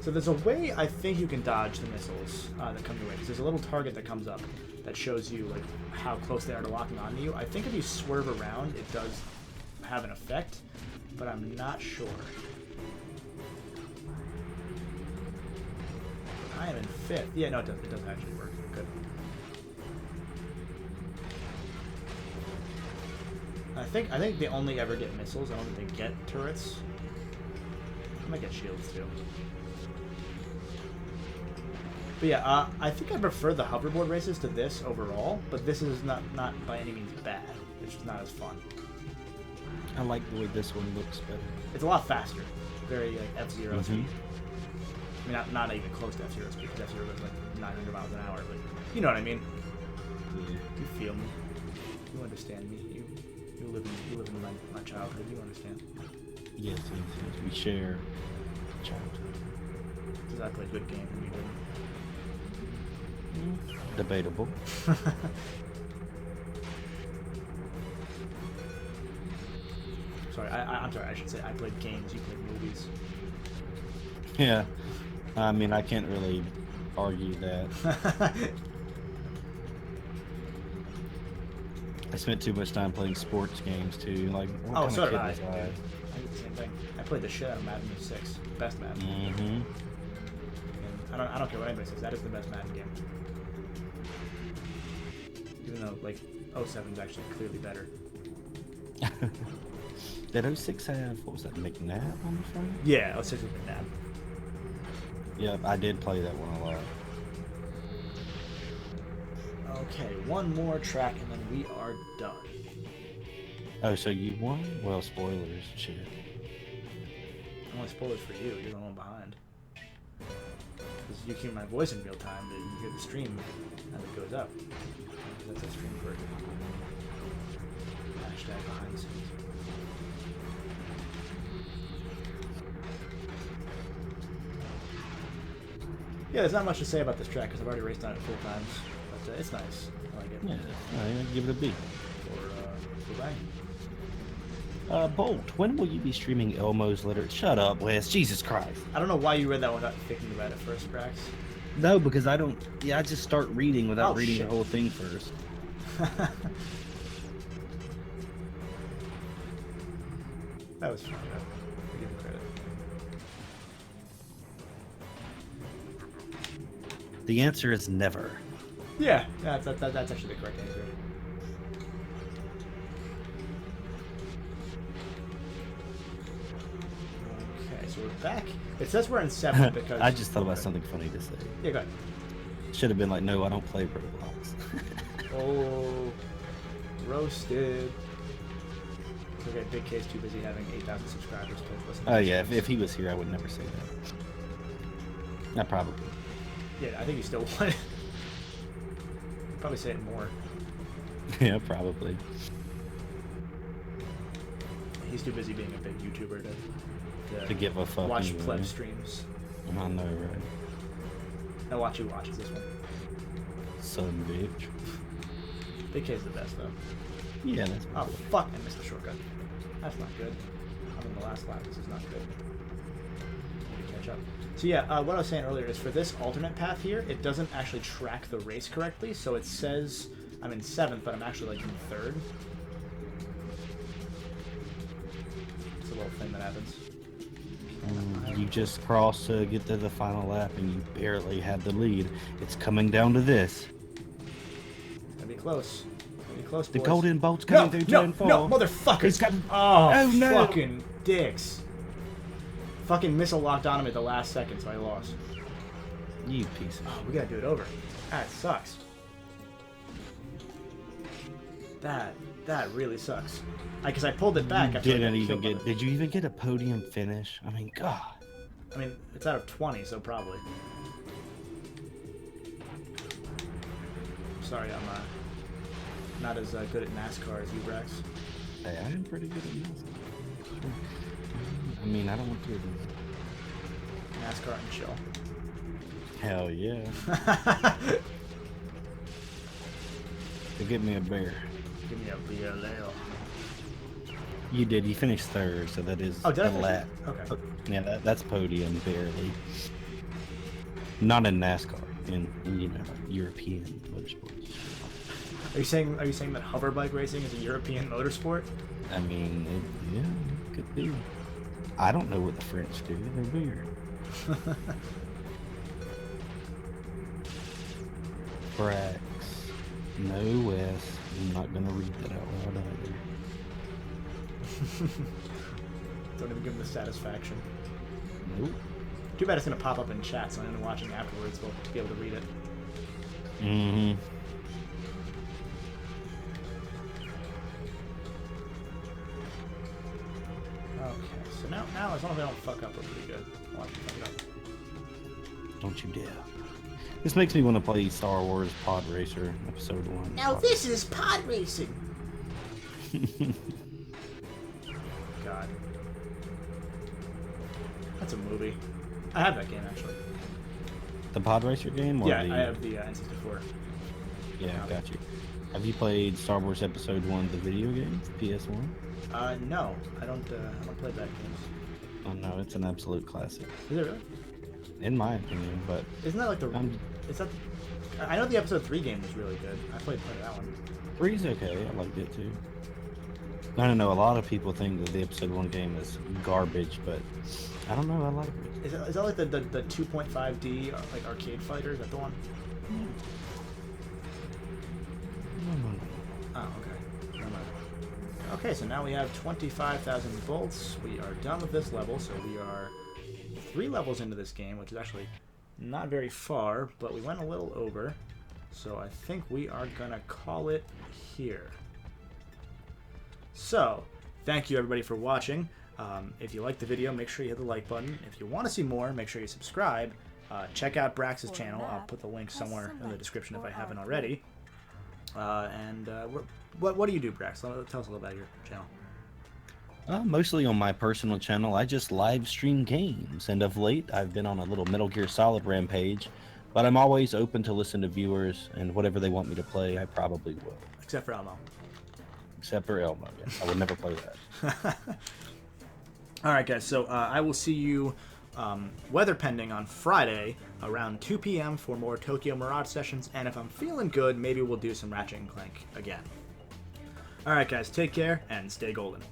So there's a way I think you can dodge the missiles that come your way. Because there's a little target that comes up that shows you like how close they are to locking onto you. I think if you swerve around, it does have an effect, but I'm not sure. I am in 5th. Yeah, no, it does actually work. Good. I think they only ever get missiles. I don't think they get turrets. I might get shields too. But yeah, I think I prefer the hoverboard races to this overall, but this is not by any means bad. It's just not as fun. I like the way this one looks better. It's a lot faster. Very like F-Zero speed. I mean, not even close to F-Zero speed, because F-Zero goes like 900 miles an hour, but you know what I mean. Yeah. You feel me. You understand me. You live in my childhood. You understand. Yes. We share childhood. Because I played good games and you didn't. Debatable. Sorry, I'm sorry. I should say I played games. You played movies. Yeah. I mean, I can't really argue that. I spent too much time playing sports games too. Like, what kind so of did kid I. was I? I did the same thing. I played the shit out of Madden 06. Best Madden. Mm-hmm. And I don't care what anybody says. That is the best Madden game. Even though, like, 07 is actually clearly better. Did 06 have, what was that, McNabb on the front? Yeah, 06 was McNabb. Yeah, I did play that one a lot. Okay, one more track and then we are done. Oh, so you won? Well, spoilers, shit. Only spoilers for you. You're the one behind. Because you hear my voice in real time, but you hear the stream as it goes up. That's a stream for hashtag behind the scenes. Yeah, there's not much to say about this track because I've already raced on it 4 times, but it's nice. I like it. Yeah, I'd give it a B. For bang. Bolt, when will you be streaming Elmo's letter? Shut up, Wes. Jesus Christ. I don't know why you read that without thinking about it first, Brax. No, because I don't. Yeah, I just start reading without reading shit. the whole thing first. That was funny. I give him credit. The answer is never. Yeah, that's actually the correct answer. Okay, so we're back. It says we're in 7th because... I just thought about something funny to say. Yeah, go ahead. Should have been like, no, I don't play Roblox. Oh, roasted. It's okay, Big K's too busy having 8,000 subscribers to listen to Oh, yeah, if he was here, I would never say that. Not probably. Yeah, I think he still would. Probably say it more. Yeah, probably. He's too busy being a big YouTuber to give a fuck. Watch anyway. pleb streams. I know, right? Now watch who watches this one. Son bitch. Big K's the best though. Yeah, that's Oh fuck! I missed the shortcut. That's not good. I'm in the last lap. This is not good. Need to catch up. So yeah, what I was saying earlier is for this alternate path here, it doesn't actually track the race correctly. So it says I'm in 7th, but I'm actually like in 3rd. It's a little thing that happens. You just crossed to get to the final lap and you barely had the lead. It's coming down to this. Gonna be close. Gonna be close, The boys. golden bolt's coming through turn 4. No, motherfuckers! He's got... Oh no! Fucking dicks. Fucking missile locked on him at the last second, so I lost. You piece of Oh, we gotta do it over. That sucks. That really sucks. Because I pulled it back. Did you even get a podium finish? I mean, God. I mean, it's out of 20, so probably. Sorry, I'm not as good at NASCAR as you, Brax. Hey, I am pretty good at NASCAR. I mean, I don't want to. NASCAR and chill. Hell yeah. Give me a bear. Give me a BLL. You did. You finished 3rd, so that is a lap. Okay. Yeah, that's podium barely. Not in NASCAR. In European motorsports. Are you saying that hover bike racing is a European motorsport? I mean, yeah, it could be. I don't know what the French do. They're weird. Brax. No Wes. I'm not gonna read that out loud either. Don't even give them the satisfaction. Nope. Too bad it's gonna pop up in chat, so anyone watching afterwards will be able to read it. Mm-hmm. Okay, so now as long as I don't fuck up, we're pretty good. Watch me fuck it up. Don't you dare. This makes me want to play Star Wars Pod Racer Episode 1. Now this is pod racing! God. That's a movie. I have that game, actually. The Pod Racer game? Or Yeah, the... I have the N64. Yeah, got you. Have you played Star Wars Episode 1, the video game? PS1? No. I don't play that games. Oh no, it's an absolute classic. Is it really? in my opinion. But isn't that like the? Is that? I know the episode 3 game was really good. I played that one. 3's okay. I liked it too. I don't know. A lot of people think that the episode 1 game is garbage, but I don't know. I like it. Is that like the 2.5D like arcade fighter? Is that the one? Oh, okay. Never mind. Okay, so now we have 25,000 volts. We are done with this level, so we are 3 levels into this game, which is actually not very far, but we went a little over. So I think we are gonna call it here. So, thank you everybody for watching. If you liked the video, make sure you hit the like button. If you want to see more, make sure you subscribe. Check out Brax's channel. I'll put the link somewhere in the description if I haven't already. What do you do, Brax? Tell us a little about your channel. Mostly on my personal channel, I just live stream games, and of late I've been on a little Metal Gear Solid rampage, but I'm always open to listen to viewers, and whatever they want me to play, I probably will. Except for Elmo. Except for Elmo, yes. I would never play that. Alright guys, so I will see you, weather pending, on Friday around 2 p.m. for more Tokyo Mirage sessions, and if I'm feeling good, maybe we'll do some Ratchet and Clank again. Alright guys, take care, and stay golden.